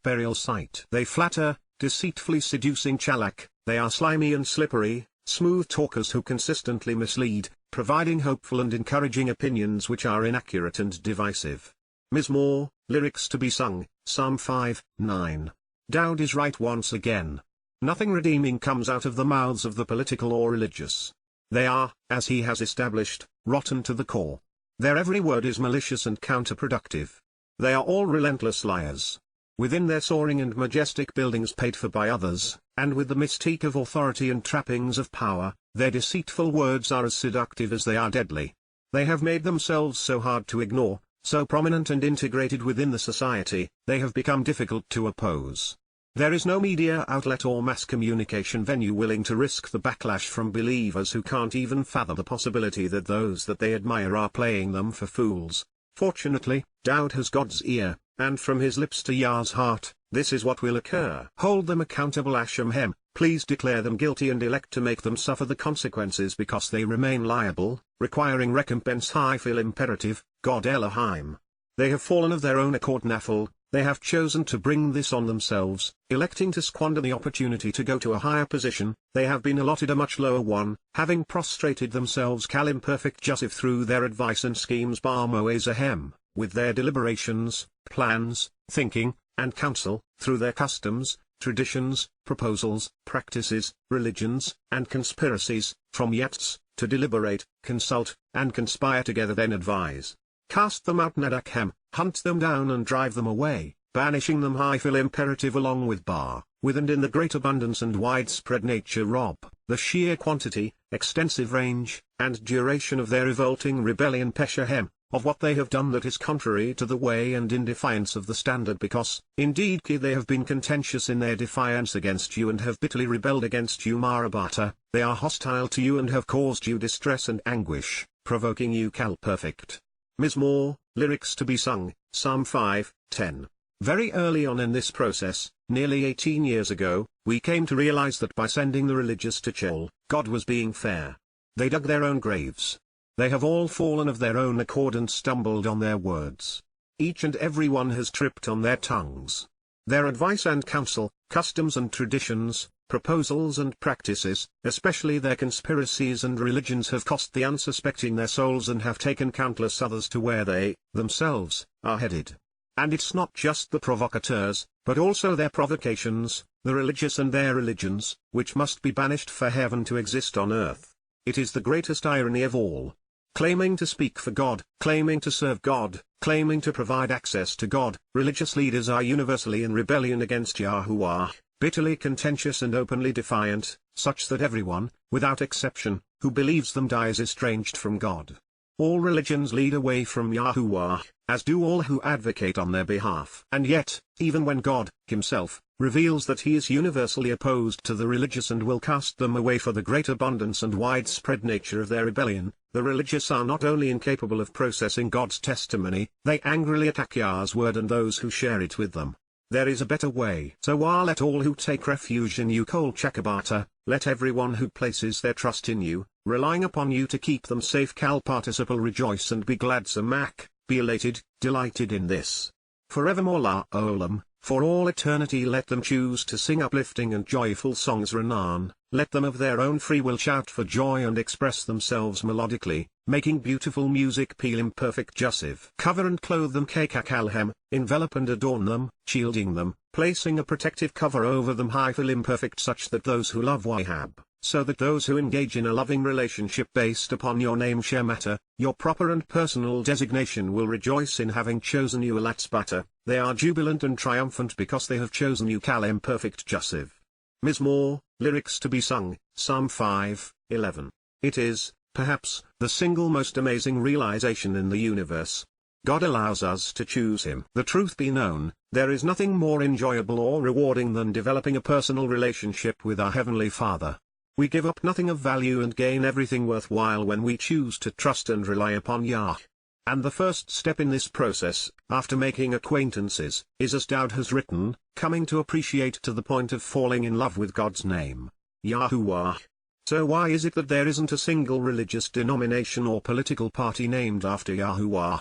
burial site. They flatter, deceitfully seducing chalak, they are slimy and slippery, smooth talkers who consistently mislead, providing hopeful and encouraging opinions which are inaccurate and divisive. Mizmor, lyrics to be sung, Psalm 5:9. Dowd is right once again. Nothing redeeming comes out of the mouths of the political or religious. They are, as he has established, rotten to the core. Their every word is malicious and counterproductive. They are all relentless liars. Within their soaring and majestic buildings paid for by others, and with the mystique of authority and trappings of power, their deceitful words are as seductive as they are deadly. They have made themselves so hard to ignore, so prominent and integrated within the society, they have become difficult to oppose. There is no media outlet or mass communication venue willing to risk the backlash from believers who can't even fathom the possibility that those that they admire are playing them for fools. Fortunately, Dowd has God's ear, and from his lips to Yah's heart, this is what will occur. Hold them accountable Hashem Hem, please declare them guilty and elect to make them suffer the consequences because they remain liable, requiring recompense Highfill imperative, God Elohim. They have fallen of their own accord Nafal, they have chosen to bring this on themselves, electing to squander the opportunity to go to a higher position, they have been allotted a much lower one, having prostrated themselves Kal imperfect Joseph through their advice and schemes Bar Moezahem, with their deliberations, plans, thinking, and counsel, through their customs, traditions, proposals, practices, religions, and conspiracies, from yachts, to deliberate, consult, and conspire together then advise. Cast them out Nadakhem, hunt them down and drive them away, banishing them Highfill imperative along with Bar, with and in the great abundance and widespread nature Rob, the sheer quantity, extensive range, and duration of their revolting rebellion Peshahem, of what they have done that is contrary to the way and in defiance of the standard because, indeed they have been contentious in their defiance against you and have bitterly rebelled against you Marabata, they are hostile to you and have caused you distress and anguish, provoking you Kal perfect. Mizmor, lyrics to be sung, Psalm 5:10. Very early on in this process, nearly 18 years ago, we came to realize that by sending the religious to Sheol, God was being fair. They dug their own graves. They have all fallen of their own accord and stumbled on their words. Each and every one has tripped on their tongues. Their advice and counsel, customs and traditions, proposals and practices, especially their conspiracies and religions have cost the unsuspecting their souls and have taken countless others to where they, themselves, are headed. And it's not just the provocateurs, but also their provocations, the religious and their religions, which must be banished for heaven to exist on earth. It is the greatest irony of all. Claiming to speak for God, claiming to serve God, claiming to provide access to God, religious leaders are universally in rebellion against Yahowah, bitterly contentious and openly defiant, such that everyone, without exception, who believes them dies estranged from God. All religions lead away from Yahowah, as do all who advocate on their behalf. And yet, even when God, himself, reveals that he is universally opposed to the religious and will cast them away for the great abundance and widespread nature of their rebellion, the religious are not only incapable of processing God's testimony, they angrily attack Yah's word and those who share it with them. There is a better way. So let all who take refuge in you Kol Chakabata, let everyone who places their trust in you, relying upon you to keep them safe Kal participle rejoice and be glad Samak, be elated, delighted in this. Forevermore La Olam, for all eternity let them choose to sing uplifting and joyful songs Renan, let them of their own free will shout for joy and express themselves melodically, making beautiful music Peel imperfect Jussive. Cover and clothe them Kekakalhem, envelop and adorn them, shielding them, placing a protective cover over them Highfill imperfect such that those who love Wahab, so that those who engage in a loving relationship based upon your name Shemata, your proper and personal designation will rejoice in having chosen you Alatzbata, they are jubilant and triumphant because they have chosen you Kal imperfect Jussive. Mizmor, lyrics to be sung, Psalm 5:11. It is, perhaps, the single most amazing realization in the universe. God allows us to choose him. The truth be known, there is nothing more enjoyable or rewarding than developing a personal relationship with our Heavenly Father. We give up nothing of value and gain everything worthwhile when we choose to trust and rely upon Yah. And the first step in this process, after making acquaintances, is as Dowd has written, coming to appreciate to the point of falling in love with God's name. Yahowah. So why is it that there isn't a single religious denomination or political party named after Yahowah?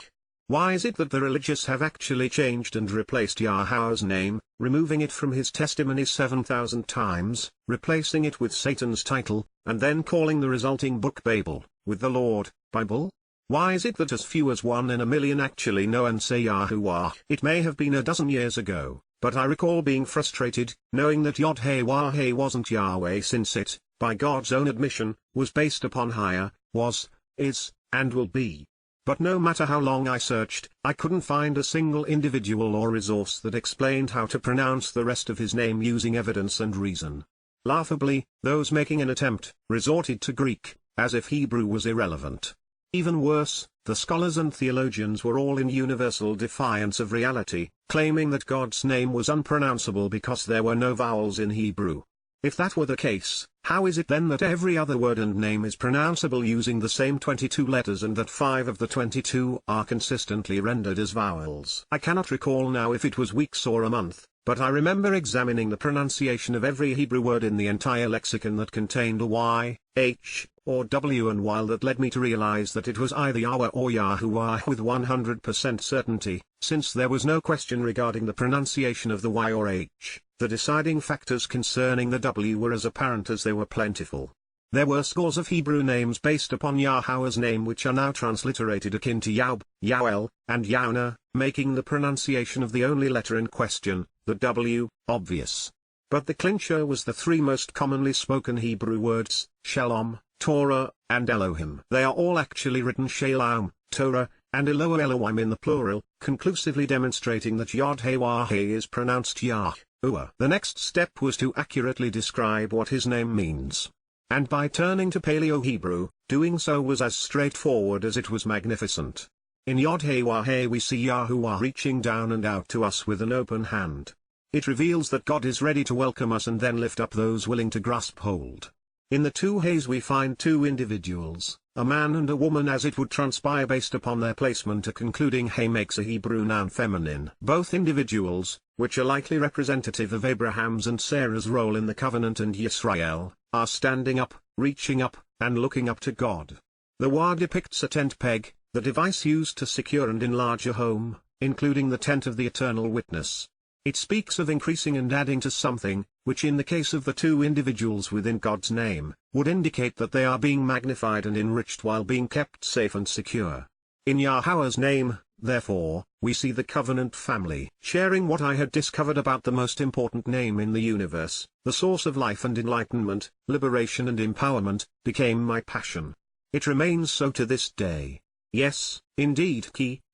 Why is it that the religious have actually changed and replaced Yahweh's name, removing it from his testimony 7,000 times, replacing it with Satan's title, and then calling the resulting book Babel, with the Lord, Bible? Why is it that as few as 1 in a million actually know and say Yahowah? It may have been a dozen years ago, but I recall being frustrated, knowing that Yada Yahweh wasn't Yahweh since it, by God's own admission, was based upon higher, was, is, and will be. But no matter how long I searched, I couldn't find a single individual or resource that explained how to pronounce the rest of his name using evidence and reason. Laughably, those making an attempt, resorted to Greek, as if Hebrew was irrelevant. Even worse, the scholars and theologians were all in universal defiance of reality, claiming that God's name was unpronounceable because there were no vowels in Hebrew. If that were the case, how is it then that every other word and name is pronounceable using the same 22 letters and that 5 of the 22 are consistently rendered as vowels? I cannot recall now if it was weeks or a month, but I remember examining the pronunciation of every Hebrew word in the entire lexicon that contained a Y, H, or W, and while that led me to realize that it was either Yahweh or Yahowah with 100% certainty, since there was no question regarding the pronunciation of the Y or H. The deciding factors concerning the W were as apparent as they were plentiful. There were scores of Hebrew names based upon Yahowah's name which are now transliterated akin to Yaub, Yahweh, and Yahna, making the pronunciation of the only letter in question, the W, obvious. But the clincher was the 3 most commonly spoken Hebrew words, Shalom, Torah, and Elohim. They are all actually written Shalom, Torah, and Elohim in the plural, conclusively demonstrating that Yada Yahweh is pronounced Yah. The next step was to accurately describe what his name means. And by turning to Paleo-Hebrew, doing so was as straightforward as it was magnificent. In Yada Yahweh we see Yahowah reaching down and out to us with an open hand. It reveals that God is ready to welcome us and then lift up those willing to grasp hold. In the 2 Heys we find 2 individuals, a man and a woman as it would transpire based upon their placement. A concluding Hey makes a Hebrew noun feminine. Both individuals, which are likely representative of Abraham's and Sarah's role in the covenant and Yisrael, are standing up, reaching up, and looking up to God. The Wa depicts a tent peg, the device used to secure and enlarge a home, including the tent of the eternal witness. It speaks of increasing and adding to something, which in the case of the 2 individuals within God's name, would indicate that they are being magnified and enriched while being kept safe and secure. In Yahowah's name, therefore, we see the covenant family. Sharing what I had discovered about the most important name in the universe, the source of life and enlightenment, liberation and empowerment, became my passion. It remains so to this day. Yes, indeed,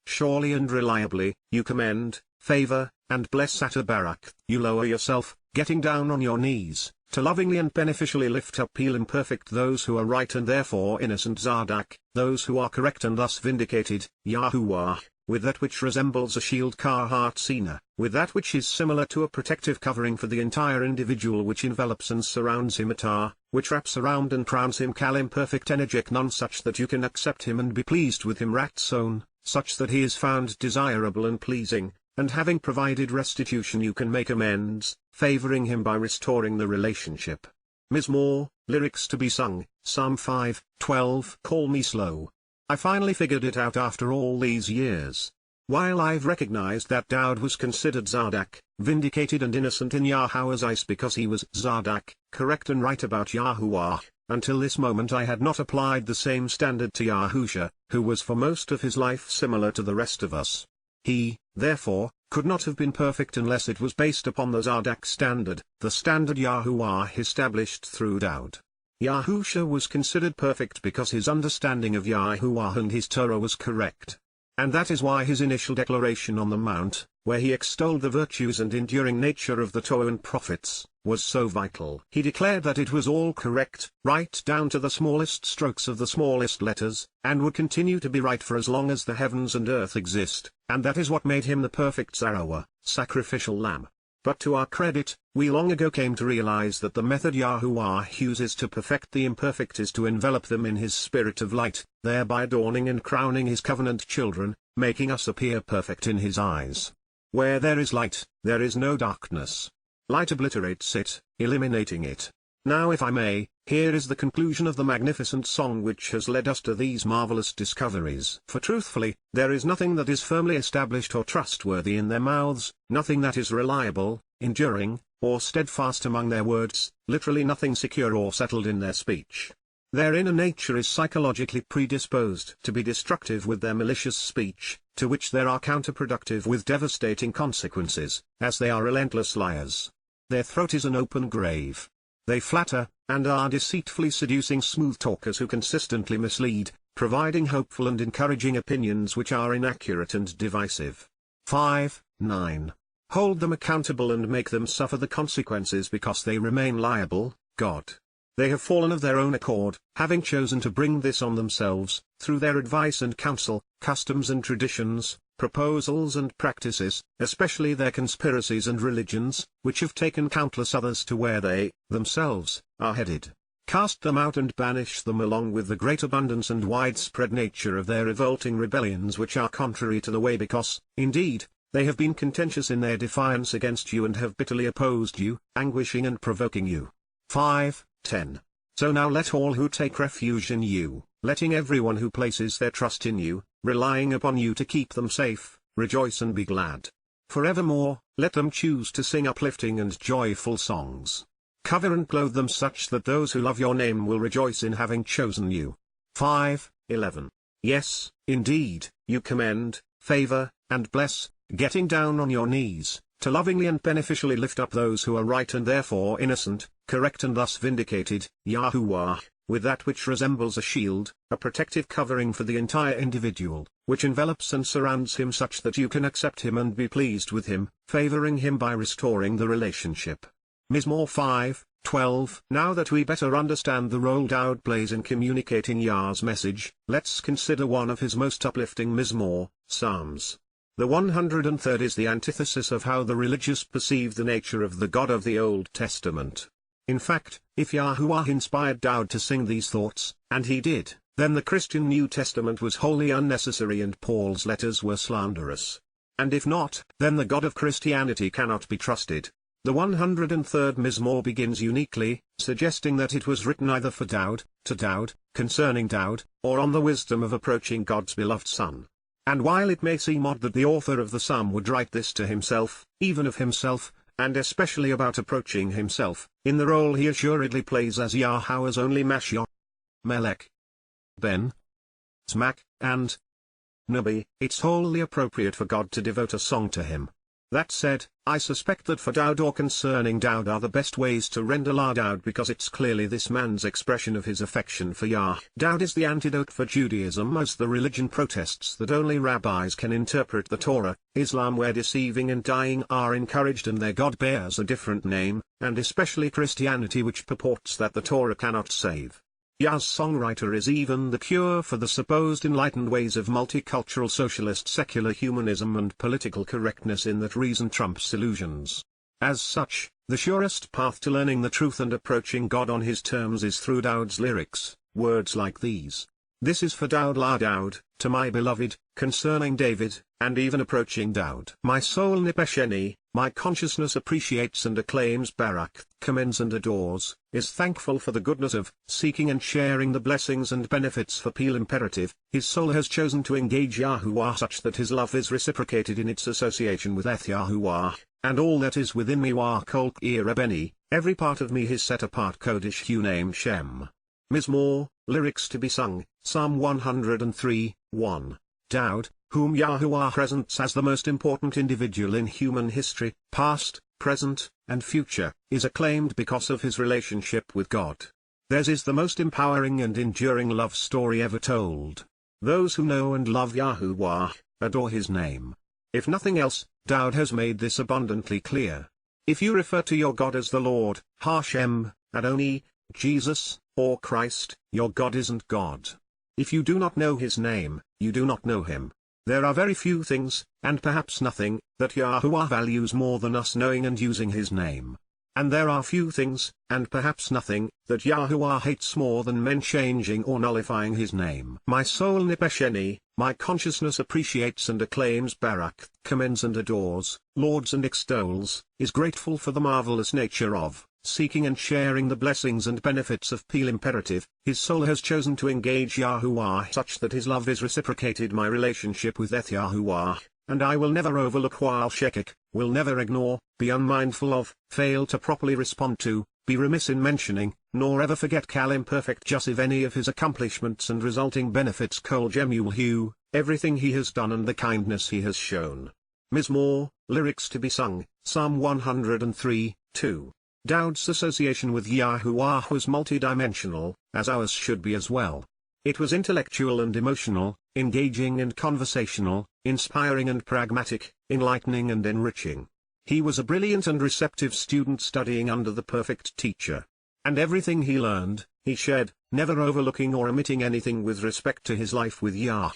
surely and reliably, you commend, favor, and bless Atabarak. You lower yourself, getting down on your knees, to lovingly and beneficially lift up imperfect those who are right and therefore innocent Zardak, those who are correct and thus vindicated, Yahowah, with that which resembles a shield Karhat Sina, with that which is similar to a protective covering for the entire individual which envelops and surrounds him Atar, which wraps around and crowns him Kalim perfect energetic none such that you can accept him and be pleased with him Ratzon, such that he is found desirable and pleasing, and having provided restitution you can make amends, favoring him by restoring the relationship. Mizmor, lyrics to be sung, Psalm 5:12. Call me slow. I finally figured it out after all these years. While I've recognized that Daud was considered Zardak, vindicated and innocent in Yahowah's eyes because he was Zardak, correct and right about Yahowah, until this moment I had not applied the same standard to Yahusha, who was for most of his life similar to the rest of us. He, therefore, could not have been perfect unless it was based upon the Zardak standard, the standard Yahowah established through Daud. Yahusha was considered perfect because his understanding of Yahowah and his Torah was correct. And that is why his initial declaration on the Mount, where he extolled the virtues and enduring nature of the Torah and prophets, was so vital. He declared that it was all correct, right down to the smallest strokes of the smallest letters, and would continue to be right for as long as the heavens and earth exist, and that is what made him the perfect Zarawa, sacrificial lamb. But to our credit, we long ago came to realize that the method Yahowah uses to perfect the imperfect is to envelop them in his spirit of light, thereby adorning and crowning his covenant children, making us appear perfect in his eyes. Where there is light, there is no darkness. Light obliterates it, eliminating it. Now if I may, here is the conclusion of the magnificent song which has led us to these marvelous discoveries. For truthfully, there is nothing that is firmly established or trustworthy in their mouths, nothing that is reliable, enduring, or steadfast among their words, literally nothing secure or settled in their speech. Their inner nature is psychologically predisposed to be destructive with their malicious speech, to which they are counterproductive with devastating consequences, as they are relentless liars. Their throat is an open grave. They flatter, and are deceitfully seducing smooth talkers who consistently mislead, providing hopeful and encouraging opinions which are inaccurate and divisive. 5:9. Hold them accountable and make them suffer the consequences because they remain liable, God. They have fallen of their own accord, having chosen to bring this on themselves, through their advice and counsel, customs and traditions, proposals and practices, especially their conspiracies and religions, which have taken countless others to where they, themselves, are headed. Cast them out and banish them along with the great abundance and widespread nature of their revolting rebellions which are contrary to the way because, indeed, they have been contentious in their defiance against you and have bitterly opposed you, anguishing and provoking you. 5:10. So now let all who take refuge in you, letting everyone who places their trust in you, relying upon you to keep them safe, rejoice and be glad. Forevermore, let them choose to sing uplifting and joyful songs. Cover and clothe them such that those who love your name will rejoice in having chosen you. 5:11. Yes, indeed, you commend, favor, and bless, getting down on your knees, to lovingly and beneficially lift up those who are right and therefore innocent, correct and thus vindicated, Yahowah, with that which resembles a shield, a protective covering for the entire individual, which envelops and surrounds him such that you can accept him and be pleased with him, favoring him by restoring the relationship. Mizmor 5:12. Now that we better understand the role Dowd plays in communicating Yah's message, let's consider one of his most uplifting Mizmor, Psalms. The 103rd is the antithesis of how the religious perceive the nature of the God of the Old Testament. In fact, if Yahowah inspired Dowd to sing these thoughts, and he did, then the Christian New Testament was wholly unnecessary and Paul's letters were slanderous. And if not, then the God of Christianity cannot be trusted. The 103rd Mizmor begins uniquely, suggesting that it was written either for Dowd, to Dowd, concerning Dowd, or on the wisdom of approaching God's beloved Son. And while it may seem odd that the author of the psalm would write this to himself, even of himself, and especially about approaching himself, in the role he assuredly plays as Yahowah's only Mashiach, Melech, Ben, Smak, and Nabi, it's wholly appropriate for God to devote a song to him. That said, I suspect that for Dowd or concerning Dowd are the best ways to render La Dowd because it's clearly this man's expression of his affection for Yah. Dowd is the antidote for Judaism as the religion protests that only rabbis can interpret the Torah, Islam where deceiving and dying are encouraged and their God bears a different name, and especially Christianity which purports that the Torah cannot save. Yah's songwriter is even the cure for the supposed enlightened ways of multicultural socialist secular humanism and political correctness in that reason trumps illusions. As such, the surest path to learning the truth and approaching God on his terms is through Dowd's lyrics, words like these. This is for Dowd La Dowd, to my beloved, concerning David, and even approaching Dowd. My soul nipesheni, my consciousness appreciates and acclaims Barak, commends and adores, is thankful for the goodness of, seeking and sharing the blessings and benefits for Peel imperative, his soul has chosen to engage Yahowah such that his love is reciprocated in its association with Eth Yahowah, and all that is within me Wah Kolk Rabeni, every part of me his set apart Kodesh Hu name Shem. Mizmor, lyrics to be sung, Psalm 103:1. Dowd, whom Yahowah presents as the most important individual in human history, past, present, and future, is acclaimed because of his relationship with God. Theirs is the most empowering and enduring love story ever told. Those who know and love Yahowah, adore his name. If nothing else, Dowd has made this abundantly clear. If you refer to your God as the Lord, Hashem, Adoni, Jesus, or Christ, your God isn't God. If you do not know his name, you do not know him. There are very few things, and perhaps nothing, that Yahowah values more than us knowing and using his name. And there are few things, and perhaps nothing, that Yahowah hates more than men changing or nullifying his name. My soul nipesheni, my consciousness appreciates and acclaims Barak, commends and adores, lauds and extols, is grateful for the marvelous nature of, seeking and sharing the blessings and benefits of Peel imperative, his soul has chosen to engage Yahowah such that his love is reciprocated. My relationship with Yahowah, and I will never overlook while shekek, will never ignore, be unmindful of, fail to properly respond to, be remiss in mentioning, nor ever forget Kal imperfect Jussiv any of his accomplishments and resulting benefits Kol Jemuel, everything he has done and the kindness he has shown. Mizmor, lyrics to be sung, Psalm 103, 2. Dowd's association with Yahowah was multidimensional, as ours should be as well. It was intellectual and emotional, engaging and conversational, inspiring and pragmatic, enlightening and enriching. He was a brilliant and receptive student studying under the perfect teacher. And everything he learned, he shared, never overlooking or omitting anything with respect to his life with Yah.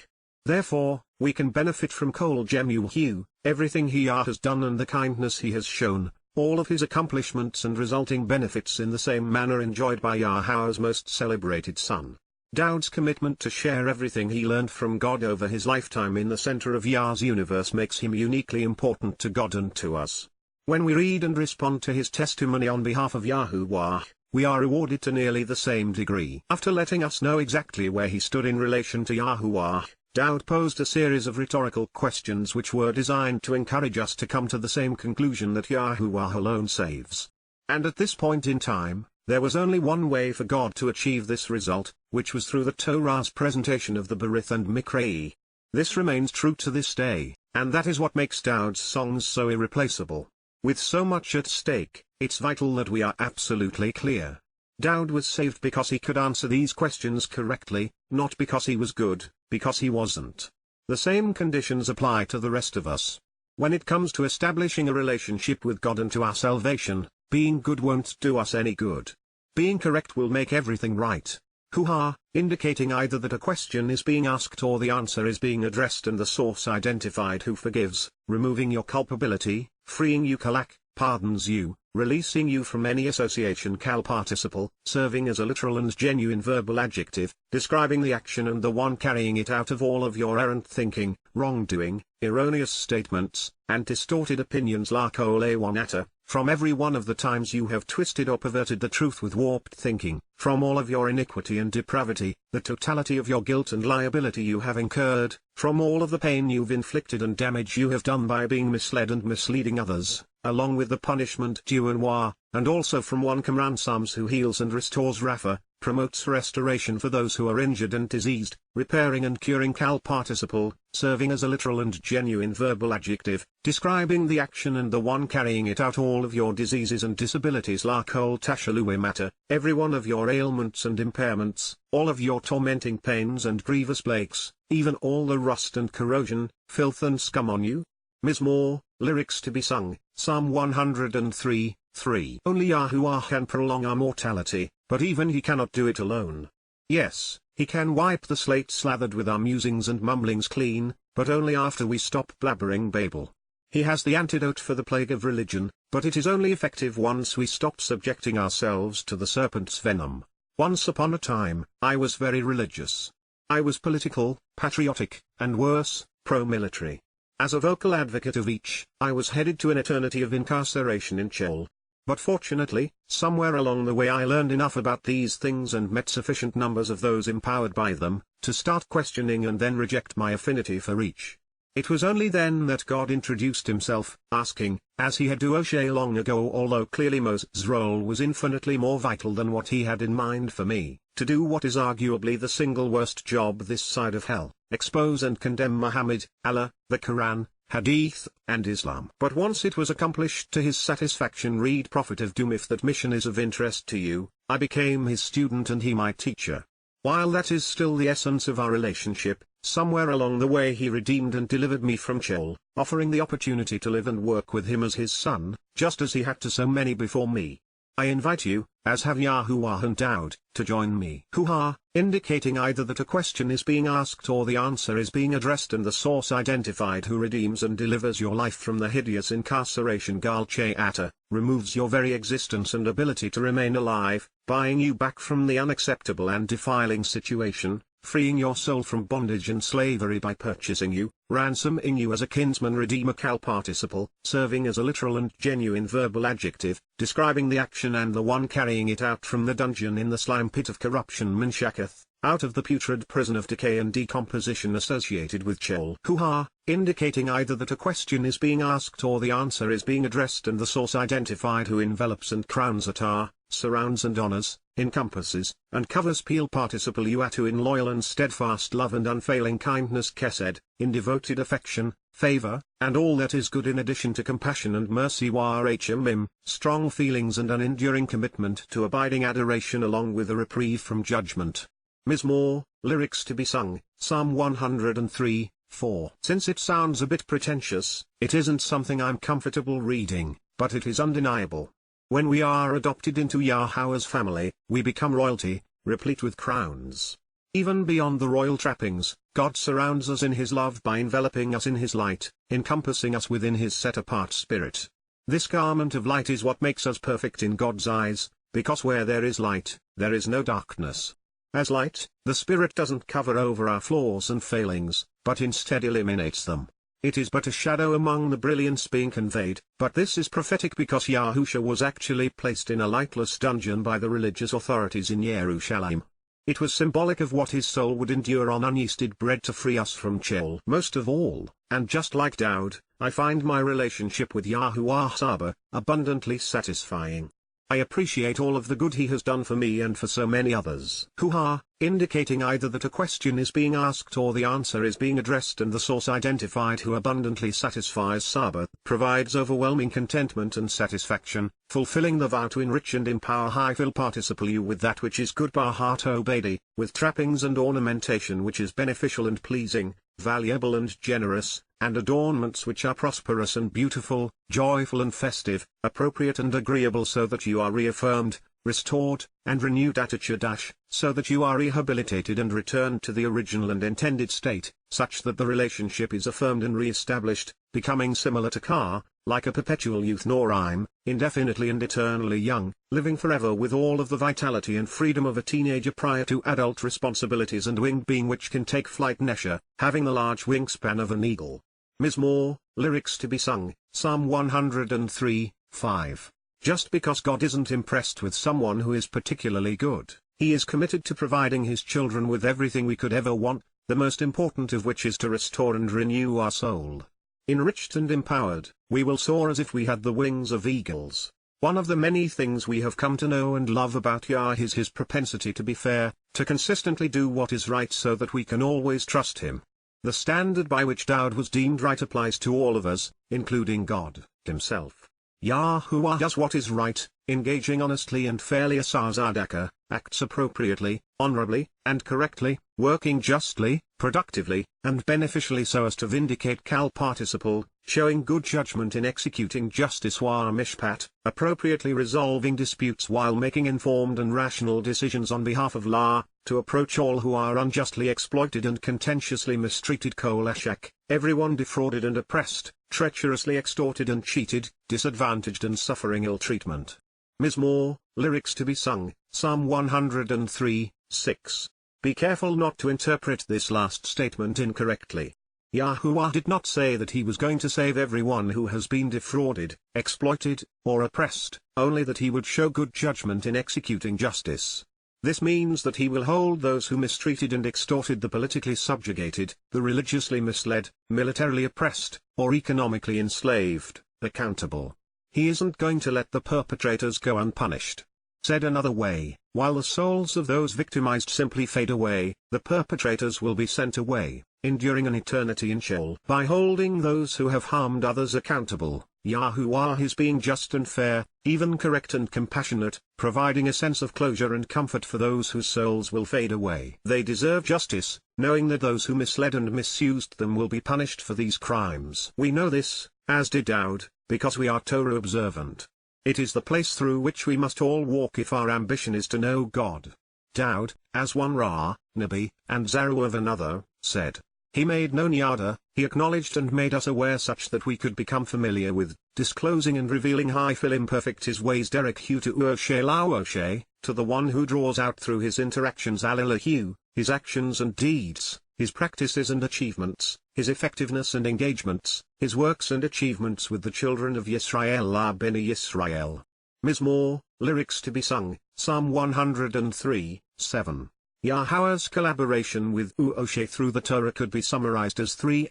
Therefore, we can benefit from Kol Jemuel, everything he has done and the kindness he has shown, all of his accomplishments and resulting benefits in the same manner enjoyed by Yahowah's most celebrated son. Dowd's commitment to share everything he learned from God over his lifetime in the center of Yah's universe makes him uniquely important to God and to us. When we read and respond to his testimony on behalf of Yahowah, we are rewarded to nearly the same degree. After letting us know exactly where he stood in relation to Yahowah, Dowd posed a series of rhetorical questions which were designed to encourage us to come to the same conclusion that Yahowah alone saves. And at this point in time, there was only one way for God to achieve this result, which was through the Torah's presentation of the Berith and Mikra. This remains true to this day, and that is what makes Dowd's songs so irreplaceable. With so much at stake, it's vital that we are absolutely clear. Dowd was saved because he could answer these questions correctly, not because he was good, because he wasn't. The same conditions apply to the rest of us. When it comes to establishing a relationship with God and to our salvation, being good won't do us any good. Being correct will make everything right. Hoo-ha, indicating either that a question is being asked or the answer is being addressed and the source identified who forgives, removing your culpability, freeing you kalak, pardons you, releasing you from any association Kal participle, serving as a literal and genuine verbal adjective, describing the action and the one carrying it out of all of your errant thinking, wrongdoing, erroneous statements, and distorted opinions la kol awanata, from every one of the times you have twisted or perverted the truth with warped thinking, from all of your iniquity and depravity, the totality of your guilt and liability you have incurred, from all of the pain you've inflicted and damage you have done by being misled and misleading others, along with the punishment due and war, and also from one Qumran Psalms who heals and restores Rapha, promotes restoration for those who are injured and diseased, repairing and curing Kal participle, serving as a literal and genuine verbal adjective, describing the action and the one carrying it out all of your diseases and disabilities la kol tashalui matter, every one of your ailments and impairments, all of your tormenting pains and grievous plagues, even all the rust and corrosion, filth and scum on you. Mizmor, lyrics to be sung, Psalm 103, 3. Only Yahowah can prolong our mortality, but even he cannot do it alone. Yes, he can wipe the slate slathered with our musings and mumblings clean, but only after we stop blabbering Babel. He has the antidote for the plague of religion, but it is only effective once we stop subjecting ourselves to the serpent's venom. Once upon a time, I was very religious. I was political, patriotic, and worse, pro-military. As a vocal advocate of each, I was headed to an eternity of incarceration in Sheol. But fortunately, somewhere along the way I learned enough about these things and met sufficient numbers of those empowered by them, to start questioning and then reject my affinity for each. It was only then that God introduced himself, asking, as he had to Oshay long ago, although clearly Moses' role was infinitely more vital than what he had in mind for me, to do what is arguably the single worst job this side of hell, expose and condemn Muhammad, Allah, the Quran, Hadith, and Islam. But once it was accomplished to his satisfaction, read Prophet of Doom if that mission is of interest to you, I became his student and he my teacher. While that is still the essence of our relationship, somewhere along the way he redeemed and delivered me from Sheol, offering the opportunity to live and work with him as his son, just as he had to so many before me. I invite you, as have Yahowah and Dowd, to join me. Hoo-ha, indicating either that a question is being asked or the answer is being addressed and the source identified who redeems and delivers your life from the hideous incarceration Gal Che'ata, removes your very existence and ability to remain alive, buying you back from the unacceptable and defiling situation, freeing your soul from bondage and slavery by purchasing you, ransoming you as a kinsman redeemer cal participle, serving as a literal and genuine verbal adjective, describing the action and the one carrying it out from the dungeon in the slime pit of corruption minshaketh, out of the putrid prison of decay and decomposition associated with Sheol, indicating either that a question is being asked or the answer is being addressed and the source identified who envelops and crowns atar, surrounds and honors, encompasses, and covers peel participle uatu in loyal and steadfast love and unfailing kindness kesed, in devoted affection, favor, and all that is good in addition to compassion and mercy warhmim, strong feelings and an enduring commitment to abiding adoration along with a reprieve from judgment. Mizmor, lyrics to be sung, Psalm 103, 4. Since it sounds a bit pretentious, it isn't something I'm comfortable reading, but it is undeniable. When we are adopted into Yahowah's family, we become royalty, replete with crowns. Even beyond the royal trappings, God surrounds us in His love by enveloping us in His light, encompassing us within His set-apart spirit. This garment of light is what makes us perfect in God's eyes, because where there is light, there is no darkness. As light, the Spirit doesn't cover over our flaws and failings, but instead eliminates them. It is but a shadow among the brilliance being conveyed, but this is prophetic because Yahusha was actually placed in a lightless dungeon by the religious authorities in Jerusalem. It was symbolic of what his soul would endure on unyeasted bread to free us from Sheol. Most of all, and just like Daud, I find my relationship with Yahowah Sabbath abundantly satisfying. I appreciate all of the good He has done for me and for so many others. Indicating either that a question is being asked or the answer is being addressed and the source identified who abundantly satisfies Sabbath, provides overwhelming contentment and satisfaction, fulfilling the vow to enrich and empower fill participle you with that which is good heart obedi, with trappings and ornamentation which is beneficial and pleasing, valuable and generous, and adornments which are prosperous and beautiful, joyful and festive, appropriate and agreeable so that you are reaffirmed, restored, and renewed attitude so that you are rehabilitated and returned to the original and intended state, such that the relationship is affirmed and re-established, becoming similar to like a perpetual youth Noraim, indefinitely and eternally young, living forever with all of the vitality and freedom of a teenager prior to adult responsibilities and winged being which can take flight Nesha, having the large wingspan of an eagle. Mizmor, lyrics to be sung, Psalm 103, 5. Just because God isn't impressed with someone who is particularly good, He is committed to providing His children with everything we could ever want, the most important of which is to restore and renew our soul. Enriched and empowered, we will soar as if we had the wings of eagles. One of the many things we have come to know and love about Yah is His propensity to be fair, to consistently do what is right so that we can always trust Him. The standard by which Daud was deemed right applies to all of us, including God Himself. Yahowah does what is right, engaging honestly and fairly asazadaka, acts appropriately, honorably, and correctly, working justly, productively, and beneficially so as to vindicate cal participle, showing good judgment in executing justice war mishpat, appropriately resolving disputes while making informed and rational decisions on behalf of La, to approach all who are unjustly exploited and contentiously mistreated kolashek, everyone defrauded and oppressed, treacherously extorted and cheated, disadvantaged and suffering ill treatment. Mizmor, lyrics to be sung, Psalm 103, 6. Be careful not to interpret this last statement incorrectly. Yahowah did not say that He was going to save everyone who has been defrauded, exploited, or oppressed, only that He would show good judgment in executing justice. This means that He will hold those who mistreated and extorted the politically subjugated, the religiously misled, militarily oppressed, or economically enslaved, accountable. He isn't going to let the perpetrators go unpunished. Said another way, while the souls of those victimized simply fade away, the perpetrators will be sent away, enduring an eternity in Sheol. By holding those who have harmed others accountable, Yahowah is being just and fair, even correct and compassionate, providing a sense of closure and comfort for those whose souls will fade away. They deserve justice, knowing that those who misled and misused them will be punished for these crimes. We know this, as did Daud, because we are Torah observant. It is the place through which we must all walk if our ambition is to know God. Daud, as one Nabi, and Zerubbabel another, said, He made known Yada, He acknowledged and made us aware such that we could become familiar with, disclosing and revealing fill imperfect His ways Derek Hu to Uoshe Laoshe, to the one who draws out through his interactions al-Elohu, his actions and deeds, his practices and achievements, his effectiveness and engagements, his works and achievements with the children of Yisrael la Beni Yisrael. Mizmor, lyrics to be sung, Psalm 103, 7. Yahowah's collaboration with Uoshe through the Torah could be summarized as 3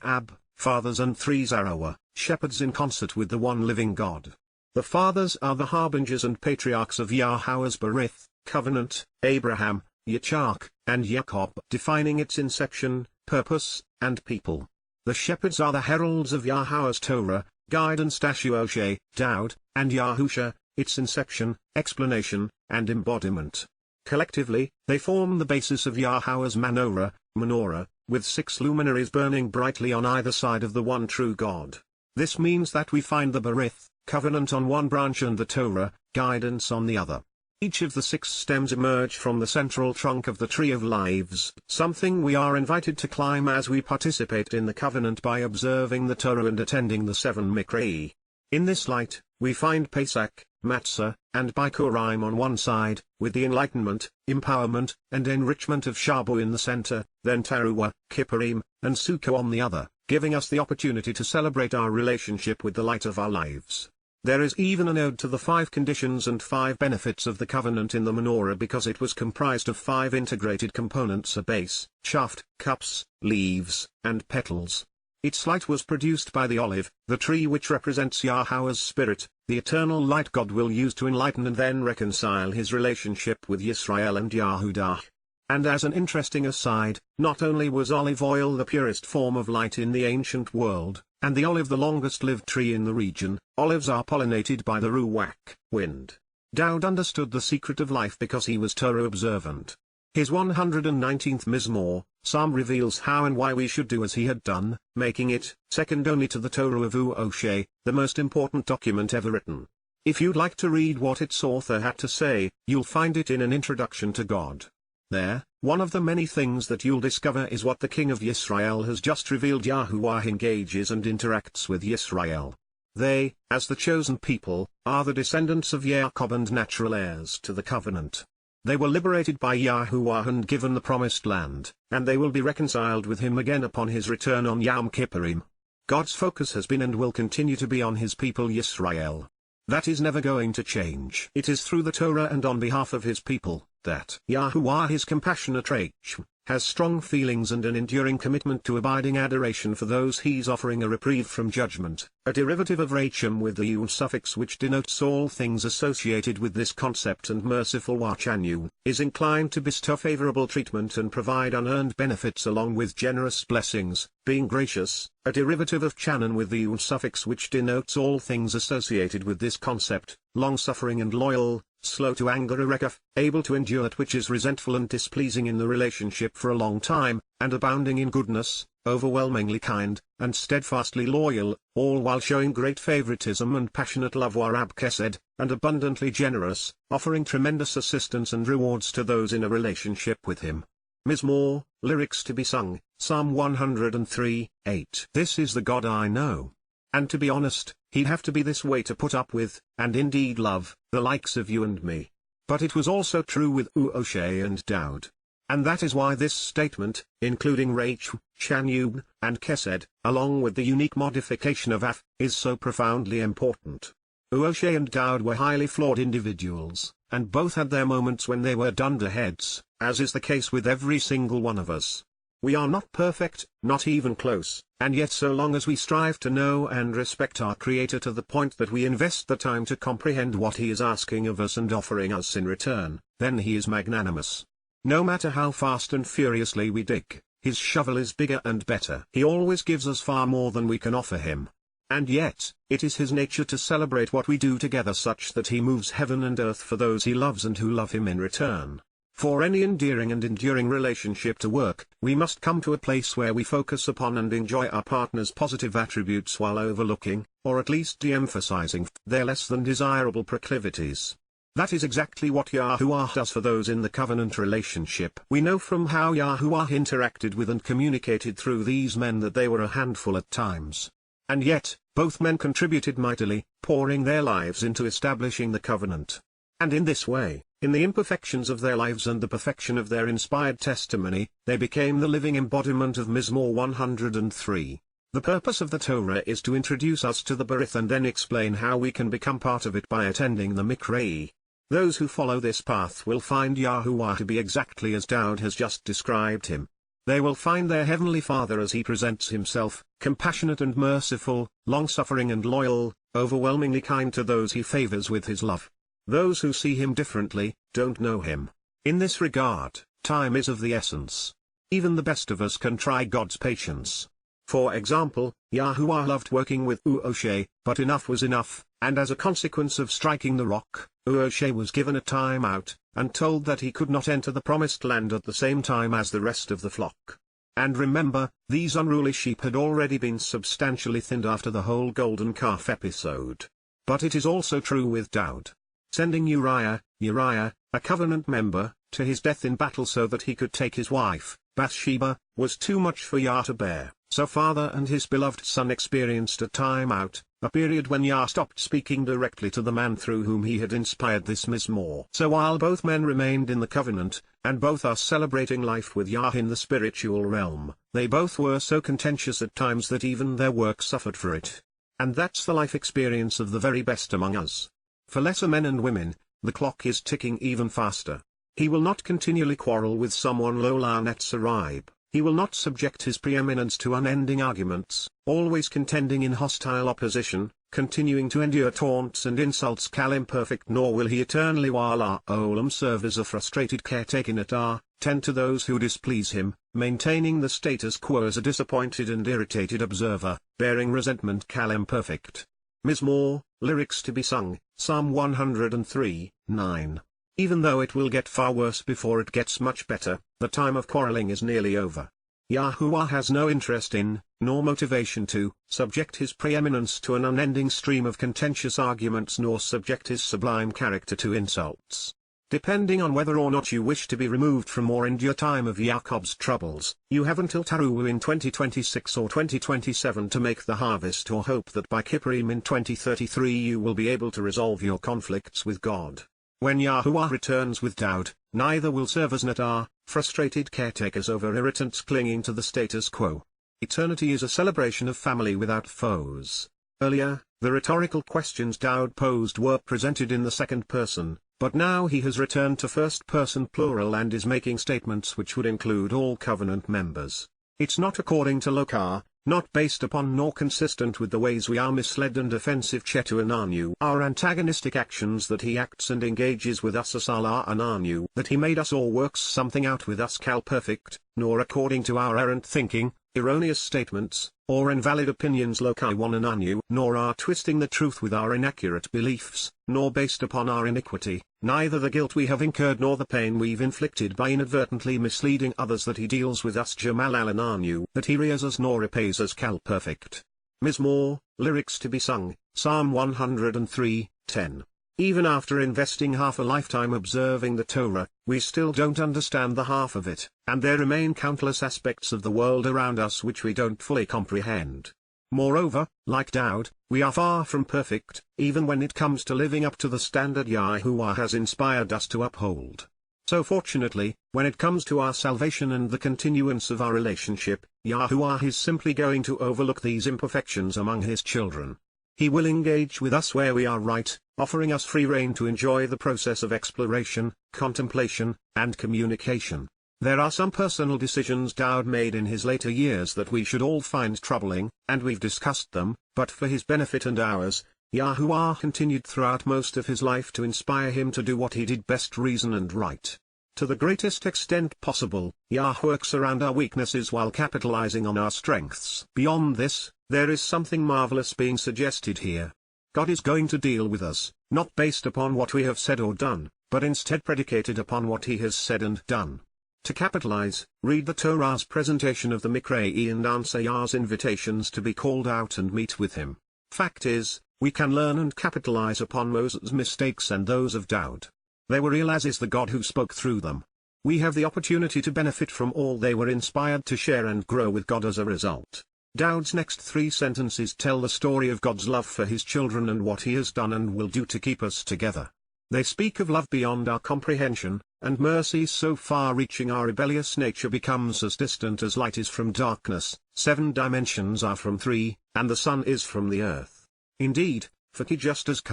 fathers and 3 Zarahua, shepherds in concert with the one living God. The fathers are the harbingers and patriarchs of Yahowah's Berith, covenant, Abraham, Yitzhak, and Jacob, defining its inception, purpose, and people. The shepherds are the heralds of Yahowah's Torah, guidance Uoshe, Daud, and Yahusha, its inception, explanation, and embodiment. Collectively, they form the basis of Yahowah's menorah, with 6 luminaries burning brightly on either side of the one true God. This means that we find the Berith, covenant on one branch and the Torah, guidance on the other. Each of the 6 stems emerge from the central trunk of the tree of lives, something we are invited to climb as we participate in the covenant by observing the Torah and attending the 7 Mikrei. In this light, we find Pesach, Matzah, and Bikurim on one side, with the enlightenment, empowerment, and enrichment of Shabu in the center, then Teruah, Kippurim, and Sukkah on the other, giving us the opportunity to celebrate our relationship with the light of our lives. There is even an ode to the 5 conditions and 5 benefits of the covenant in the menorah because it was comprised of 5 integrated components: a base, shaft, cups, leaves, and petals. Its light was produced by the olive, the tree which represents Yahowah's spirit, the eternal light God will use to enlighten and then reconcile his relationship with Yisrael and Yahudah. And as an interesting aside, not only was olive oil the purest form of light in the ancient world, and the olive the longest-lived tree in the region, olives are pollinated by the ruach, wind. Daud understood the secret of life because he was Torah observant. His 119th Mizmor, Psalm reveals how and why we should do as he had done, making it, second only to the Torah of Uoshe, the most important document ever written. If you'd like to read what its author had to say, you'll find it in an introduction to God. There, one of the many things that you'll discover is what the King of Yisrael has just revealed. Yahuwah engages and interacts with Yisrael. They, as the chosen people, are the descendants of Jacob and natural heirs to the covenant. They were liberated by Yahuwah and given the promised land, and they will be reconciled with him again upon his return on Yom Kippurim. God's focus has been and will continue to be on his people Yisrael. That is never going to change. It is through the Torah and on behalf of his people, that Yahuwah, his compassionate H, has strong feelings and an enduring commitment to abiding adoration for those he's offering a reprieve from judgment. A derivative of Racham with the U suffix which denotes all things associated with this concept, and merciful Wachanu, is inclined to bestow favorable treatment and provide unearned benefits along with generous blessings, being gracious. A derivative of Chanan with the U suffix which denotes all things associated with this concept, long-suffering and loyal, slow to anger, Erekaf, able to endure that which is resentful and displeasing in the relationship for a long time, and abounding in goodness, overwhelmingly kind, and steadfastly loyal, all while showing great favoritism and passionate love, Warab Kesed, and abundantly generous, offering tremendous assistance and rewards to those in a relationship with him. Mizmor, lyrics to be sung, Psalm 103, 8. This is the God I know. And to be honest, he'd have to be this way to put up with, and indeed love, the likes of you and me. But it was also true with Uoshe and Daud. And that is why this statement, including Rach, Chanub, and Kesed, along with the unique modification of Af, is so profoundly important. Uoshe and Daud were highly flawed individuals, and both had their moments when they were dunderheads, as is the case with every single one of us. We are not perfect, not even close, and yet so long as we strive to know and respect our Creator to the point that we invest the time to comprehend what He is asking of us and offering us in return, then He is magnanimous. No matter how fast and furiously we dig, His shovel is bigger and better. He always gives us far more than we can offer Him. And yet, it is His nature to celebrate what we do together such that He moves heaven and earth for those He loves and who love Him in return. For any endearing and enduring relationship to work, we must come to a place where we focus upon and enjoy our partner's positive attributes while overlooking, or at least de-emphasizing, their less than desirable proclivities. That is exactly what Yahuwah does for those in the covenant relationship. We know from how Yahuwah interacted with and communicated through these men that they were a handful at times. And yet, both men contributed mightily, pouring their lives into establishing the covenant. And in this way, In the imperfections of their lives and the perfection of their inspired testimony, they became the living embodiment of Mizmor 103. The purpose of the Torah is to introduce us to the Berith and then explain how we can become part of it by attending the Mikra. Those who follow this path will find Yahowah to be exactly as Dowd has just described him. They will find their Heavenly Father as he presents himself, compassionate and merciful, long-suffering and loyal, overwhelmingly kind to those he favors with his love. Those who see him differently, don't know him. In this regard, time is of the essence. Even the best of us can try God's patience. For example, Yahowah loved working with Moshe, but enough was enough, and as a consequence of striking the rock, Moshe was given a time out, and told that he could not enter the promised land at the same time as the rest of the flock. And remember, these unruly sheep had already been substantially thinned after the whole golden calf episode. But it is also true with Dowd. Sending Uriah, a covenant member, to his death in battle so that he could take his wife, Bathsheba, was too much for Yah to bear. So father and his beloved son experienced a time out, a period when Yah stopped speaking directly to the man through whom he had inspired this Mizmor. So while both men remained in the covenant, and both are celebrating life with Yah in the spiritual realm, they both were so contentious at times that even their work suffered for it. And that's the life experience of the very best among us. For lesser men and women, the clock is ticking even faster. He will not continually quarrel with someone Lola Netzarib. He will not subject his preeminence to unending arguments, always contending in hostile opposition, continuing to endure taunts and insults Kal imperfect, nor will he eternally while Olam serve as a frustrated caretaker Natar, tend to those who displease him, maintaining the status quo as a disappointed and irritated observer, bearing resentment Kal imperfect. Mizmor, lyrics to be sung, Psalm 103, 9. Even though it will get far worse before it gets much better, the time of quarreling is nearly over. Yahowah has no interest in, nor motivation to, subject his preeminence to an unending stream of contentious arguments nor subject his sublime character to insults. Depending on whether or not you wish to be removed from or endure time of Jacob's troubles, you have until Towrah in 2026 or 2027 to make the harvest or hope that by Kippurim in 2033 you will be able to resolve your conflicts with God. When Yahowah returns with Dowd, neither will serve as Natar, frustrated caretakers over irritants clinging to the status quo. Eternity is a celebration of family without foes. Earlier, the rhetorical questions Dowd posed were presented in the second person, but now he has returned to first person plural and is making statements which would include all covenant members. It's not according to Lokar, not based upon nor consistent with the ways we are misled and offensive Chetu Ananu, our antagonistic actions that he acts and engages with us as Allah Ananu, that he made us or works something out with us Kal perfect, nor according to our errant thinking, erroneous statements, or invalid opinions Lokai Ananu, nor are twisting the truth with our inaccurate beliefs, nor based upon our iniquity, neither the guilt we have incurred nor the pain we've inflicted by inadvertently misleading others that he deals with us Jamal al-Ananu, that he rears us nor repays us Kal perfect. Mizmor, lyrics to be sung, Psalm 103, 10. Even after investing half a lifetime observing the Torah, we still don't understand the half of it, and there remain countless aspects of the world around us which we don't fully comprehend. Moreover, like Dowd, we are far from perfect, even when it comes to living up to the standard Yahowah has inspired us to uphold. So fortunately, when it comes to our salvation and the continuance of our relationship, Yahowah is simply going to overlook these imperfections among his children. He will engage with us where we are right, offering us free rein to enjoy the process of exploration, contemplation, and communication. There are some personal decisions Dowd made in his later years that we should all find troubling, and we've discussed them, but for his benefit and ours, Yahowah continued throughout most of his life to inspire him to do what he did best, reason and right. To the greatest extent possible, Yah works around our weaknesses while capitalizing on our strengths. Beyond this, there is something marvelous being suggested here. God is going to deal with us, not based upon what we have said or done, but instead predicated upon what he has said and done. To capitalize, read the Torah's presentation of the Mikra and answer Yah's invitations to be called out and meet with him. Fact is, we can learn and capitalize upon Moses' mistakes and those of Dowd. They were real as is the God who spoke through them. We have the opportunity to benefit from all they were inspired to share and grow with God as a result. Dowd's next 3 sentences tell the story of God's love for his children and what he has done and will do to keep us together. They speak of love beyond our comprehension, and mercy so far-reaching our rebellious nature becomes as distant as light is from darkness. 7 dimensions are from 3, and the sun is from the earth. Indeed, for just as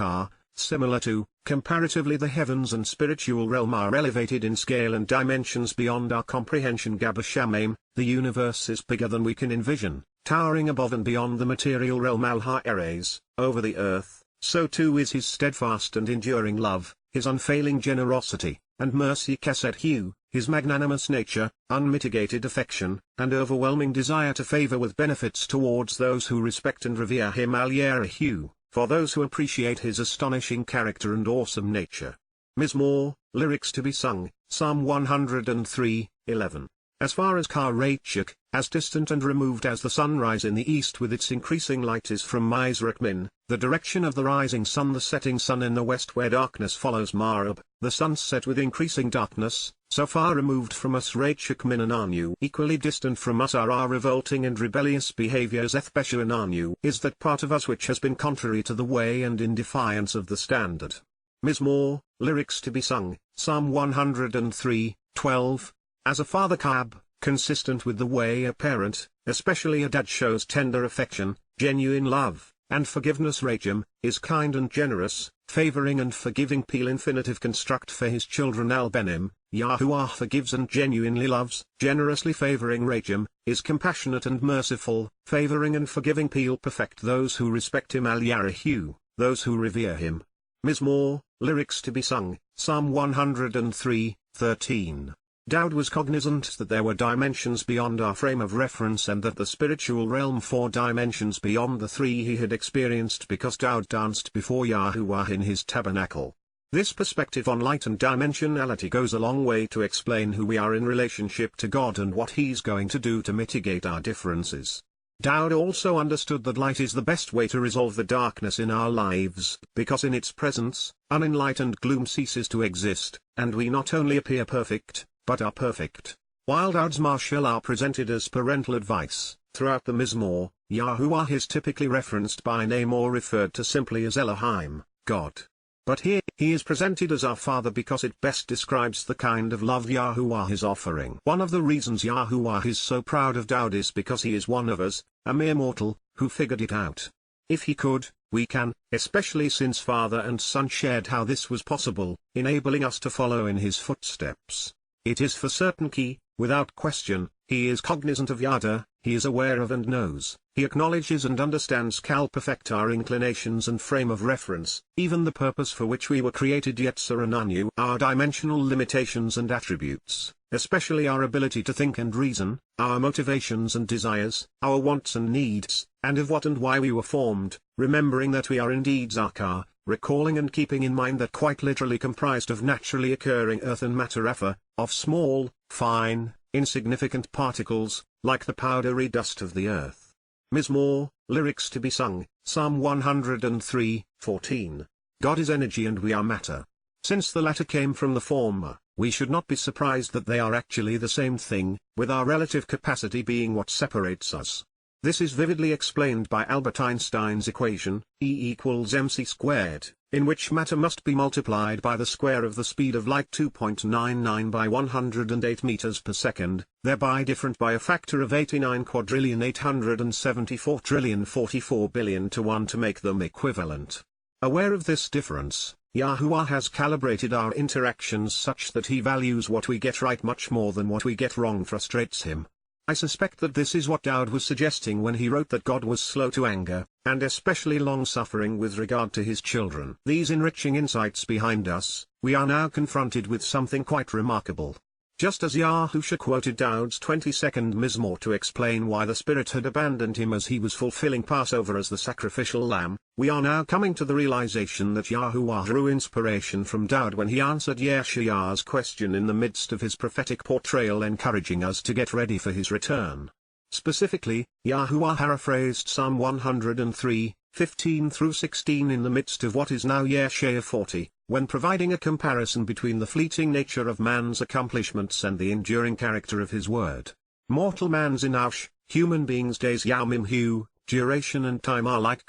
similar to, comparatively the heavens and spiritual realm are elevated in scale and dimensions beyond our comprehension Gabashamim, the universe is bigger than we can envision, towering above and beyond the material realm al-Ha'eres, over the earth, so too is his steadfast and enduring love, his unfailing generosity, and mercy Kesed, his magnanimous nature, unmitigated affection, and overwhelming desire to favor with benefits towards those who respect and revere him al-Yahweh, for those who appreciate his astonishing character and awesome nature. Mizmor, lyrics to be sung, Psalm 103:11. As far as Rachuk, as distant and removed as the sunrise in the east with its increasing light is from Mizrakmin, the direction of the rising sun, the setting sun in the west where darkness follows Marab, the sunset with increasing darkness, so far removed from us Rachuk min Ananu, equally distant from us are our revolting and rebellious behaviors Ethbeshu Ananu, is that part of us which has been contrary to the way and in defiance of the standard. Mizmor, lyrics to be sung, Psalm 103:12. As a father consistent with the way a parent, especially a dad, shows tender affection, genuine love, and forgiveness Rachim, is kind and generous, favoring and forgiving infinitive construct for his children al-Benim, Yahowah forgives and genuinely loves, generously favoring Rachim, is compassionate and merciful, favoring and forgiving perfect those who respect him al-Yahweh, those who revere him. Mizmor, lyrics to be sung, Psalm 103:13. Dowd was cognizant that there were dimensions beyond our frame of reference and that the spiritual realm 4 dimensions beyond the 3 he had experienced because Dowd danced before Yahowah in his tabernacle. This perspective on light and dimensionality goes a long way to explain who we are in relationship to God and what he's going to do to mitigate our differences. Dowd also understood that light is the best way to resolve the darkness in our lives, because in its presence, unenlightened gloom ceases to exist, and we not only appear perfect, but are perfect. While Dowd's marshal are presented as parental advice, throughout the Mizmor, Yahowah is typically referenced by name or referred to simply as Elohim, God. But here, he is presented as our Father because it best describes the kind of love Yahowah is offering. One of the reasons Yahowah is so proud of Dowd is because he is one of us, a mere mortal, who figured it out. If he could, we can, especially since Father and Son shared how this was possible, enabling us to follow in his footsteps. It is for certain without question, he is cognizant of Yada, he is aware of and knows, he acknowledges and understands perfect our inclinations and frame of reference, even the purpose for which we were created Yetzir Ananu, our dimensional limitations and attributes, especially our ability to think and reason, our motivations and desires, our wants and needs, and of what and why we were formed, remembering that we are indeed Zakar, recalling and keeping in mind that quite literally comprised of naturally occurring earth and matter of small, fine, insignificant particles, like the powdery dust of the earth. Mizmor, lyrics to be sung, Psalm 103:14. God is energy and we are matter. Since the latter came from the former, we should not be surprised that they are actually the same thing, with our relative capacity being what separates us. This is vividly explained by Albert Einstein's equation, E=mc², in which matter must be multiplied by the square of the speed of light 2.99 by 108 meters per second, thereby different by a factor of 89,874,044,000,000,000 to 1 to make them equivalent. Aware of this difference, Yahowah has calibrated our interactions such that he values what we get right much more than what we get wrong frustrates him. I suspect that this is what Dowd was suggesting when he wrote that God was slow to anger, and especially long-suffering with regard to his children. These enriching insights behind us, we are now confronted with something quite remarkable. Just as Yahusha quoted Dowd's 22nd Mizmor to explain why the Spirit had abandoned him as he was fulfilling Passover as the sacrificial lamb, we are now coming to the realization that Yahowah drew inspiration from Dowd when he answered Yeshaya's question in the midst of his prophetic portrayal, encouraging us to get ready for his return. Specifically, Yahowah paraphrased Psalm 103:15-16 in the midst of what is now Yeshaya 40, when providing a comparison between the fleeting nature of man's accomplishments and the enduring character of his word. Mortal man's inaush, human beings' days Yawmim hu, duration and time are like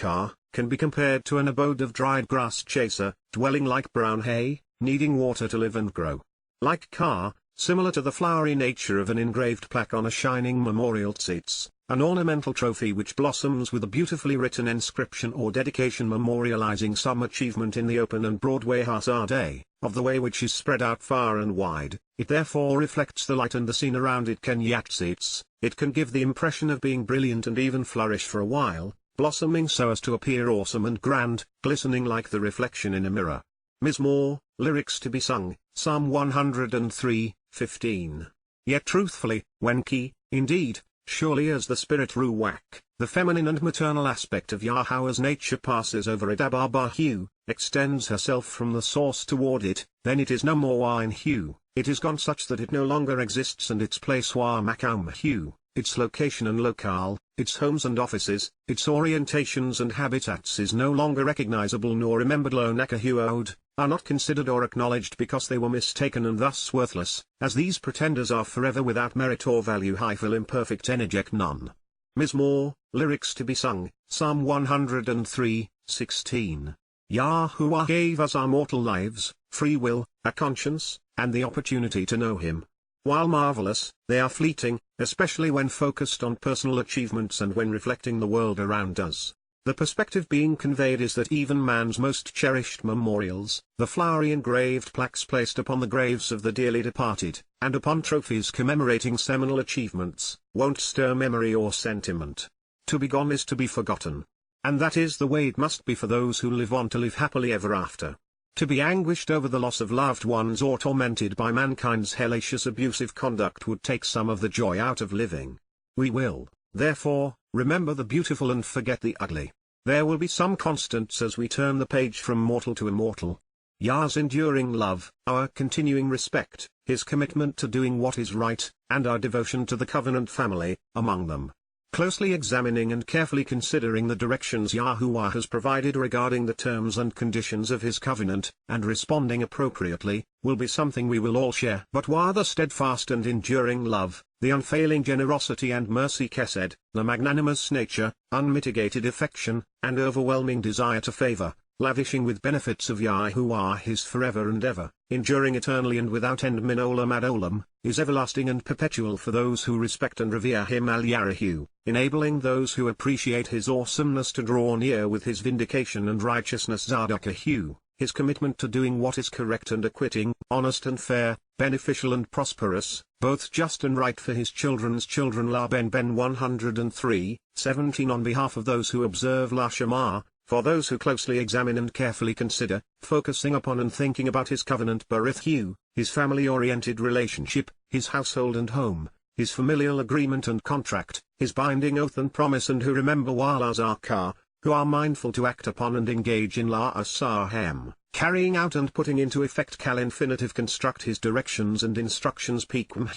can be compared to an abode of dried grass chaser, dwelling like brown hay, needing water to live and grow. Like Ka, similar to the flowery nature of an engraved plaque on a shining memorial tzitz, an ornamental trophy which blossoms with a beautifully written inscription or dedication memorializing some achievement in the open and broad way Hasadeh, of the way which is spread out far and wide, it therefore reflects the light and the scene around it tzitz. It can give the impression of being brilliant and even flourish for a while, blossoming so as to appear awesome and grand, glistening like the reflection in a mirror. Mizmor, lyrics to be sung, Psalm 103:15. Yet truthfully, when ki, indeed, surely as the spirit ruach, the feminine and maternal aspect of Yahweh's nature passes over a dabar hue, extends herself from the source toward it, then it is no more wine hue, it is gone such that it no longer exists and its place wa makam hue, its location and locale, its homes and offices, its orientations and habitats is no longer recognizable nor remembered. Lo nakahuod, are not considered or acknowledged because they were mistaken and thus worthless, as these pretenders are forever without merit or value. Hyphil imperfect eneject none. Mizmor, lyrics to be sung, Psalm 103:16. Yahuwah gave us our mortal lives, free will, a conscience, and the opportunity to know Him. While marvelous, they are fleeting, especially when focused on personal achievements and when reflecting the world around us. The perspective being conveyed is that even man's most cherished memorials, the flowery engraved plaques placed upon the graves of the dearly departed, and upon trophies commemorating seminal achievements, won't stir memory or sentiment. To be gone is to be forgotten. And that is the way it must be for those who live on to live happily ever after. To be anguished over the loss of loved ones or tormented by mankind's hellacious abusive conduct would take some of the joy out of living. We will, therefore, remember the beautiful and forget the ugly. There will be some constants as we turn the page from mortal to immortal. Yah's enduring love, our continuing respect, His commitment to doing what is right, and our devotion to the covenant family, among them. Closely examining and carefully considering the directions Yahowah has provided regarding the terms and conditions of His covenant, and responding appropriately, will be something we will all share. But while the steadfast and enduring love, the unfailing generosity and mercy chesed, the magnanimous nature, unmitigated affection, and overwhelming desire to favor, lavishing with benefits of Yahowah is forever and ever, enduring eternally and without end min olam ad olam, is everlasting and perpetual for those who respect and revere Him al-Yarahu, enabling those who appreciate His awesomeness to draw near with His vindication and righteousness Zadakahu, His commitment to doing what is correct and acquitting, honest and fair, beneficial and prosperous, both just and right for His children's children. La Ben 103:17 On behalf of those who observe La Shema, for those who closely examine and carefully consider, focusing upon and thinking about His covenant Barith, His family-oriented relationship, His household and home, His familial agreement and contract, His binding oath and promise, and who remember while Azakah, who are mindful to act upon and engage in La Asahem, carrying out and putting into effect Kal infinitive construct His directions and instructions Pekum,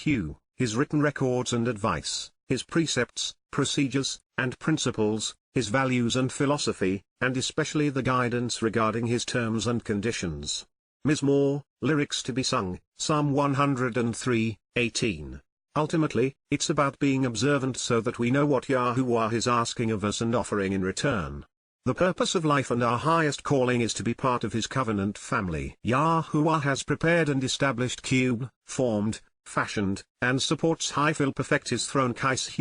His written records and advice, His precepts, procedures, and principles, His values and philosophy, and especially the guidance regarding His terms and conditions. Mizmor, lyrics to be sung, Psalm 103:18. Ultimately, it's about being observant so that we know what Yahowah is asking of us and offering in return. The purpose of life and our highest calling is to be part of His covenant family. Yahowah has prepared and established cube, formed, fashioned, and supports Hyphil perfect His throne Kais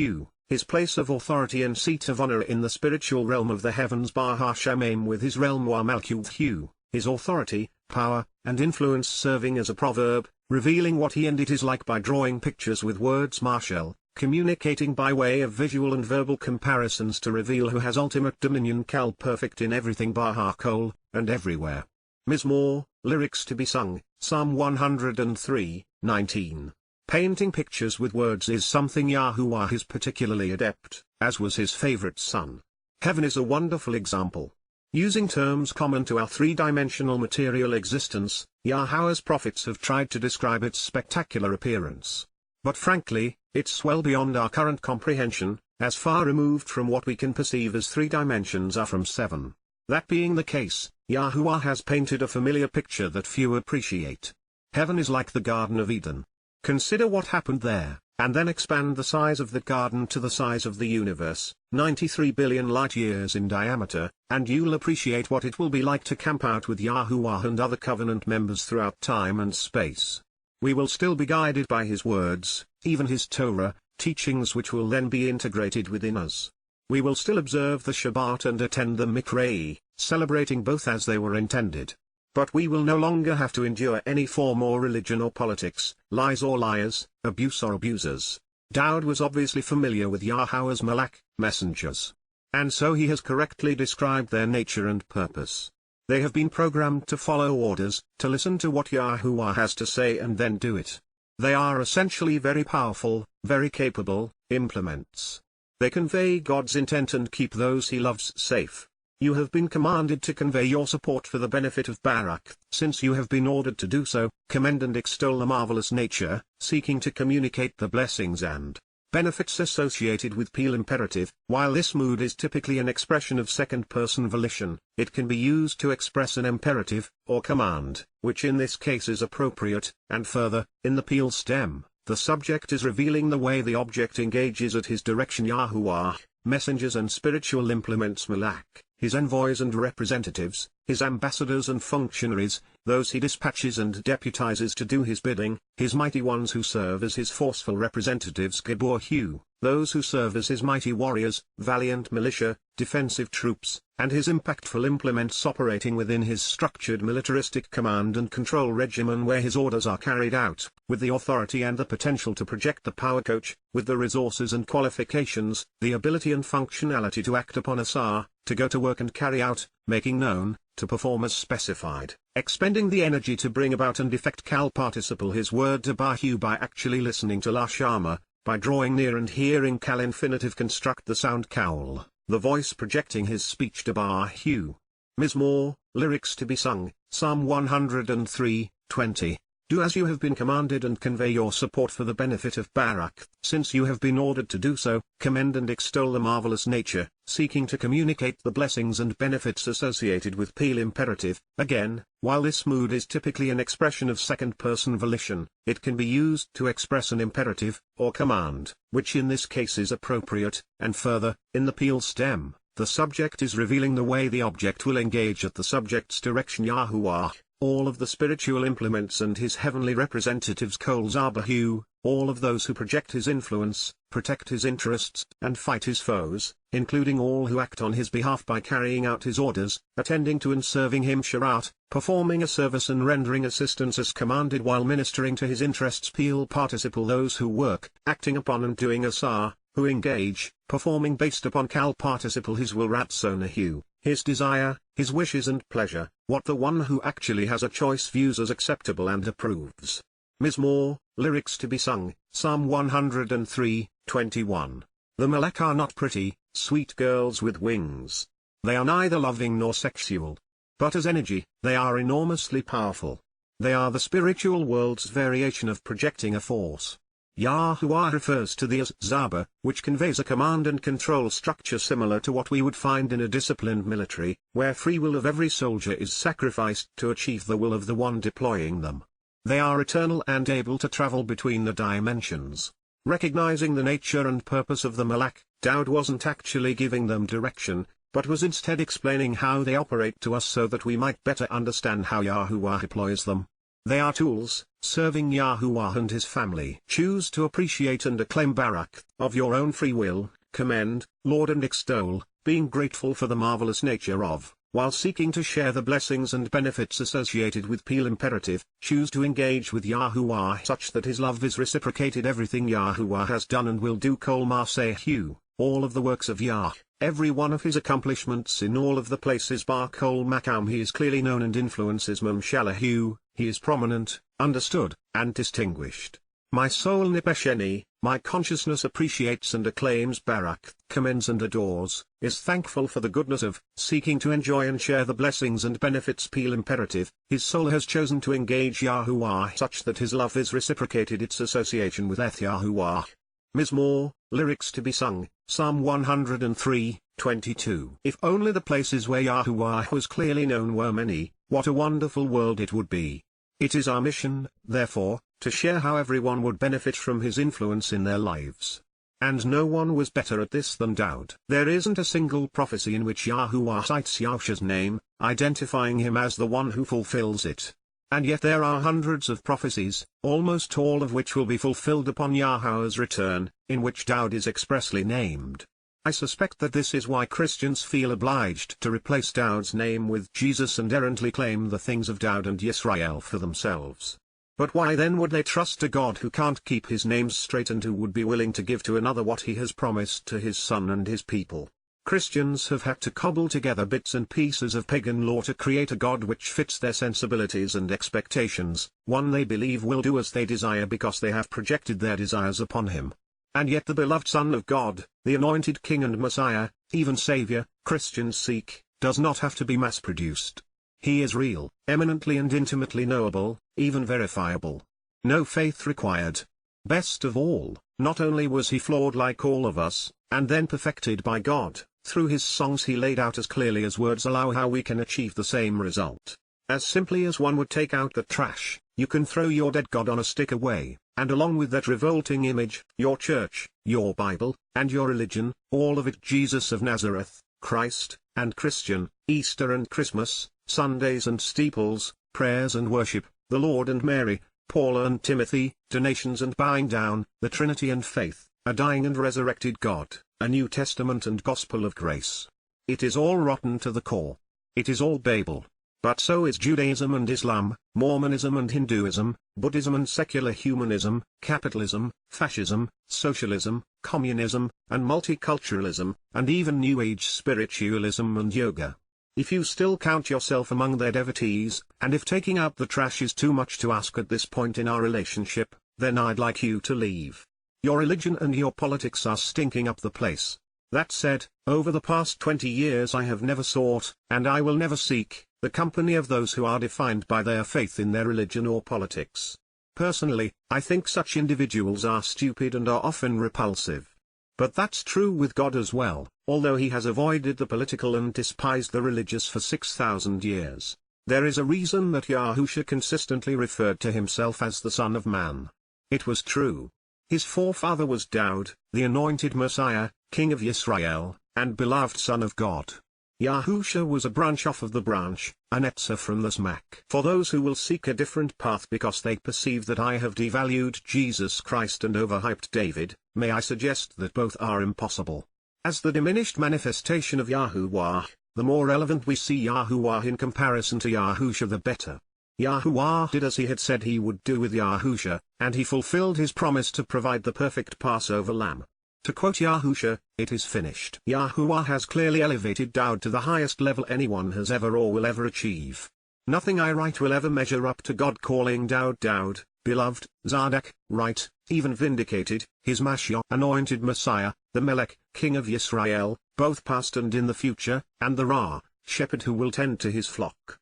His place of authority and seat of honor in the spiritual realm of the heavens Bar HaShamim with His realm Wa Malkuth His authority, power, and influence serving as a proverb, revealing what He and it is like by drawing pictures with words Marshall, communicating by way of visual and verbal comparisons to reveal who has ultimate dominion Kal perfect in everything Bar HaKol, and everywhere. Mizmor, lyrics to be sung, Psalm 103:19. Painting pictures with words is something Yahowah is particularly adept, as was His favorite son. Heaven is a wonderful example. Using terms common to our three-dimensional material existence, Yahowah's prophets have tried to describe its spectacular appearance. But frankly, it's well beyond our current comprehension, as far removed from what we can perceive as three dimensions are from seven. That being the case, Yahowah has painted a familiar picture that few appreciate. Heaven is like the Garden of Eden. Consider what happened there. and then expand the size of the garden to the size of the universe, 93 billion light-years in diameter, and you'll appreciate what it will be like to camp out with Yahowah and other covenant members throughout time and space. We will still be guided by his words, even his Torah, teachings which will then be integrated within us. We will still observe the Shabbat and attend the Mikra, celebrating both as they were intended. But we will no longer have to endure any form or religion or politics, lies or liars, abuse or abusers. Dowd was obviously familiar with Yahowah's Malak, messengers. And so he has correctly described their nature and purpose. They have been programmed to follow orders, to listen to what Yahowah has to say and then do it. They are essentially very powerful, very capable, implements. They convey God's intent and keep those he loves safe. You have been commanded to convey your support for the benefit of Barak. Since you have been ordered to do so, commend and extol the marvelous nature, seeking to communicate the blessings and benefits associated with Peel imperative. While this mood is typically an expression of second-person volition, it can be used to express an imperative, or command, which in this case is appropriate, and further, in the Peel stem, the subject is revealing the way the object engages at his direction. Yahowah, messengers and spiritual implements Malak, his envoys and representatives, his ambassadors and functionaries, those he dispatches and deputizes to do his bidding, his mighty ones who serve as his forceful representatives Gibor Hu, those who serve as his mighty warriors, valiant militia, defensive troops, and his impactful implements operating within his structured militaristic command and control regimen where his orders are carried out, with the authority and the potential to project the power coach, with the resources and qualifications, the ability and functionality to act upon asar, to go to work and carry out, making known, to perform as specified, expending the energy to bring about and effect kal participle his word to Bahu by actually listening to la shama, by drawing near and hearing kal infinitive construct the sound kaul, the voice projecting his speech to Bahu. Mizmor, lyrics to be sung, Psalm 103:20. Do as you have been commanded and convey your support for the benefit of Barak. Since you have been ordered to do so, commend and extol the marvelous nature, seeking to communicate the blessings and benefits associated with Peel imperative. Again, while this mood is typically an expression of second-person volition, it can be used to express an imperative, or command, which in this case is appropriate, and further, in the Peel stem, the subject is revealing the way the object will engage at the subject's direction. Yahowah, all of the spiritual implements and his heavenly representatives Kol Zabahu, all of those who project his influence, protect his interests, and fight his foes, including all who act on his behalf by carrying out his orders, attending to and serving him Sharat, performing a service and rendering assistance as commanded while ministering to his interests. Peel participle those who work, acting upon and doing asar, who engage, performing based upon kal participle his will ratsonahu, his desire, his wishes and pleasure, what the one who actually has a choice views as acceptable and approves. Mizmor, lyrics to be sung, Psalm 103:21. The Malak are not pretty, sweet girls with wings. They are neither loving nor sexual. But as energy, they are enormously powerful. They are the spiritual world's variation of projecting a force. Yahowah refers to the as Zaba, which conveys a command and control structure similar to what we would find in a disciplined military, where free will of every soldier is sacrificed to achieve the will of the one deploying them. They are eternal and able to travel between the dimensions. Recognizing the nature and purpose of the Malak, Dowd wasn't actually giving them direction, but was instead explaining how they operate to us so that we might better understand how Yahowah deploys them. They are tools, serving Yahowah and his family. Choose to appreciate and acclaim Barak, of your own free will, commend, laud and extol, being grateful for the marvelous nature of, while seeking to share the blessings and benefits associated with Peel imperative, choose to engage with Yahowah such that his love is reciprocated. Everything Yahowah has done and will do Kol Masehu, all of the works of Yah, every one of his accomplishments in all of the places Bar Kol Makam he is clearly known and influences Mamshalahu, he is prominent, understood, and distinguished. My soul Nipesheni, my consciousness appreciates and acclaims Barak, commends and adores, is thankful for the goodness of, seeking to enjoy and share the blessings and benefits Peel imperative. His soul has chosen to engage Yahowah such that his love is reciprocated. Its association with Yahowah. Mizmor, lyrics to be sung, Psalm 103:22. If only the places where Yahowah was clearly known were many, what a wonderful world it would be. It is our mission, therefore, to share how everyone would benefit from his influence in their lives. And no one was better at this than Daud. There isn't a single prophecy in which Yahowah cites Yahusha's name, identifying him as the one who fulfills it. And yet there are hundreds of prophecies, almost all of which will be fulfilled upon Yahowah's return, in which Daud is expressly named. I suspect that this is why Christians feel obliged to replace Daud's name with Jesus and errantly claim the things of Daud and Yisrael for themselves. But why then would they trust a God who can't keep his name straight and who would be willing to give to another what he has promised to his son and his people? Christians have had to cobble together bits and pieces of pagan law to create a God which fits their sensibilities and expectations, one they believe will do as they desire because they have projected their desires upon him. And yet the beloved Son of God, the anointed King and Messiah, even Savior, Christians seek, does not have to be mass-produced. He is real, eminently and intimately knowable, even verifiable. No faith required. Best of all, not only was he flawed like all of us, and then perfected by God, through his songs he laid out as clearly as words allow how we can achieve the same result. As simply as one would take out the trash, you can throw your dead God on a stick away, and along with that revolting image, your church, your Bible, and your religion, all of it Jesus of Nazareth, Christ, and Christian, Easter and Christmas, Sundays and steeples, prayers and worship, the Lord and Mary, Paul and Timothy, donations and bowing down, the Trinity and faith, a dying and resurrected God, a New Testament and gospel of grace. It is all rotten to the core. It is all Babel. But so is Judaism and Islam, Mormonism and Hinduism, Buddhism and secular humanism, capitalism, fascism, socialism, communism, and multiculturalism, and even New Age spiritualism and yoga. If you still count yourself among their devotees, and if taking out the trash is too much to ask at this point in our relationship, then I'd like you to leave. Your religion and your politics are stinking up the place. That said, over the past 20 years I have never sought, and I will never seek, the company of those who are defined by their faith in their religion or politics. Personally, I think such individuals are stupid and are often repulsive. But that's true with God as well, although he has avoided the political and despised the religious for 6,000 years. There is a reason that Yahusha consistently referred to himself as the Son of Man. It was true. His forefather was Daud, the anointed Messiah, King of Yisrael, and beloved Son of God. Yahusha was a branch off of the branch, an etzer from the smack. For those who will seek a different path because they perceive that I have devalued Jesus Christ and overhyped David, may I suggest that both are impossible. As the diminished manifestation of Yahowah, the more relevant we see Yahowah in comparison to Yahusha the better. Yahowah did as he had said he would do with Yahusha, and he fulfilled his promise to provide the perfect Passover lamb. To quote Yahusha, it is finished. Yahowah has clearly elevated Daud to the highest level anyone has ever or will ever achieve. Nothing I write will ever measure up to God calling Daud Daud, beloved, Zadok, right, even vindicated, his Mashiach, anointed Messiah, the Melech, King of Yisrael, both past and in the future, and the Ra, shepherd who will tend to his flock.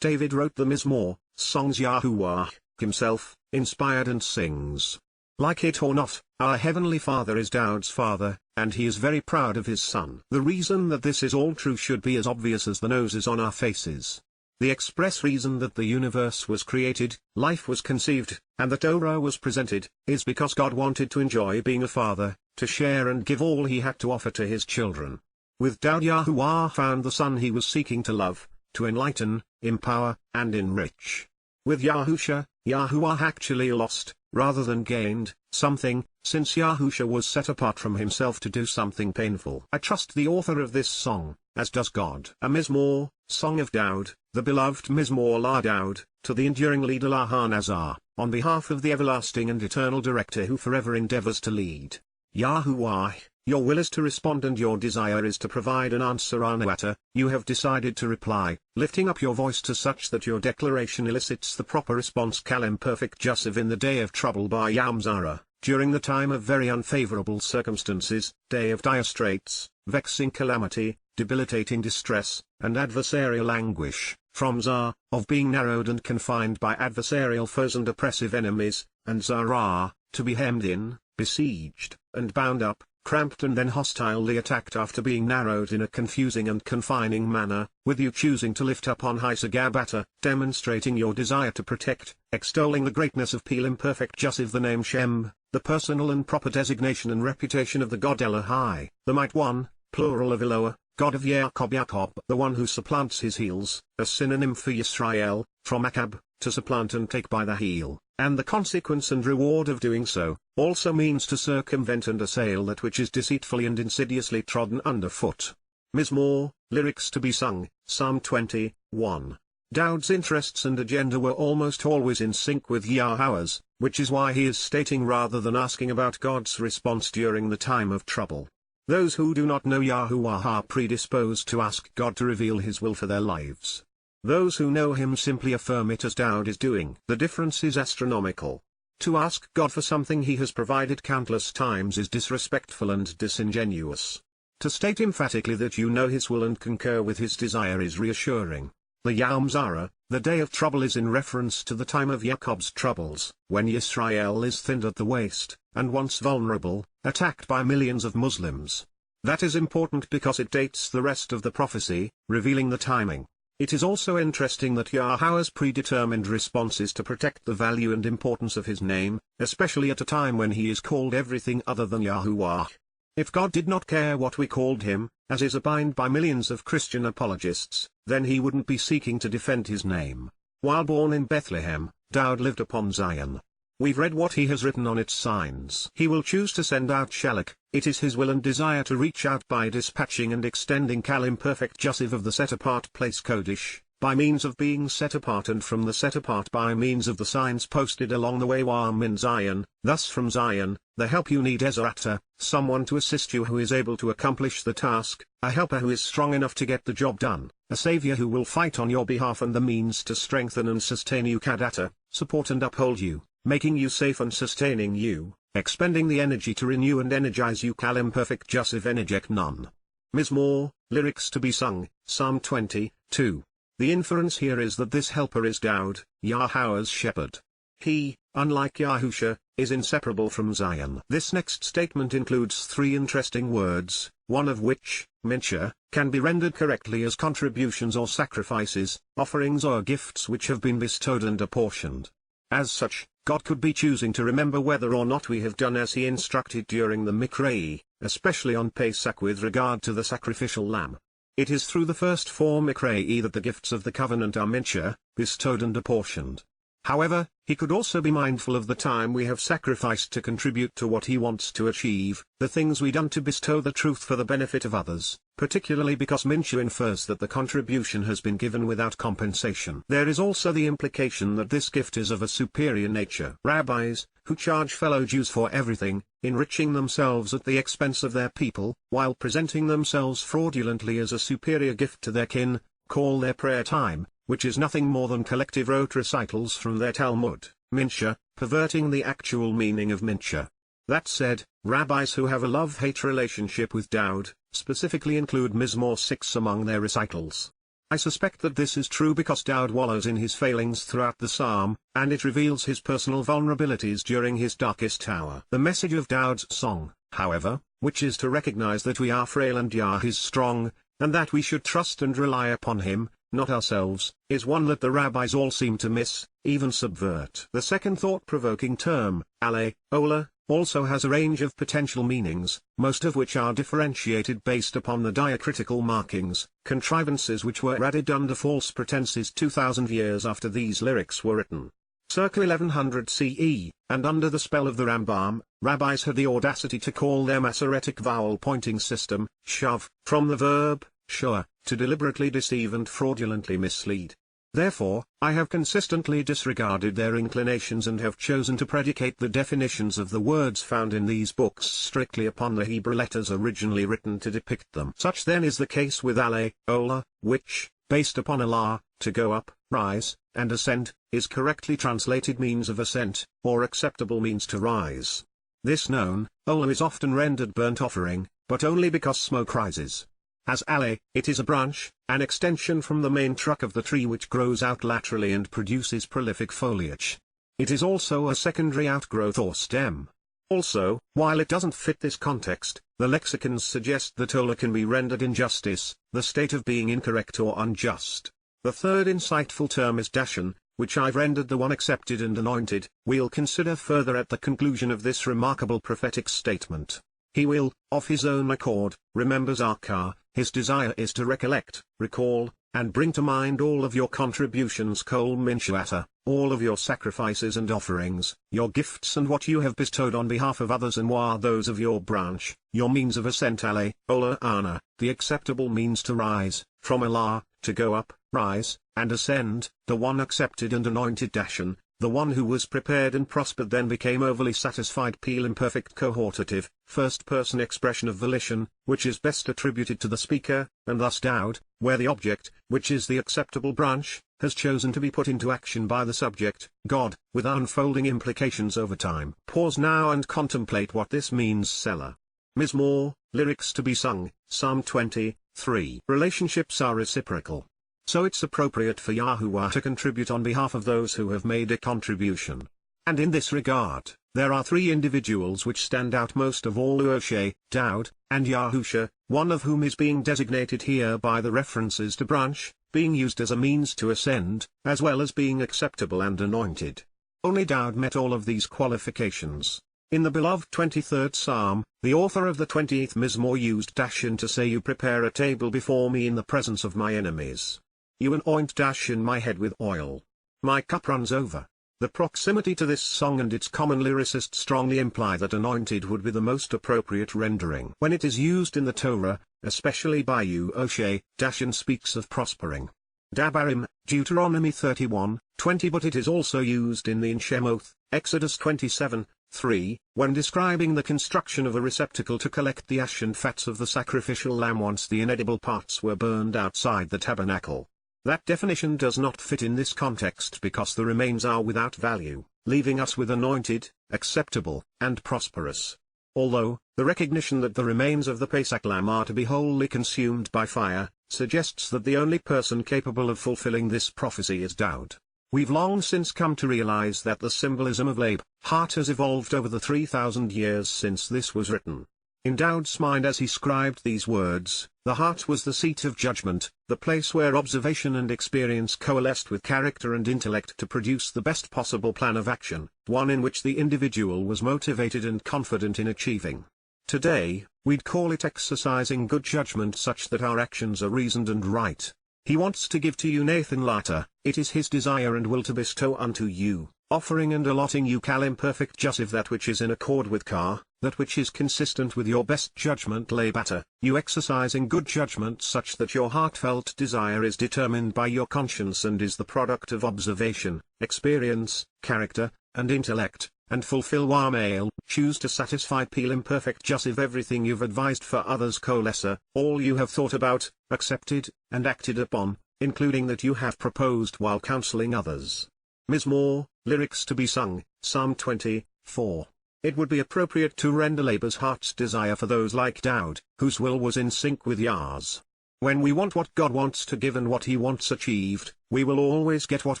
David wrote the Mizmor, songs Yahowah, himself, inspired and sings. Like it or not, our Heavenly Father is Daud's father, and he is very proud of his son. The reason that this is all true should be as obvious as the noses on our faces. The express reason that the universe was created, life was conceived, and the Torah was presented, is because God wanted to enjoy being a father, to share and give all he had to offer to his children. With Daud Yahowah found the son he was seeking to love, to enlighten, empower, and enrich. With Yahusha, Yahowah actually lost, rather than gained, something, since Yahusha was set apart from himself to do something painful. I trust the author of this song, as does God. A Mizmor, Song of Daud, the beloved Mizmor La Daud, to the enduring leader Lahanazar, on behalf of the everlasting and eternal director who forever endeavors to lead. Yahowah, your will is to respond and your desire is to provide an answer Anuata, you have decided to reply, lifting up your voice to such that your declaration elicits the proper response Kalem perfect Jussiv in the day of trouble by Yamzara, during the time of very unfavorable circumstances, day of dire straits, vexing calamity, debilitating distress, and adversarial anguish, from Zah, of being narrowed and confined by adversarial foes and oppressive enemies, and Zara, to be hemmed in, besieged, and bound up, cramped and then hostilely attacked after being narrowed in a confusing and confining manner, with you choosing to lift up on high Sagabata, demonstrating your desire to protect, extolling the greatness of Pel imperfect Jussiv, the name Shem, the personal and proper designation and reputation of the God Elohai, the Might One, plural of Eloah, God of Yaakov, the one who supplants his heels, a synonym for Yisrael, from Akab, to supplant and take by the heel, and the consequence and reward of doing so, also means to circumvent and assail that which is deceitfully and insidiously trodden underfoot. Mizmor, lyrics to be sung, Psalm 20:1. Dowd's interests and agenda were almost always in sync with Yahowah's, which is why he is stating rather than asking about God's response during the time of trouble. Those who do not know Yahowah are predisposed to ask God to reveal his will for their lives. Those who know him simply affirm it as Dowd is doing. The difference is astronomical. To ask God for something he has provided countless times is disrespectful and disingenuous. To state emphatically that you know his will and concur with his desire is reassuring. The Yom Zara, the day of trouble, is in reference to the time of Jacob's troubles, when Yisrael is thinned at the waist, and once vulnerable, attacked by millions of Muslims. That is important because it dates the rest of the prophecy, revealing the timing. It is also interesting that Yahowah's predetermined response is to protect the value and importance of his name, especially at a time when he is called everything other than Yahowah. If God did not care what we called him, as is opined by millions of Christian apologists, then he wouldn't be seeking to defend his name. While born in Bethlehem, Dowd lived upon Zion. We've read what he has written on its signs. He will choose to send out Shalach. It is his will and desire to reach out by dispatching and extending Kal imperfect Jussiv of the set-apart place Kodesh, by means of being set apart, and from the set apart by means of the signs posted along the way Wam in Zion. Thus from Zion, the help you need Ezrata, someone to assist you who is able to accomplish the task, a helper who is strong enough to get the job done, a savior who will fight on your behalf, and the means to strengthen and sustain you Kadata, support and uphold you, making you safe and sustaining you, expending the energy to renew and energize you Kal imperfect Jussiv Enejek Nun. Mizmor, lyrics to be sung, Psalm 20:2. The inference here is that this helper is Dowd, Yahowah's shepherd. He, unlike Yahusha, is inseparable from Zion. This next statement includes three interesting words, one of which, mincha, can be rendered correctly as contributions or sacrifices, offerings or gifts which have been bestowed and apportioned. As such, God could be choosing to remember whether or not we have done as he instructed during the Mikrei, especially on Pesach with regard to the sacrificial lamb. It is through the first four Mikrei that the gifts of the covenant are mincha, bestowed and apportioned. However, he could also be mindful of the time we have sacrificed to contribute to what he wants to achieve, the things we done to bestow the truth for the benefit of others, particularly because mincha infers that the contribution has been given without compensation. There is also the implication that this gift is of a superior nature. Rabbis, who charge fellow Jews for everything, enriching themselves at the expense of their people, while presenting themselves fraudulently as a superior gift to their kin, call their prayer time, which is nothing more than collective rote recitals from their Talmud, mincha, perverting the actual meaning of mincha. That said, rabbis who have a love-hate relationship with Dowd, specifically include Mizmor 6 among their recitals. I suspect that this is true because Dowd wallows in his failings throughout the psalm, and it reveals his personal vulnerabilities during his darkest hour. The message of Dowd's song, however, which is to recognize that we are frail and Yah is strong, and that we should trust and rely upon him, not ourselves, is one that the rabbis all seem to miss, even subvert. The second thought-provoking term, ola, also has a range of potential meanings, most of which are differentiated based upon the diacritical markings, contrivances which were added under false pretenses 2,000 years after these lyrics were written. Circa 1100 CE, and under the spell of the Rambam, rabbis had the audacity to call their Masoretic vowel-pointing system, shav, from the verb, shua, to deliberately deceive and fraudulently mislead. Therefore, I have consistently disregarded their inclinations and have chosen to predicate the definitions of the words found in these books strictly upon the Hebrew letters originally written to depict them. Such then is the case with ola, which, based upon Allah, to go up, rise, and ascend, is correctly translated means of ascent, or acceptable means to rise. This known, ola is often rendered burnt offering, but only because smoke rises. As it is a branch, an extension from the main trunk of the tree which grows out laterally and produces prolific foliage. It is also a secondary outgrowth or stem. Also, while it doesn't fit this context, the lexicons suggest that ola can be rendered injustice, the state of being incorrect or unjust. The third insightful term is dashan, which I've rendered the one accepted and anointed. We'll consider further at the conclusion of this remarkable prophetic statement. He will, of his own accord, remember Zakah. His desire is to recollect, recall, and bring to mind all of your contributions kol minshuata, all of your sacrifices and offerings, your gifts and what you have bestowed on behalf of others and were those of your branch, your means of ascent ale, ola ana, the acceptable means to rise, from Allah, to go up, rise, and ascend, the one accepted and anointed dashan, the one who was prepared and prospered then became overly satisfied peel imperfect cohortative, first-person expression of volition, which is best attributed to the speaker, and thus Daud, where the object, which is the acceptable branch, has chosen to be put into action by the subject, God, with unfolding implications over time. Pause now and contemplate what this means. Selah. Mizmor, lyrics to be sung, Psalm 23. Relationships are reciprocal. So it's appropriate for Yahowah to contribute on behalf of those who have made a contribution. And in this regard, there are three individuals which stand out most of all: Uoshe, Daud, and Yahusha, one of whom is being designated here by the references to branch, being used as a means to ascend, as well as being acceptable and anointed. Only Daud met all of these qualifications. In the beloved 23rd Psalm, the author of the 20th Mizmor used dashan to say, "You prepare a table before me in the presence of my enemies. You anoint dashan my head with oil. My cup runs over." The proximity to this song and its common lyricists strongly imply that anointed would be the most appropriate rendering. When it is used in the Torah, especially by Uoshe, dashan speaks of prospering. Dabarim, Deuteronomy 31:20, but it is also used in the Shemoth, Exodus 27:3, when describing the construction of a receptacle to collect the ash and fats of the sacrificial lamb once the inedible parts were burned outside the tabernacle. That definition does not fit in this context because the remains are without value, leaving us with anointed, acceptable, and prosperous. Although, the recognition that the remains of the Pesach lamb are to be wholly consumed by fire, suggests that the only person capable of fulfilling this prophecy is Daud. We've long since come to realize that the symbolism of lab, heart, has evolved over the 3,000 years since this was written. In Daud's mind as he scribed these words, the heart was the seat of judgment, the place where observation and experience coalesced with character and intellect to produce the best possible plan of action, one in which the individual was motivated and confident in achieving. Today, we'd call it exercising good judgment such that our actions are reasoned and right. He wants to give to you Nathan later, it is his desire and will to bestow unto you, offering and allotting you kal imperfect jussive, that which is in accord with kar, that which is consistent with your best judgment labata, you exercising good judgment such that your heartfelt desire is determined by your conscience and is the product of observation, experience, character, and intellect, and fulfill wamail, choose to satisfy peel imperfect jussive everything you've advised for others kolesa, all you have thought about, accepted, and acted upon, including that you have proposed while counseling others. Mizmor, lyrics to be sung, Psalm 24. It would be appropriate to render Laban's heart's desire for those like Daud, whose will was in sync with Yah's. When we want what God wants to give and what He wants achieved, we will always get what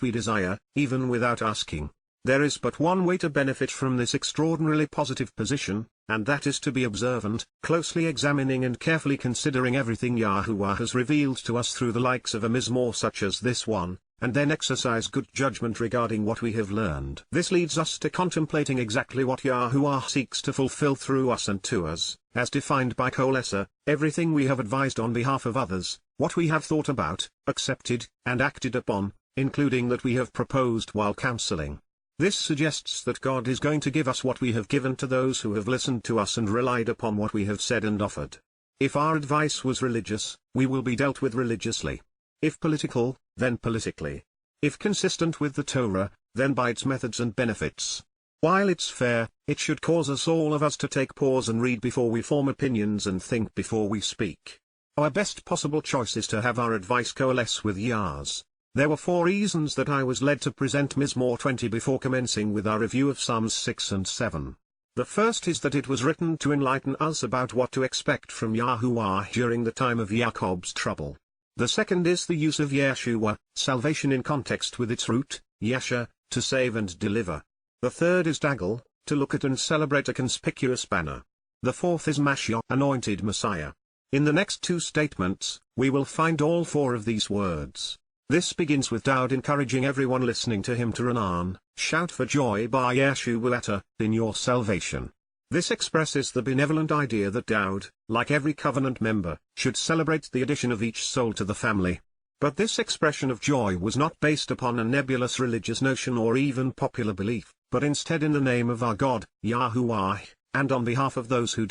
we desire, even without asking. There is but one way to benefit from this extraordinarily positive position, and that is to be observant, closely examining and carefully considering everything Yahowah has revealed to us through the likes of a mizmor such as this one, and then exercise good judgment regarding what we have learned. This leads us to contemplating exactly what Yahowah seeks to fulfill through us and to us, as defined by Kolesa, everything we have advised on behalf of others, what we have thought about, accepted, and acted upon, including that we have proposed while counseling. This suggests that God is going to give us what we have given to those who have listened to us and relied upon what we have said and offered. If our advice was religious, we will be dealt with religiously. If political, then politically. If consistent with the Torah, then by its methods and benefits. While it's fair, it should cause us all of us to take pause and read before we form opinions and think before we speak. Our best possible choice is to have our advice coalesce with Yah's. There were 4 reasons that I was led to present Mizmor 20 before commencing with our review of Psalms 6 and 7. The first is that it was written to enlighten us about what to expect from Yahowah during the time of Jacob's trouble. The second is the use of Yeshua, salvation in context with its root, Yasha, to save and deliver. The third is Dagal, to look at and celebrate a conspicuous banner. The fourth is Mashiach, anointed Messiah. In the next two statements, we will find all four of these words. This begins with Daud encouraging everyone listening to him to run on, shout for joy by Yahowah, in your salvation. This expresses the benevolent idea that Daud, like every covenant member, should celebrate the addition of each soul to the family. But this expression of joy was not based upon a nebulous religious notion or even popular belief, but instead in the name of our God, Yahowah, and on behalf of those who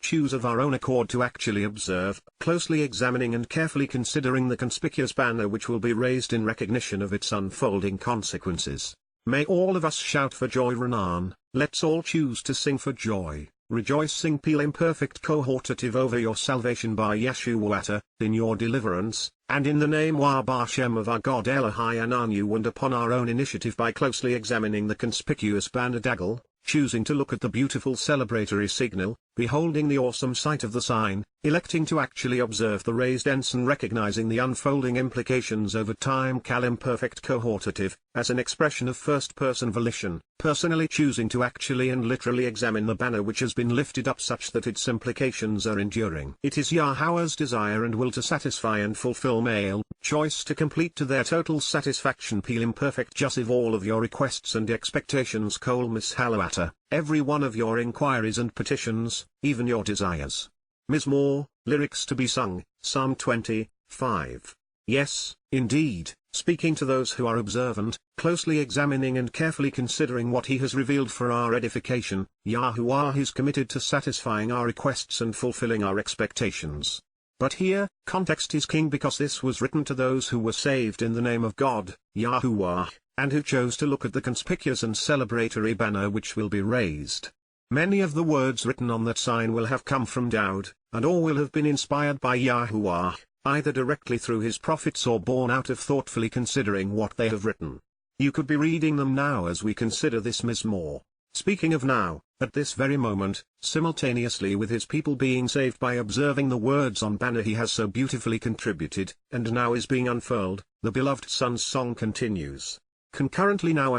choose of our own accord to actually observe, closely examining and carefully considering the conspicuous banner which will be raised in recognition of its unfolding consequences. May all of us shout for joy, Renan. Let's all choose to sing for joy, rejoicing imperfect cohortative over your salvation by Yahowah, in your deliverance, and in the name Wah-Bashem of our God Elohai Ananu, and upon our own initiative by closely examining the conspicuous banner Dagel, choosing to look at the beautiful celebratory signal, beholding the awesome sight of the sign, electing to actually observe the raised ensign, recognizing the unfolding implications over time imperfect cohortative, as an expression of first-person volition, personally choosing to actually and literally examine the banner which has been lifted up such that its implications are enduring. It is Yahowah's desire and will to satisfy and fulfill male choice to complete to their total satisfaction imperfect jussive all of your requests and expectations kol mishalawata, every one of your inquiries and petitions, even your desires. Mizmor, lyrics to be sung, Psalm 25. Yes, indeed, speaking to those who are observant, closely examining and carefully considering what he has revealed for our edification, Yahowah is committed to satisfying our requests and fulfilling our expectations. But here, context is king because this was written to those who were saved in the name of God, Yahowah, and who chose to look at the conspicuous and celebratory banner which will be raised. Many of the words written on that sign will have come from Daud, and all will have been inspired by Yahowah, either directly through his prophets or born out of thoughtfully considering what they have written. You could be reading them now as we consider this Mizmor. Speaking of now, at this very moment, simultaneously with his people being saved by observing the words on banner he has so beautifully contributed, and now is being unfurled, the beloved Son's song continues. Concurrently now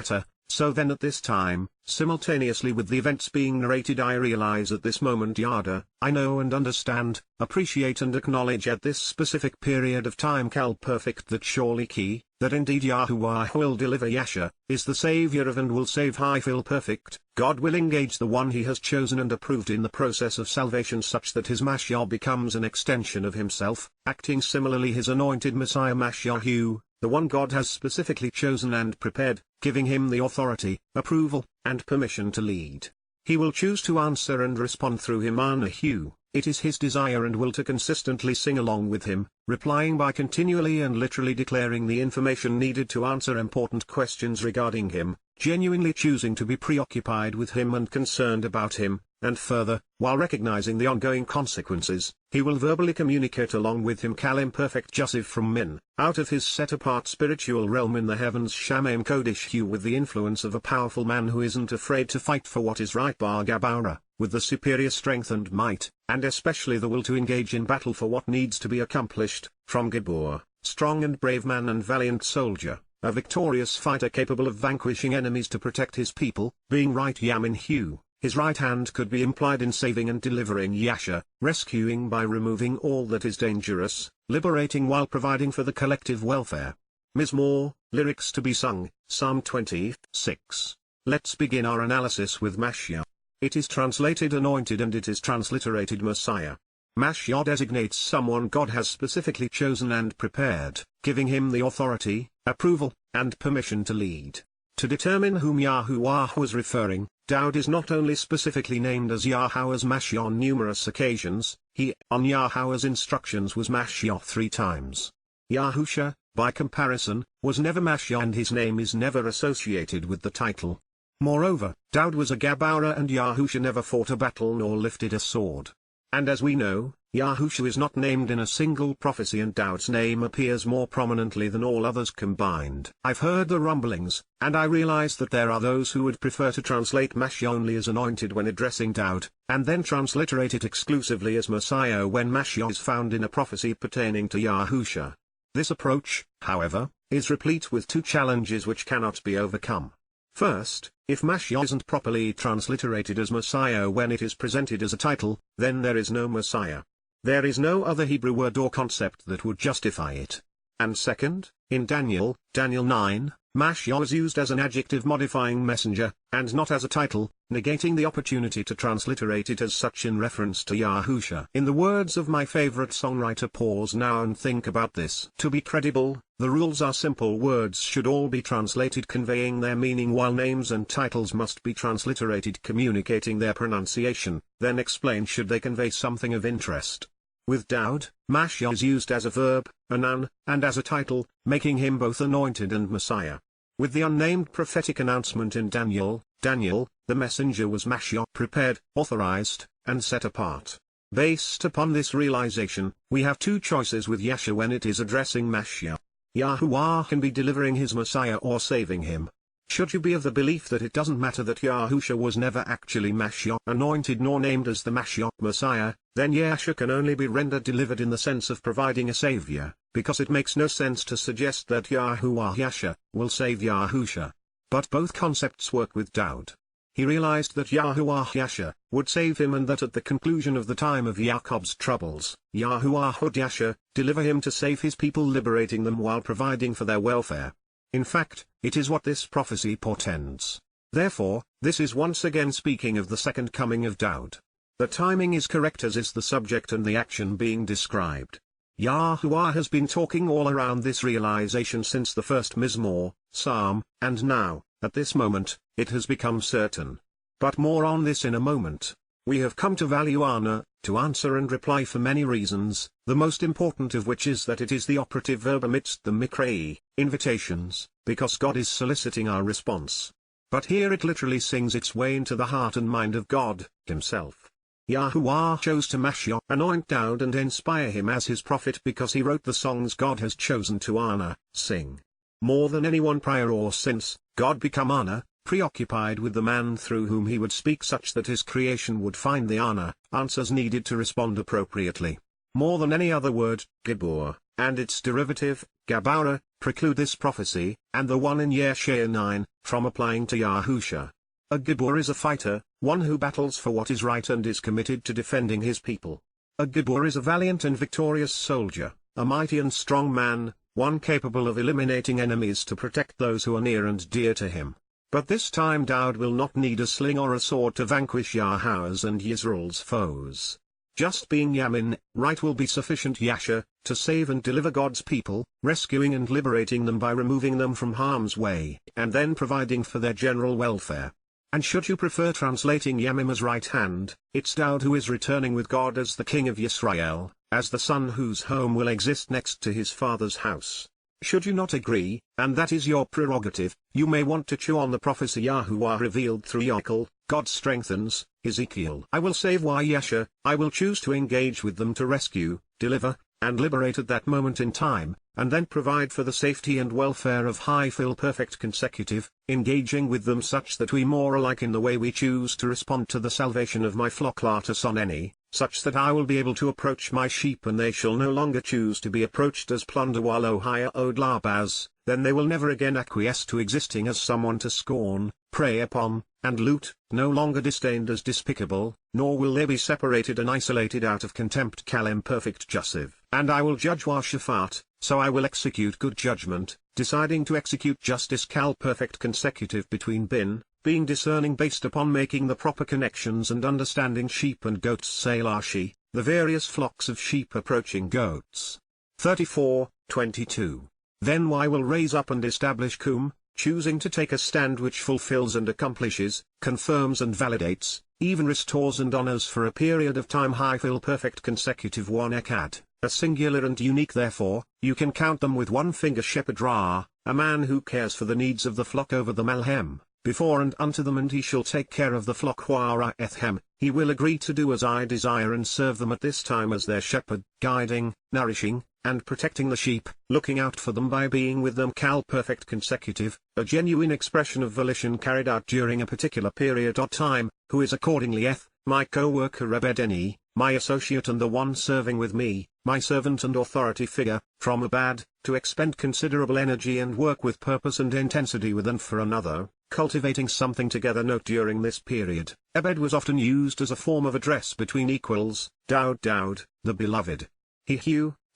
so then at this time, simultaneously with the events being narrated, I realize at this moment Yada, I know and understand, appreciate and acknowledge at this specific period of time perfect that surely that indeed Yahowah will deliver Yasha, is the Savior of and will save perfect, God will engage the one he has chosen and approved in the process of salvation such that his Mashiach becomes an extension of himself, acting similarly his anointed Messiah Mashiach, the one God has specifically chosen and prepared, giving him the authority, approval, and permission to lead. He will choose to answer and respond through him Anahu. It is his desire and will to consistently sing along with him, replying by continually and literally declaring the information needed to answer important questions regarding him, genuinely choosing to be preoccupied with him and concerned about him, and further, while recognizing the ongoing consequences, he will verbally communicate along with him imperfect jussive from min, out of his set-apart spiritual realm in the heavens Shamim Kodesh with the influence of a powerful man who isn't afraid to fight for what is right Bar Gabara, with the superior strength and might, and especially the will to engage in battle for what needs to be accomplished, from Gibor, strong and brave man and valiant soldier, a victorious fighter capable of vanquishing enemies to protect his people, being right Yamin Hu. His right hand could be implied in saving and delivering Yasha, rescuing by removing all that is dangerous, liberating while providing for the collective welfare. Mizmor, lyrics to be sung, Psalm 26. Let's begin our analysis with Mashiach. It is translated anointed and it is transliterated Messiah. Mashiach designates someone God has specifically chosen and prepared, giving him the authority, approval, and permission to lead. To determine whom Yahowah was referring, Daud is not only specifically named as Yahowah's Mashiach on numerous occasions, he, on Yahowah's instructions, was Mashiach 3 times. Yahusha, by comparison, was never Mashiach and his name is never associated with the title. Moreover, Daud was a Gabara and Yahusha never fought a battle nor lifted a sword. And as we know, Yahusha is not named in a single prophecy and Daud's name appears more prominently than all others combined. I've heard the rumblings, and I realize that there are those who would prefer to translate Mashiach only as anointed when addressing Daud, and then transliterate it exclusively as Messiah when Mashiach is found in a prophecy pertaining to Yahusha. This approach, however, is replete with 2 challenges which cannot be overcome. First, if Mashiach isn't properly transliterated as Messiah when it is presented as a title, then there is no Messiah. There is no other Hebrew word or concept that would justify it. And second, in Daniel 9, Mashiach is used as an adjective modifying messenger, and not as a title, negating the opportunity to transliterate it as such in reference to Yahusha. In the words of my favorite songwriter, pause now and think about this. To be credible, the rules are simple. Words should all be translated conveying their meaning, while names and titles must be transliterated communicating their pronunciation, then explain should they convey something of interest. With Daud, Mashiach is used as a verb, a noun, and as a title, making him both anointed and Messiah. With the unnamed prophetic announcement in Daniel, the messenger was Mashiach, prepared, authorized, and set apart. Based upon this realization, we have two choices with Yahshua when it is addressing Mashiach. Yahowah can be delivering his Messiah or saving him. Should you be of the belief that it doesn't matter that Yahusha was never actually Mashiach anointed nor named as the Mashiach Messiah, then Yahshua can only be rendered delivered in the sense of providing a savior, because it makes no sense to suggest that Yahuwah Yahshua will save Yahusha. But both concepts work with Daud. He realized that Yahuwah Yahshua would save him, and that at the conclusion of the time of Jacob's troubles, Yahuwah would Yahshua deliver him to save his people, liberating them while providing for their welfare. In fact, it is what this prophecy portends. Therefore, this is once again speaking of the second coming of Daud. The timing is correct, as is the subject and the action being described. Yahuwah has been talking all around this realization since the first Mizmor, Psalm, and now, at this moment, it has become certain. But more on this in a moment. We have come to value Ana, to answer and reply for many reasons, the most important of which is that it is the operative verb amidst the Mikrei, invitations, because God is soliciting our response. But here it literally sings its way into the heart and mind of God himself. Yahuwah chose to Mashiach anoint Daud and inspire him as his prophet because he wrote the songs God has chosen to Ana, sing. More than anyone prior or since, God became Ana, preoccupied with the man through whom he would speak, such that his creation would find the answers needed to respond appropriately. More than any other word, Gibor, and its derivative, Gabara, preclude this prophecy, and the one in Yeshaya 9, from applying to Yahusha. A Gibor is a fighter, one who battles for what is right and is committed to defending his people. A Gibor is a valiant and victorious soldier, a mighty and strong man, one capable of eliminating enemies to protect those who are near and dear to him. But this time Daud will not need a sling or a sword to vanquish Yahweh's and Yisrael's foes. Just being Yamin, right, will be sufficient. Yahshua, to save and deliver God's people, rescuing and liberating them by removing them from harm's way, and then providing for their general welfare. And should you prefer translating Yamim as right hand, it's Daud who is returning with God as the king of Yisrael, as the son whose home will exist next to his father's house. Should you not agree, and that is your prerogative, you may want to chew on the prophecy Yahuwah revealed through Yaakov. God strengthens, Ezekiel. I will save Yahshua, I will choose to engage with them to rescue, deliver, and liberate at that moment in time, and then provide for the safety and welfare of High-Fil Perfect Consecutive, engaging with them such that we more alike in the way we choose to respond to the salvation of my flock Latus on any, such that I will be able to approach my sheep and they shall no longer choose to be approached as plunder while Ohia Od Labaz, then they will never again acquiesce to existing as someone to scorn, prey upon, and loot, no longer disdained as despicable, nor will they be separated and isolated out of contempt Kalem Perfect Jussive. And I will judge Shaphat, so I will execute good judgment, deciding to execute justice Kal Perfect Consecutive between being discerning based upon making the proper connections and understanding sheep and goats Selashi, the various flocks of sheep approaching goats. 34:22. Then I will raise up and establish Kum, choosing to take a stand which fulfills and accomplishes, confirms and validates, even restores and honors for a period of time High-Fil Perfect Consecutive one Ekad, a singular and unique. Therefore, you can count them with one finger. Shepherd Ra, a man who cares for the needs of the flock over the Melhem, before and unto them, and he shall take care of the flock Wara Ethem, he will agree to do as I desire and serve them at this time as their shepherd, guiding, nourishing, and protecting the sheep, looking out for them by being with them Kal Perfect Consecutive, a genuine expression of volition carried out during a particular period of time, who is accordingly my co-worker Rebedeni, my associate and the one serving with me, my servant and authority figure, from Abad, to expend considerable energy and work with purpose and intensity with and for another, cultivating something together. Note: during this period, Ebed was often used as a form of address between equals. Dowd, the beloved. He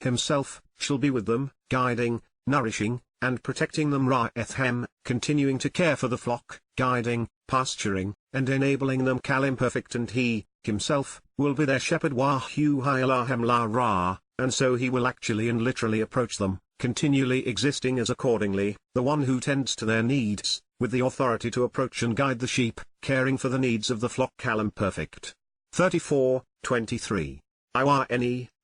himself, shall be with them, guiding, nourishing, and protecting them. Ra-ethem, continuing to care for the flock, guiding, pasturing, and enabling them. Imperfect, and he, himself, will be their shepherd. Wahu Elahem la Ra, and so he will actually and literally approach them, continually existing as accordingly, the one who tends to their needs, with the authority to approach and guide the sheep, caring for the needs of the flock. Imperfect. 34:23.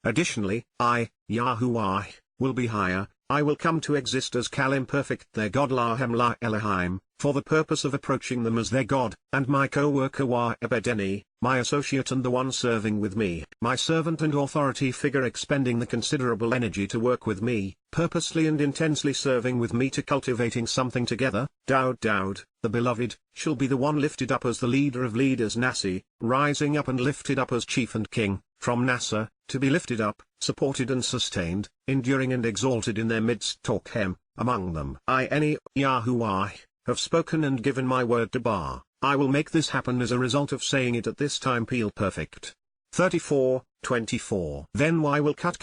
Additionally, I, Yahowah, will be higher. I will come to exist as imperfect, their God. Lahem la Elohim, for the purpose of approaching them as their God, and my co-worker Ebedeni, my associate and the one serving with me, my servant and authority figure, expending the considerable energy to work with me, purposely and intensely serving with me to cultivating something together. Dowd, the beloved, shall be the one lifted up as the leader of leaders. Nasi, rising up and lifted up as chief and king, from Nasa, to be lifted up, supported and sustained, enduring and exalted in their midst. Torchem, among them. Yahowah, have spoken and given my word to Bar. I will make this happen as a result of saying it at this time. Perfect. 34:24. Then I will cut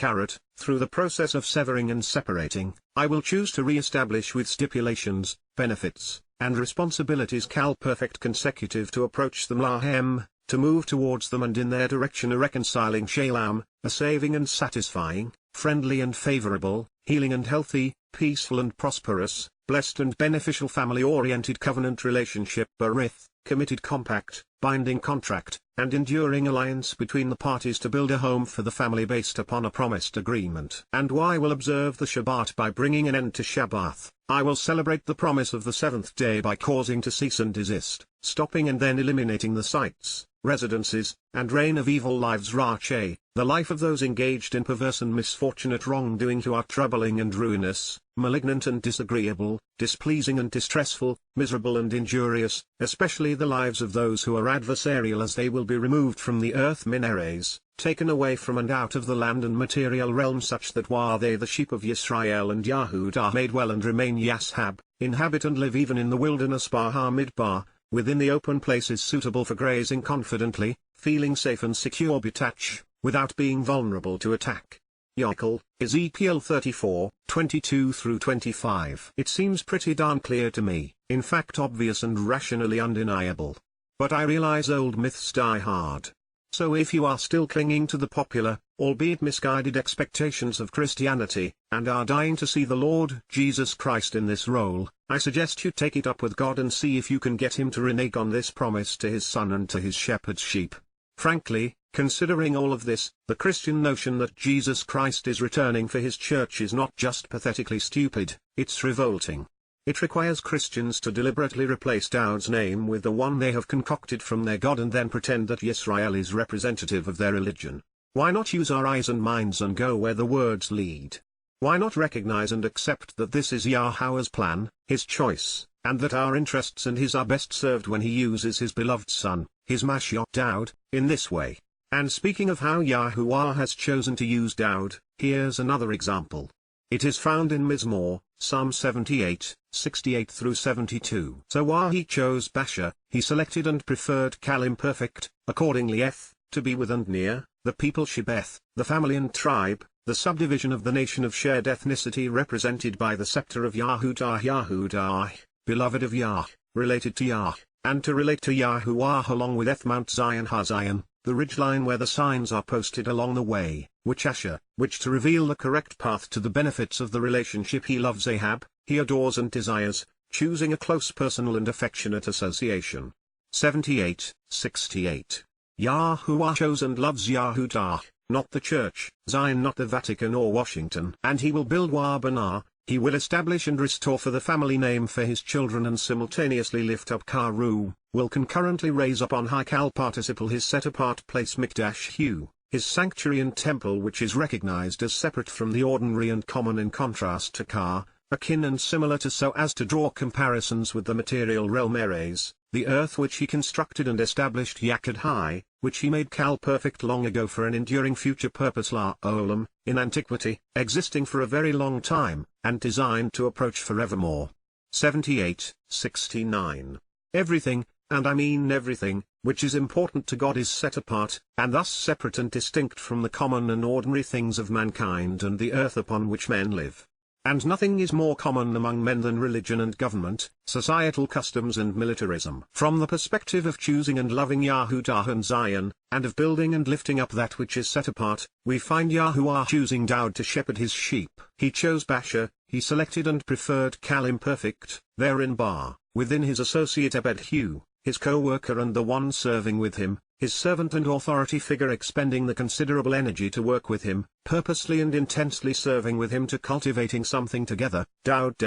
through the process of severing and separating. I will choose to re-establish with stipulations, benefits, and responsibilities. Perfect, consecutive to approach them. Lahem, to move towards them and in their direction. A reconciling. Shalom, a saving and satisfying, friendly and favorable, healing and healthy, peaceful and prosperous, blessed and beneficial family-oriented covenant relationship. Barith, committed compact, binding contract, and enduring alliance between the parties to build a home for the family based upon a promised agreement. And I will observe the Shabbat by bringing an end to Shabbath. I will celebrate the promise of the seventh day by causing to cease and desist, stopping and then eliminating the sites, residences, and reign of evil lives. Rache, the life of those engaged in perverse and misfortunate wrongdoing who are troubling and ruinous, malignant and disagreeable, displeasing and distressful, miserable and injurious, especially the lives of those who are adversarial, as they will be removed from the earth. Minares, taken away from and out of the land and material realm, such that while they the sheep of Yisrael and Yahud are made well and remain Yashab, inhabit and live even in the wilderness. Bar Midbar, within the open places suitable for grazing confidently, feeling safe and secure. Betach, without being vulnerable to attack. Yakel, Ezekiel 34:22-25. It seems pretty darn clear to me, in fact obvious and rationally undeniable. But I realize old myths die hard. So if you are still clinging to the popular, albeit misguided expectations of Christianity, and are dying to see the Lord Jesus Christ in this role, I suggest you take it up with God and see if you can get him to renege on this promise to his son and to his shepherd's sheep. Frankly, considering all of this, the Christian notion that Jesus Christ is returning for his church is not just pathetically stupid, it's revolting. It requires Christians to deliberately replace Dowd's name with the one they have concocted from their God and then pretend that Yisrael is representative of their religion. Why not use our eyes and minds and go where the words lead? Why not recognize and accept that this is Yahowah's plan, his choice, and that our interests and his are best served when he uses his beloved son, his Mashiach Dowd, in this way? And speaking of how Yahowah has chosen to use Dowd, here's another example. It is found in Mizmor, Psalm 78, 68-72. So while he chose Basha, he selected and preferred Imperfect, accordingly to be with and near, the people Shebeth, the family and tribe, the subdivision of the nation of shared ethnicity represented by the scepter of Yahudah, beloved of Yah, related to Yah, and to relate to Yahowah along with Mount Zion HaZion, the ridgeline where the signs are posted along the way, which to reveal the correct path to the benefits of the relationship he loves Ahab, he adores and desires, choosing a close personal and affectionate association. 78:68. Yahowah chose and loves Yahudah, not the church, Zion not the Vatican or Washington. And he will build Wabanah, he will establish and restore for the family name for his children and simultaneously lift up Karu, will concurrently raise up on high participle his set-apart place Mikdash Hu, his sanctuary and temple, which is recognized as separate from the ordinary and common in contrast to Ka, akin and similar to, so as to draw comparisons with the material realm Eres, the earth which he constructed and established Yakad High, which he made perfect long ago for an enduring future purpose La Olam, in antiquity, existing for a very long time, and designed to approach forevermore. 78:69. Everything, and I mean everything, which is important to God is set apart, and thus separate and distinct from the common and ordinary things of mankind and the earth upon which men live. And nothing is more common among men than religion and government, societal customs and militarism. From the perspective of choosing and loving Yahowah and Zion, and of building and lifting up that which is set apart, we find Yahowah choosing Daud to shepherd his sheep. He chose Basher, he selected and preferred Cal imperfect, therein bar, within his associate Ebed-Hu, his co-worker and the one serving with him, his servant and authority figure expending the considerable energy to work with him, purposely and intensely serving with him to cultivating something together. Daud,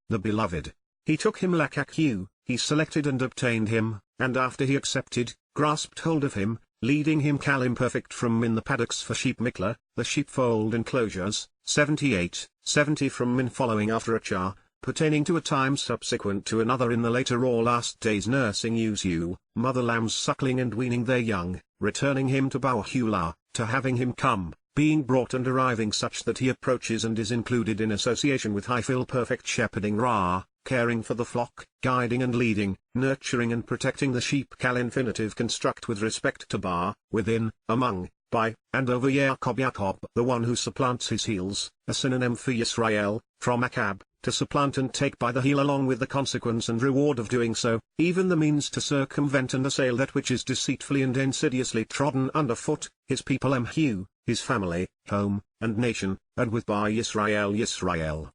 the beloved. He took him Lakakhu, he selected and obtained him, and after he accepted, grasped hold of him, leading him Cal imperfect from Min the paddocks for sheep Miklah, the sheepfold enclosures, 78:70 from Min following after Achar, pertaining to a time subsequent to another in the later or last days nursing Uzu, mother lambs suckling and weaning their young, returning him to Bauhulah, to having him come, being brought and arriving such that he approaches and is included in association with Hiphil perfect shepherding Ra, caring for the flock, guiding and leading, nurturing and protecting the sheep. Cal infinitive construct with respect to Bar, within, among, by, and over Yaakov, the one who supplants his heels, a synonym for Yisrael, from Akab, to supplant and take by the heel along with the consequence and reward of doing so, even the means to circumvent and assail that which is deceitfully and insidiously trodden underfoot, his people Mhu, his family, home, and nation, and with Bar Yisrael.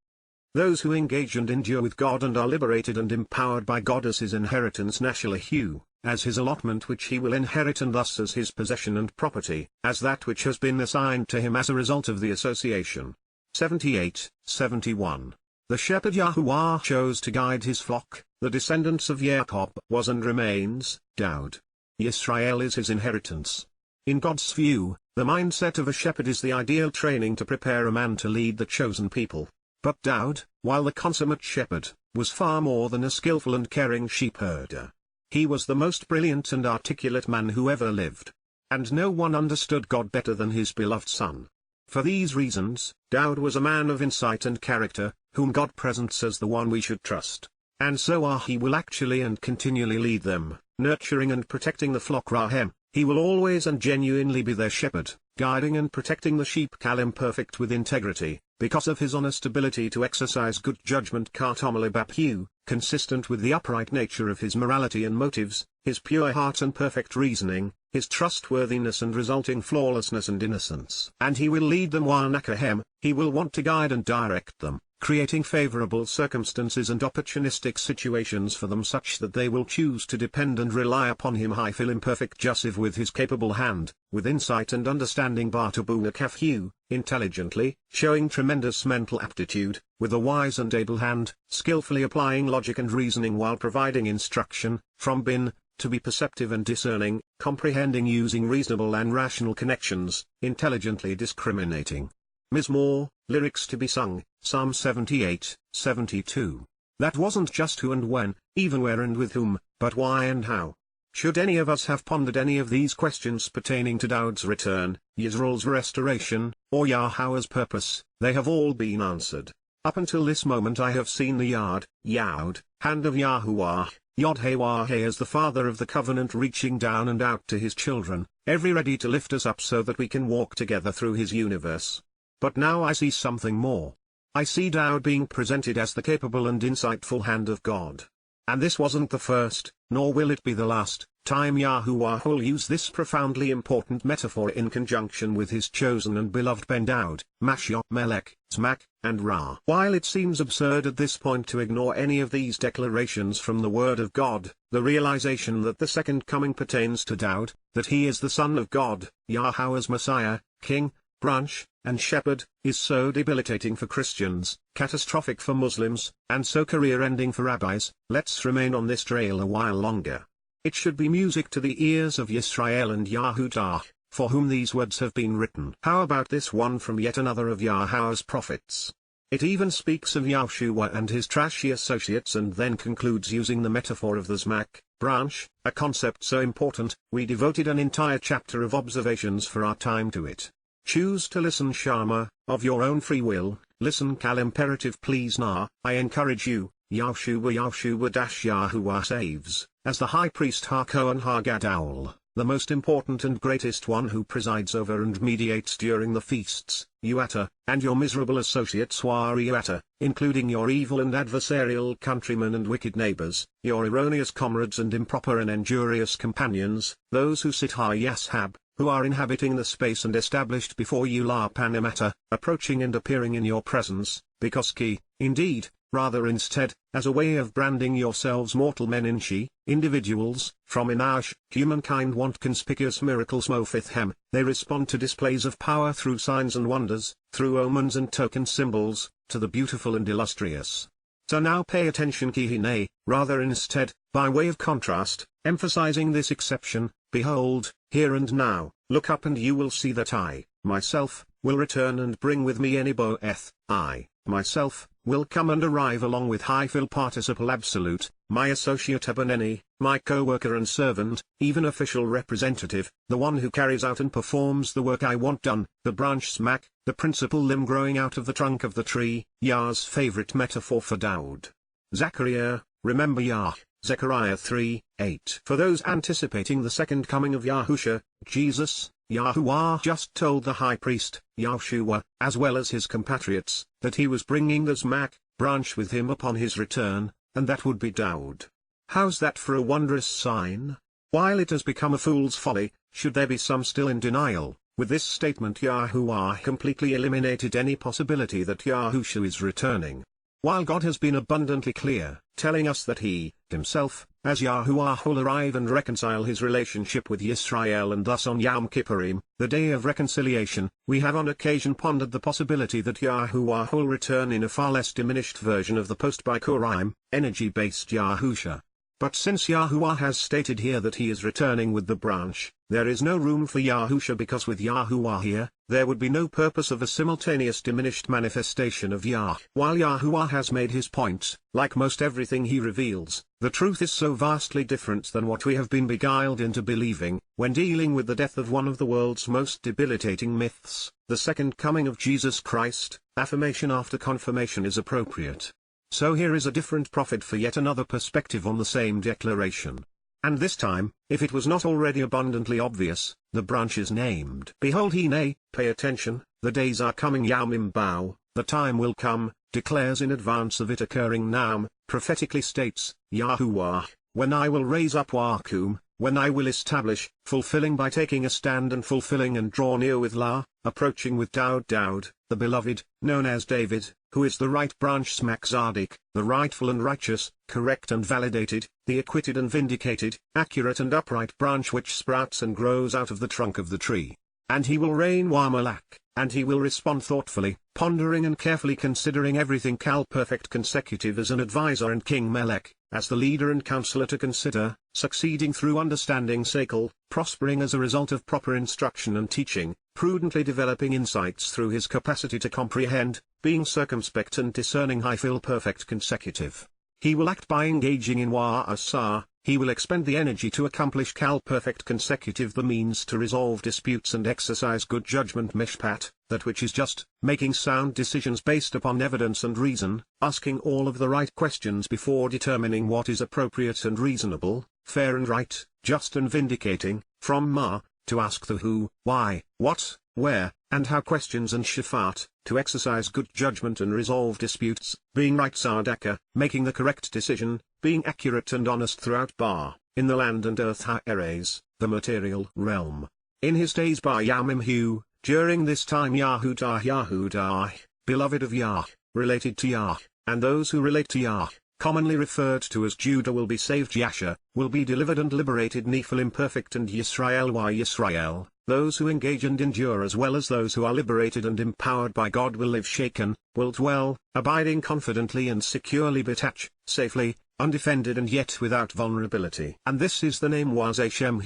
Those who engage and endure with God and are liberated and empowered by God as his inheritance Nashalahu, as his allotment which he will inherit and thus as his possession and property, as that which has been assigned to him as a result of the association. 78:71. The shepherd Yahowah chose to guide his flock, the descendants of Jacob was and remains, Daud. Yisrael is his inheritance. In God's view, the mindset of a shepherd is the ideal training to prepare a man to lead the chosen people. But Daud, while the consummate shepherd, was far more than a skillful and caring sheepherder. He was the most brilliant and articulate man who ever lived. And no one understood God better than his beloved son. For these reasons, Daud was a man of insight and character, whom God presents as the one we should trust. And so he will actually and continually lead them, nurturing and protecting the flock Rahem. He will always and genuinely be their shepherd, guiding and protecting the sheep Cal imperfect with integrity, because of his honest ability to exercise good judgment Kartomalibaphu, consistent with the upright nature of his morality and motives, his pure heart and perfect reasoning, his trustworthiness and resulting flawlessness and innocence. And he will lead them Wanakahem, he will want to guide and direct them, creating favorable circumstances and opportunistic situations for them such that they will choose to depend and rely upon him Hiphil imperfect Jussiv with his capable hand, with insight and understanding Bartabunakafhu, intelligently, showing tremendous mental aptitude, with a wise and able hand, skillfully applying logic and reasoning while providing instruction, from Bin, to be perceptive and discerning, comprehending using reasonable and rational connections, intelligently discriminating. Mizmor, lyrics to be sung, Psalm 78:72. That wasn't just who and when, even where and with whom, but why and how. Should any of us have pondered any of these questions pertaining to Daud's return, Yisrael's restoration, or Yahowah's purpose, they have all been answered. Up until this moment I have seen the Yahweh, hand of Yahowah, Yahowah as the Father of the covenant reaching down and out to his children, every ready to lift us up so that we can walk together through his universe. But now I see something more. I see Daud being presented as the capable and insightful hand of God. And this wasn't the first, nor will it be the last, time Yahowah will use this profoundly important metaphor in conjunction with his chosen and beloved Ben Daud, Mashah, Melech, Zmak, and Ra. While it seems absurd at this point to ignore any of these declarations from the Word of God, the realization that the second coming pertains to Daud, that he is the Son of God, Yahowah's Messiah, King, branch, and shepherd, is so debilitating for Christians, catastrophic for Muslims, and so career-ending for rabbis. Let's remain on this trail a while longer. It should be music to the ears of Yisrael and Yahowah, for whom these words have been written. How about this one from yet another of Yahowah's prophets? It even speaks of Yahushua and his trashy associates and then concludes using the metaphor of the Zmak, branch, a concept so important, we devoted an entire chapter of observations for our time to it. Choose to listen Shama, of your own free will, listen Cal imperative please Na, I encourage you, Yahowah saves, as the high priest HaKohen HaGadol, the most important and greatest one who presides over and mediates during the feasts, Yada, and your miserable associates Yada, including your evil and adversarial countrymen and wicked neighbors, your erroneous comrades and improper and injurious companions, those who sit high Yashab, who are inhabiting the space and established before you La Panamata, approaching and appearing in your presence, because indeed, rather instead, as a way of branding yourselves mortal men in individuals, from Inash, humankind want conspicuous miracles Mophithem, they respond to displays of power through signs and wonders, through omens and token symbols, to the beautiful and illustrious. So now pay attention Kihine, rather instead, by way of contrast, emphasizing this exception, behold, here and now, look up and you will see that I, myself, will return and bring with me Eniboeth, I, myself, will come and arrive along with Hyphil participle absolute, my associate Ebeneni, my co-worker and servant, even official representative, the one who carries out and performs the work I want done, the branch smack, the principal limb growing out of the trunk of the tree, Yah's favorite metaphor for Daud. Zechariah, remember Yah, Zechariah 3:8. For those anticipating the second coming of Yahusha, Jesus, Yahowah just told the high priest, Yahushua, as well as his compatriots, that he was bringing the Zmak, branch with him upon his return, and that would be Daud. How's that for a wondrous sign? While it has become a fool's folly, should there be some still in denial, with this statement Yahuwah completely eliminated any possibility that Yahusha is returning. While God has been abundantly clear, telling us that he, himself, as Yahuwah will arrive and reconcile his relationship with Yisrael and thus on Yom Kippurim, the day of reconciliation, we have on occasion pondered the possibility that Yahuwah will return in a far less diminished version of the post-Bikurim, energy-based Yahusha. But since Yahuwah has stated here that he is returning with the branch, there is no room for Yahusha because with Yahuwah here, there would be no purpose of a simultaneous diminished manifestation of Yah. While Yahuwah has made his point, like most everything he reveals, the truth is so vastly different than what we have been beguiled into believing, when dealing with the death of one of the world's most debilitating myths, the second coming of Jesus Christ. Affirmation after confirmation is appropriate. So here is a different prophet for yet another perspective on the same declaration. And this time, if it was not already abundantly obvious, the branch is named. Behold Hine, pay attention, the days are coming Yamim Bao, the time will come, declares in advance of it occurring Naum, prophetically states, Yahuwah, when I will raise up Wakum, when I will establish, fulfilling by taking a stand and fulfilling and draw near with La, approaching with Daud, the beloved, known as David, who is the right branch Smak Zadik, the rightful and righteous, correct and validated, the acquitted and vindicated, accurate and upright branch which sprouts and grows out of the trunk of the tree. And he will reign Wamalak, and he will respond thoughtfully, pondering and carefully considering everything perfect consecutive as an advisor and King Melech, as the leader and counselor to consider, succeeding through understanding Sakal, prospering as a result of proper instruction and teaching, prudently developing insights through his capacity to comprehend, being circumspect and discerning Hyphil perfect consecutive. He will act by engaging in Wa'asah, he will expend the energy to accomplish perfect consecutive, the means to resolve disputes and exercise good judgment Mishpat, that which is just, making sound decisions based upon evidence and reason, asking all of the right questions before determining what is appropriate and reasonable, fair and right, just and vindicating, from Ma, to ask the who, why, what, where, and how questions and shafat, to exercise good judgment and resolve disputes, being right Sardaka, making the correct decision, being accurate and honest throughout in the land and earth Ha'eres, the material realm. In his days Yamim during this time Yahudah, beloved of Yah, related to Yah, and those who relate to Yah, commonly referred to as Judah will be saved Yasha, will be delivered and liberated Nephilim perfect and Yisrael, those who engage and endure as well as those who are liberated and empowered by God will live shaken, will dwell, abiding confidently and securely safely, undefended and yet without vulnerability. And this is the name Wazeshem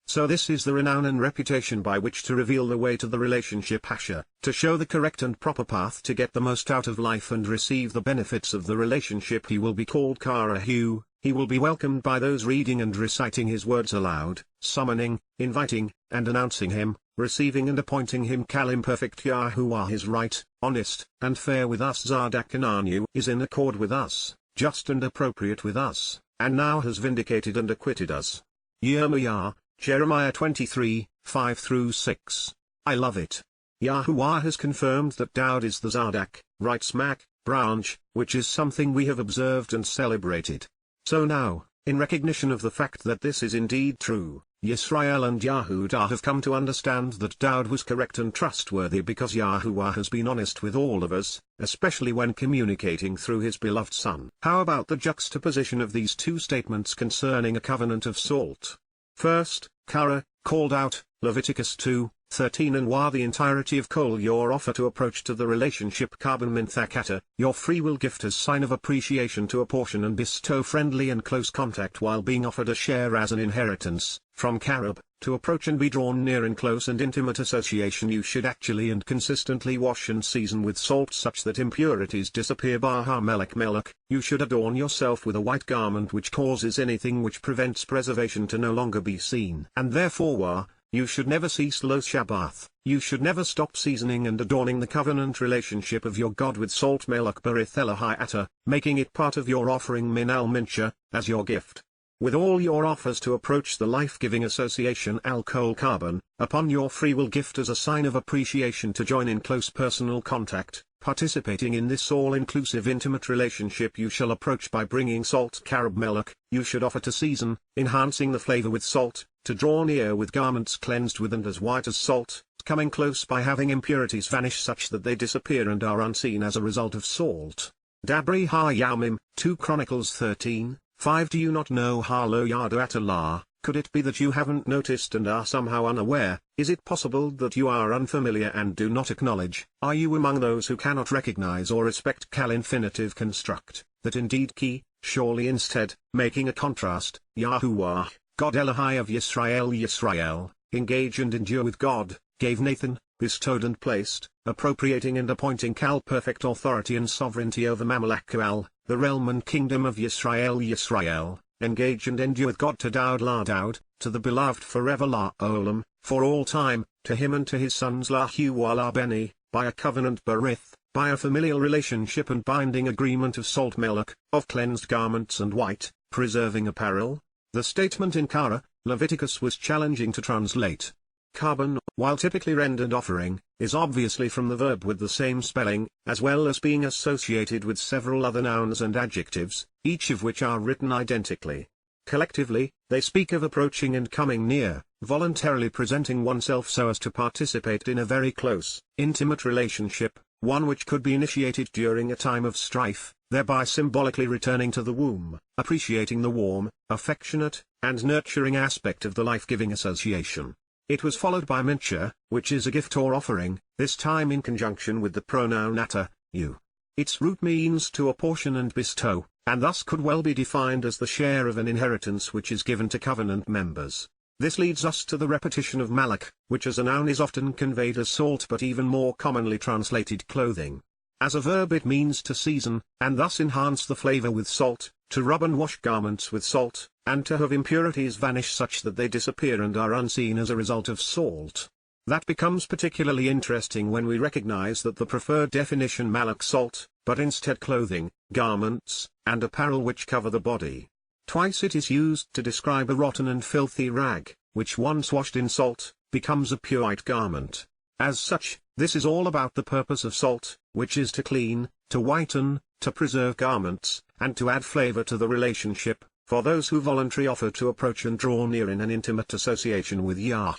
so this is the renown and reputation by which to reveal the way to the relationship Asher, to show the correct and proper path to get the most out of life and receive the benefits of the relationship. He will be called Karahu, he will be welcomed by those reading and reciting his words aloud, summoning, inviting, and announcing him, receiving and appointing him Kalim perfect Yahuwah is right, honest, and fair with us Zardak and Anu is in accord with us, just and appropriate with us, and now has vindicated and acquitted us. Yirmiyah, Jeremiah 23, 5-6. I love it. Yahowah has confirmed that Dowd is the Zardak, right smack, branch, which is something we have observed and celebrated. So now, in recognition of the fact that this is indeed true, Yisrael and Yahudah have come to understand that Dowd was correct and trustworthy because Yahowah has been honest with all of us, especially when communicating through his beloved Son. How about the juxtaposition of these two statements concerning a covenant of salt? First, Korah, called out, Leviticus 2:13, and while the entirety of Kol your offer to approach to the relationship carbon minthakata, your freewill gift as sign of appreciation to apportion and bestow friendly and close contact while being offered a share as an inheritance, from Karab, to approach and be drawn near in close and intimate association you should actually and consistently wash and season with salt such that impurities disappear. Baha Melech Melech, you should adorn yourself with a white garment which causes anything which prevents preservation to no longer be seen. And therefore you should never cease lo Shabbath, you should never stop seasoning and adorning the covenant relationship of your God with salt Melech Berith Elohai Atta, making it part of your offering Min al Mincha, as your gift. With all your offers to approach the life-giving association al-Kol Carbon, upon your freewill gift as a sign of appreciation to join in close personal contact, participating in this all-inclusive intimate relationship you shall approach by bringing salt Karab Melech, you should offer to season, enhancing the flavor with salt, to draw near with garments cleansed with and as white as salt, coming close by having impurities vanish such that they disappear and are unseen as a result of salt. Dabri ha-Yamim, 2 Chronicles 13:5. Do you not know Halo Yada Atalah? Could it be that you haven't noticed and are somehow unaware? Is it possible that you are unfamiliar and do not acknowledge? Are you among those who cannot recognize or respect Kal infinitive construct, that indeed ki, surely instead, making a contrast, Yahuwah, God Elohai of Yisrael, engage and endure with God, gave Nathan, bestowed and placed, appropriating and appointing Kal perfect authority and sovereignty over Mamlakal, the realm and kingdom of Yisrael, engage and endure with God to Dowd la Dowd, to the beloved forever la Olam, for all time, to him and to his sons la Huwa la Beni, by a covenant berith, by a familial relationship and binding agreement of salt melech, of cleansed garments and white, preserving apparel. The statement in Korah, Leviticus was challenging to translate. Carbon, while typically rendered offering, is obviously from the verb with the same spelling, as well as being associated with several other nouns and adjectives, each of which are written identically. Collectively, they speak of approaching and coming near, voluntarily presenting oneself so as to participate in a very close, intimate relationship, one which could be initiated during a time of strife, thereby symbolically returning to the womb, appreciating the warm, affectionate, and nurturing aspect of the life-giving association. It was followed by mincha, which is a gift or offering, this time in conjunction with the pronoun atta, you. Its root means to apportion and bestow, and thus could well be defined as the share of an inheritance which is given to covenant members. This leads us to the repetition of malak, which as a noun is often conveyed as salt but even more commonly translated clothing. As a verb it means to season, and thus enhance the flavor with salt, to rub and wash garments with salt, and to have impurities vanish such that they disappear and are unseen as a result of salt. That becomes particularly interesting when we recognize that the preferred definition malak salt, but instead clothing, garments, and apparel which cover the body. Twice it is used to describe a rotten and filthy rag, which once washed in salt, becomes a pure white garment. As such, this is all about the purpose of salt, which is to clean, to whiten, to preserve garments, and to add flavor to the relationship, for those who voluntarily offer to approach and draw near in an intimate association with Yah.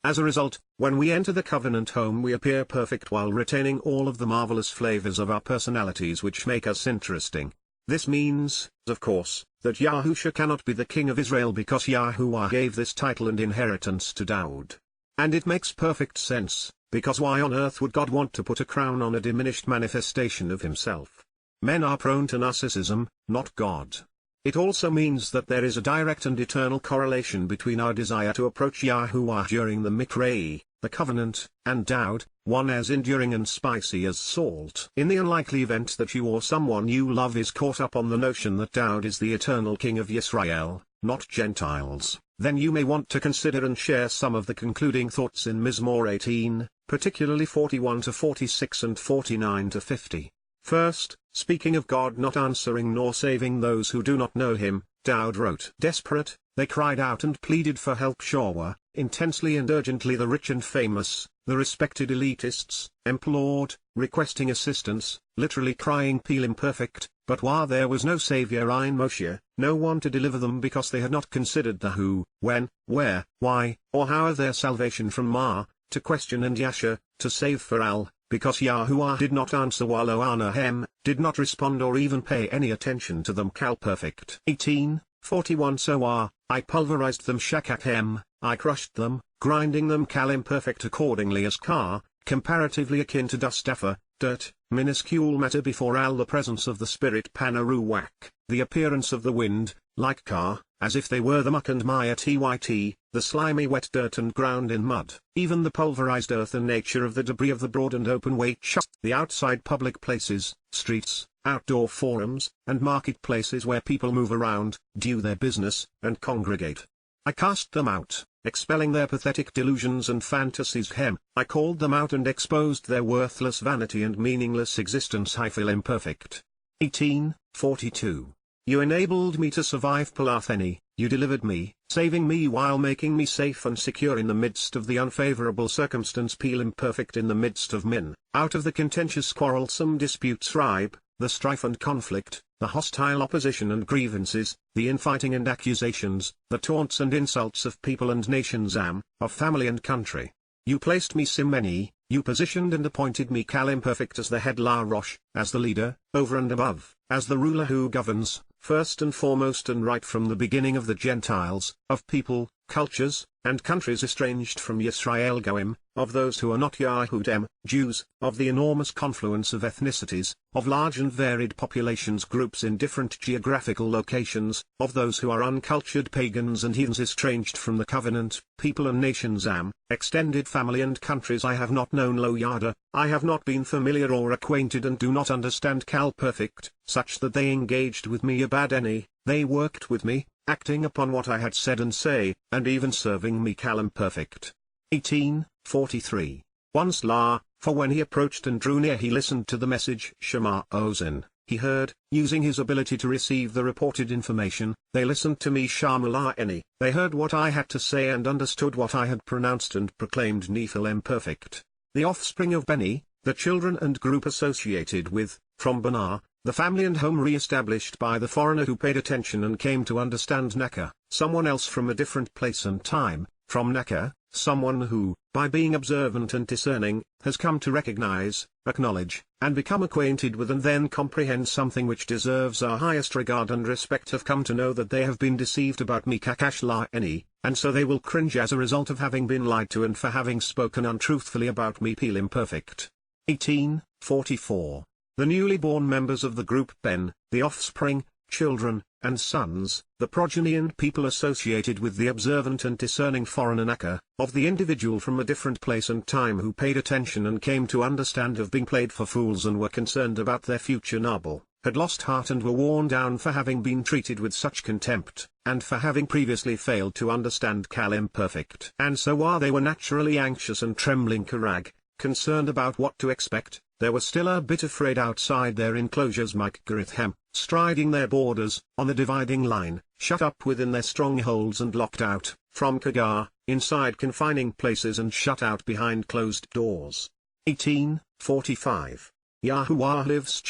As a result, when we enter the covenant home we appear perfect while retaining all of the marvelous flavors of our personalities which make us interesting. This means, of course, that Yahusha cannot be the king of Israel because Yahuwah gave this title and inheritance to Dowd. And it makes perfect sense, because why on earth would God want to put a crown on a diminished manifestation of himself? Men are prone to narcissism, not God. It also means that there is a direct and eternal correlation between our desire to approach Yahuwah during the Mikrei, the covenant, and Dowd, one as enduring and spicy as salt. In the unlikely event that you or someone you love is caught up on the notion that Dowd is the eternal king of Yisrael, not Gentiles, then you may want to consider and share some of the concluding thoughts in Mizmor 18, particularly 41 to 46 and 49 to 50. First, speaking of God not answering nor saving those who do not know him, Dowd wrote, "Desperate, they cried out and pleaded for help. Yahowah, intensely and urgently the rich and famous, the respected elitists, implored, requesting assistance, literally crying Peel imperfect, but while there was no savior in Moshe, no one to deliver them because they had not considered the who, when, where, why, or how of their salvation from Ma, to question and Yasha, to save for Al, because Yahowah did not answer while Oanahem, did not respond or even pay any attention to them. Cal perfect 18:41 So I pulverized them Shakachem, I crushed them, grinding them. Cal imperfect accordingly as Ka, comparatively akin to dust Afa, dirt, minuscule matter before Al the presence of the spirit Panaruwak, the appearance of the wind, like Ka, as if they were the muck and maya tyt, the slimy wet dirt and ground in mud. Even the pulverized earth and nature of the debris of the broad and open way the outside public places, streets, outdoor forums, and marketplaces where people move around, do their business, and congregate. I cast them out, expelling their pathetic delusions and fantasies. I called them out and exposed their worthless vanity and meaningless existence. I feel imperfect. 18:42 You enabled me to survive Palatheni, you delivered me, saving me while making me safe and secure in the midst of the unfavorable circumstance. Peel imperfect in the midst of min, out of the contentious quarrelsome disputes ribe, the strife and conflict, the hostile opposition and grievances, the infighting and accusations, the taunts and insults of people and nations of family and country. You placed me Simeni, you positioned and appointed me Cal imperfect as the head La Roche, as the leader, over and above, as the ruler who governs, first and foremost and right from the beginning of the Gentiles, of people, cultures, and countries estranged from Yisrael Goim, of those who are not Yahudem, Jews, of the enormous confluence of ethnicities, of large and varied populations groups in different geographical locations, of those who are uncultured pagans and heathens estranged from the covenant, people and nations extended family and countries I have not known. Lo Yada, I have not been familiar or acquainted and do not understand Cal perfect, such that they engaged with me Abadeni, they worked with me, acting upon what I had said and say, and even serving me Cal imperfect. 18:43 Once La, for when he approached and drew near he listened to the message Shema Ozin, he heard, using his ability to receive the reported information, they listened to me Shamala Eni, they heard what I had to say and understood what I had pronounced and proclaimed Nephil imperfect. The offspring of Beni, the children and group associated with, from Banar, the family and home re-established by the foreigner who paid attention and came to understand Neka, someone else from a different place and time, from Neka, someone who, by being observant and discerning, has come to recognize, acknowledge, and become acquainted with and then comprehend something which deserves our highest regard and respect, have come to know that they have been deceived about me Kakash La Eni, and so they will cringe as a result of having been lied to and for having spoken untruthfully about me Peel imperfect. 18:44 The newly born members of the group Ben, the offspring, children, and sons, the progeny and people associated with the observant and discerning foreigner Naka, of the individual from a different place and time who paid attention and came to understand of being played for fools and were concerned about their future Nabal, had lost heart and were worn down for having been treated with such contempt, and for having previously failed to understand Cal imperfect. And so while they were naturally anxious and trembling Karag, concerned about what to expect, there were still a bit afraid outside their enclosures Mike Garitham, striding their borders, on the dividing line, shut up within their strongholds and locked out, from Kagar, inside confining places and shut out behind closed doors. 18:45 Yahowah lives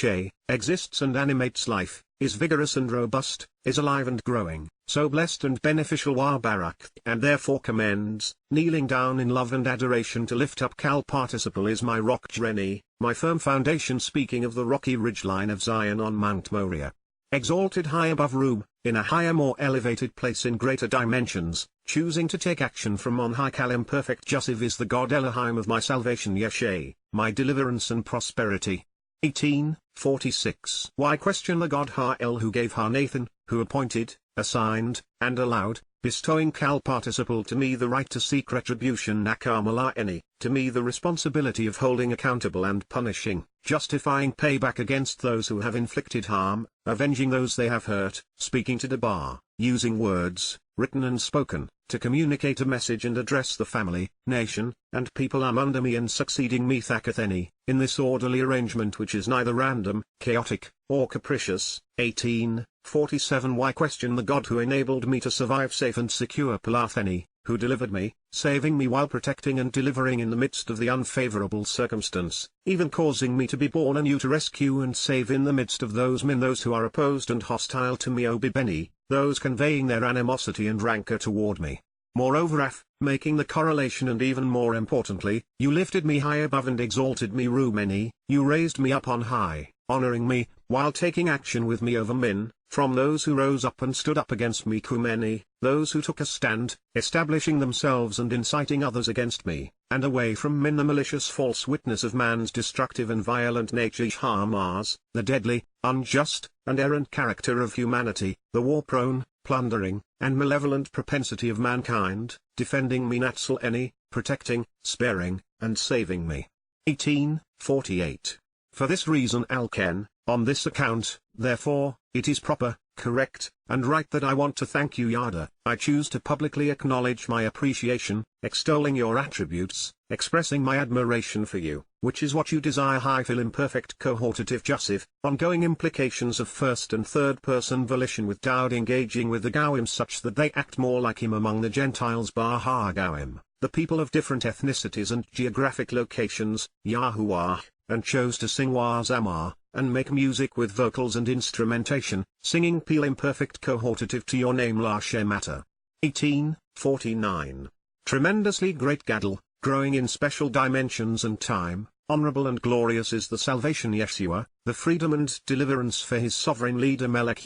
exists and animates life, is vigorous and robust, is alive and growing, so blessed and beneficial Barak, and therefore commends, kneeling down in love and adoration to lift up Cal participle is my rock Jreni, my firm foundation, speaking of the rocky ridgeline of Zion on Mount Moriah. Exalted high above Rube, in a higher more elevated place in greater dimensions, choosing to take action from on high Cal imperfect Jussiv is the God Elohim of my salvation Yeshe, my deliverance and prosperity. 18:46 Why question the God Ha-El who gave Ha Nathan, who appointed, assigned, and allowed, bestowing kal participle to me the right to seek retribution nakamala to me the responsibility of holding accountable and punishing, justifying payback against those who have inflicted harm, avenging those they have hurt, speaking to debar, using words, written and spoken, to communicate a message and address the family, nation, and people under me and succeeding me thakatheni, in this orderly arrangement which is neither random, chaotic, or capricious. 1847 Why question the God who enabled me to survive safe and secure Palatheni, who delivered me, saving me while protecting and delivering in the midst of the unfavorable circumstance, even causing me to be born anew to rescue and save in the midst of those who are opposed and hostile to me Obibeni, those conveying their animosity and rancor toward me. Moreover making the correlation and even more importantly, you lifted me high above and exalted me Rumeni, you raised me up on high, honoring me, while taking action with me over min, from those who rose up and stood up against me Kumeni, those who took a stand, establishing themselves and inciting others against me, and away from min the malicious false witness of man's destructive and violent nature Hamas, the deadly, unjust, and errant character of humanity, the war-prone, plundering, and malevolent propensity of mankind, defending me Natsaleni, protecting, sparing, and saving me. 1848. For this reason Alken, on this account, therefore, it is proper, correct, and right that I want to thank you Yada. I choose to publicly acknowledge my appreciation, extolling your attributes, expressing my admiration for you, which is what you desire hyphil imperfect cohortative jussive, ongoing implications of first and third person volition with Dowd engaging with the Gawim such that they act more like him among the Gentiles Baha Gawim, the people of different ethnicities and geographic locations, Yahowah, and chose to sing Wazamar, and make music with vocals and instrumentation, singing Peel imperfect cohortative to your name La Shemata. 1849. Tremendously great Gadol, growing in special dimensions and time, honorable and glorious is the salvation Yeshua, the freedom and deliverance for his sovereign leader Melech,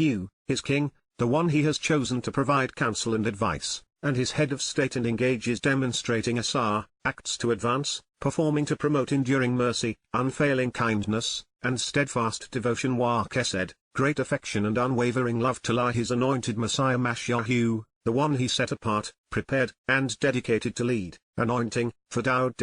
his king, the one he has chosen to provide counsel and advice, and his head of state and engages demonstrating asar, acts to advance, performing to promote enduring mercy, unfailing kindness, and steadfast devotion wa kesed, great affection and unwavering love to lie his anointed Messiah Mashiach, the one he set apart, prepared, and dedicated to lead, anointing, for Dowd,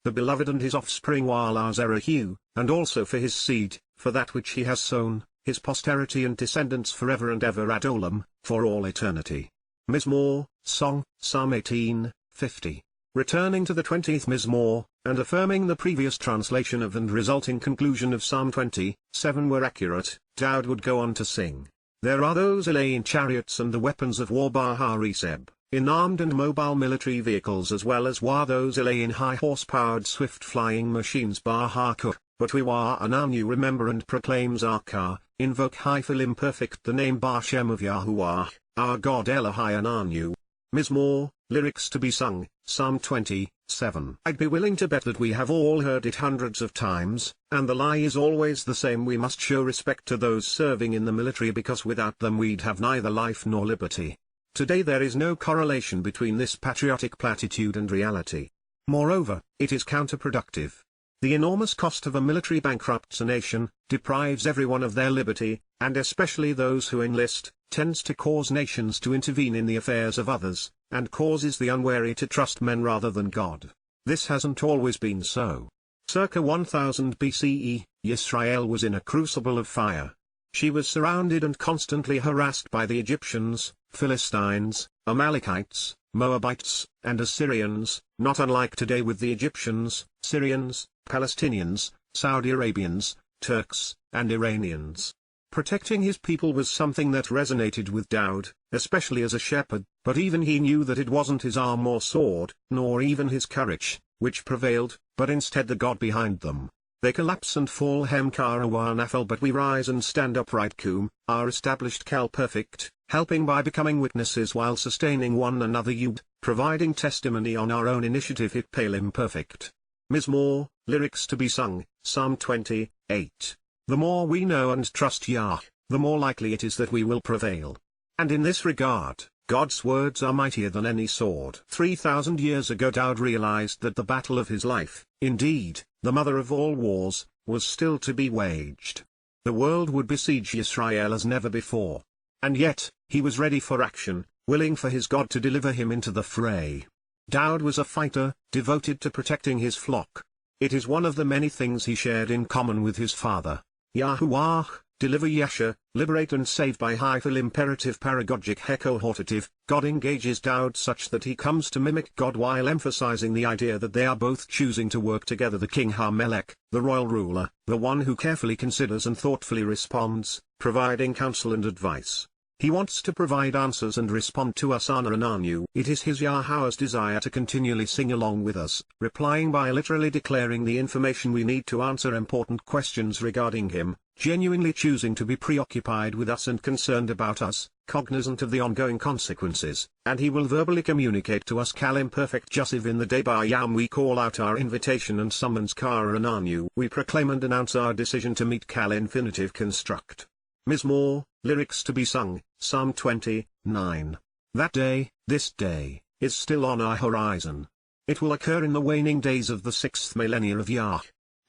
the beloved and his offspring wa Lazerahu, and also for his seed, for that which he has sown, his posterity and descendants forever and ever ad olam, for all eternity. Mizmor, Song, Psalm 18, 50. Returning to the 20th Mizmor, and affirming the previous translation of and resulting conclusion of Psalm 27 were accurate, Dowd would go on to sing, there are those in chariots and the weapons of war Bahariseb, in armed and mobile military vehicles as well as those in high horsepowered swift flying machines Bahakur, but we Ananu remember and proclaims Arkar, invoke hyphil imperfect the name Bashem of Yahuwah, our God Elohai Ananu. Mizmor, lyrics to be sung, Psalm 27. I'd be willing to bet that we have all heard it hundreds of times, and the lie is always the same: we must show respect to those serving in the military because without them we'd have neither life nor liberty. Today there is no correlation between this patriotic platitude and reality. Moreover, it is counterproductive. The enormous cost of a military bankrupts a nation, deprives everyone of their liberty, and especially those who enlist, tends to cause nations to intervene in the affairs of others, and causes the unwary to trust men rather than God. This hasn't always been so. Circa 1000 BCE, Yisrael was in a crucible of fire. She was surrounded and constantly harassed by the Egyptians, Philistines, Amalekites, Moabites, and Assyrians, not unlike today with the Egyptians, Syrians, Palestinians, Saudi Arabians, Turks, and Iranians. Protecting his people was something that resonated with Dowd, especially as a shepherd, but even he knew that it wasn't his arm or sword, nor even his courage, which prevailed, but instead the God behind them. They collapse and fall Hemkara Nafel, but we rise and stand upright Kum, our established Kal perfect, helping by becoming witnesses while sustaining one another Yud, providing testimony on our own initiative Hitpale imperfect. Mizmor, lyrics to be sung, Psalm 28. The more we know and trust Yah, the more likely it is that we will prevail. And in this regard, God's words are mightier than any sword. 3,000 years ago Dowd realized that the battle of his life, indeed, the mother of all wars, was still to be waged. The world would besiege Israel as never before. And yet, he was ready for action, willing for his God to deliver him into the fray. Daud was a fighter, devoted to protecting his flock. It is one of the many things he shared in common with his father. Yahowah, deliver Yasha, liberate and save by hyphal imperative paragogic hecohortative. God engages Daud such that he comes to mimic God while emphasizing the idea that they are both choosing to work together. The king Hamelech, the royal ruler, the one who carefully considers and thoughtfully responds, providing counsel and advice. He wants to provide answers and respond to us Ana and Anu. It is his Yahowah's desire to continually sing along with us, replying by literally declaring the information we need to answer important questions regarding him, genuinely choosing to be preoccupied with us and concerned about us, cognizant of the ongoing consequences, and he will verbally communicate to us Kal imperfect jussive in the day by Yam we call out our invitation and summons Kara and Anu. We proclaim and announce our decision to meet Kal infinitive construct. Mizmor, lyrics to be sung, Psalm 29. That day, this day, is still on our horizon. It will occur in the waning days of the 6th millennia of Yah.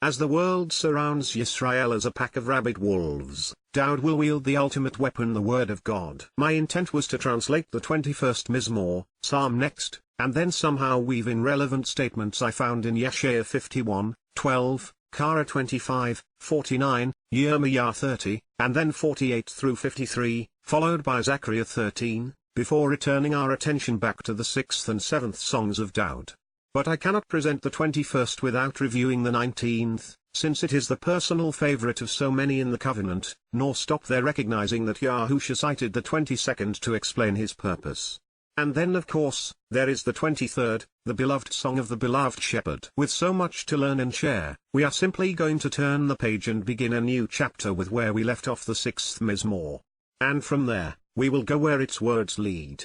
As the world surrounds Yisrael as a pack of rabid wolves, Daud will wield the ultimate weapon, the word of God. My intent was to translate the 21st Mizmor, Psalm next, and then somehow weave in relevant statements I found in Yeshaya 51:12, Kara 25:49, Yirmiyah 30, and then 48 through 53, followed by Zechariah 13, before returning our attention back to the 6th and 7th songs of Daud. But I cannot present the 21st without reviewing the 19th, since it is the personal favorite of so many in the covenant, nor stop there recognizing that Yahusha cited the 22nd to explain his purpose. And then of course, there is the 23rd, the beloved song of the beloved shepherd. With so much to learn and share, we are simply going to turn the page and begin a new chapter with where we left off the 6th Mizmor. And from there, we will go where its words lead.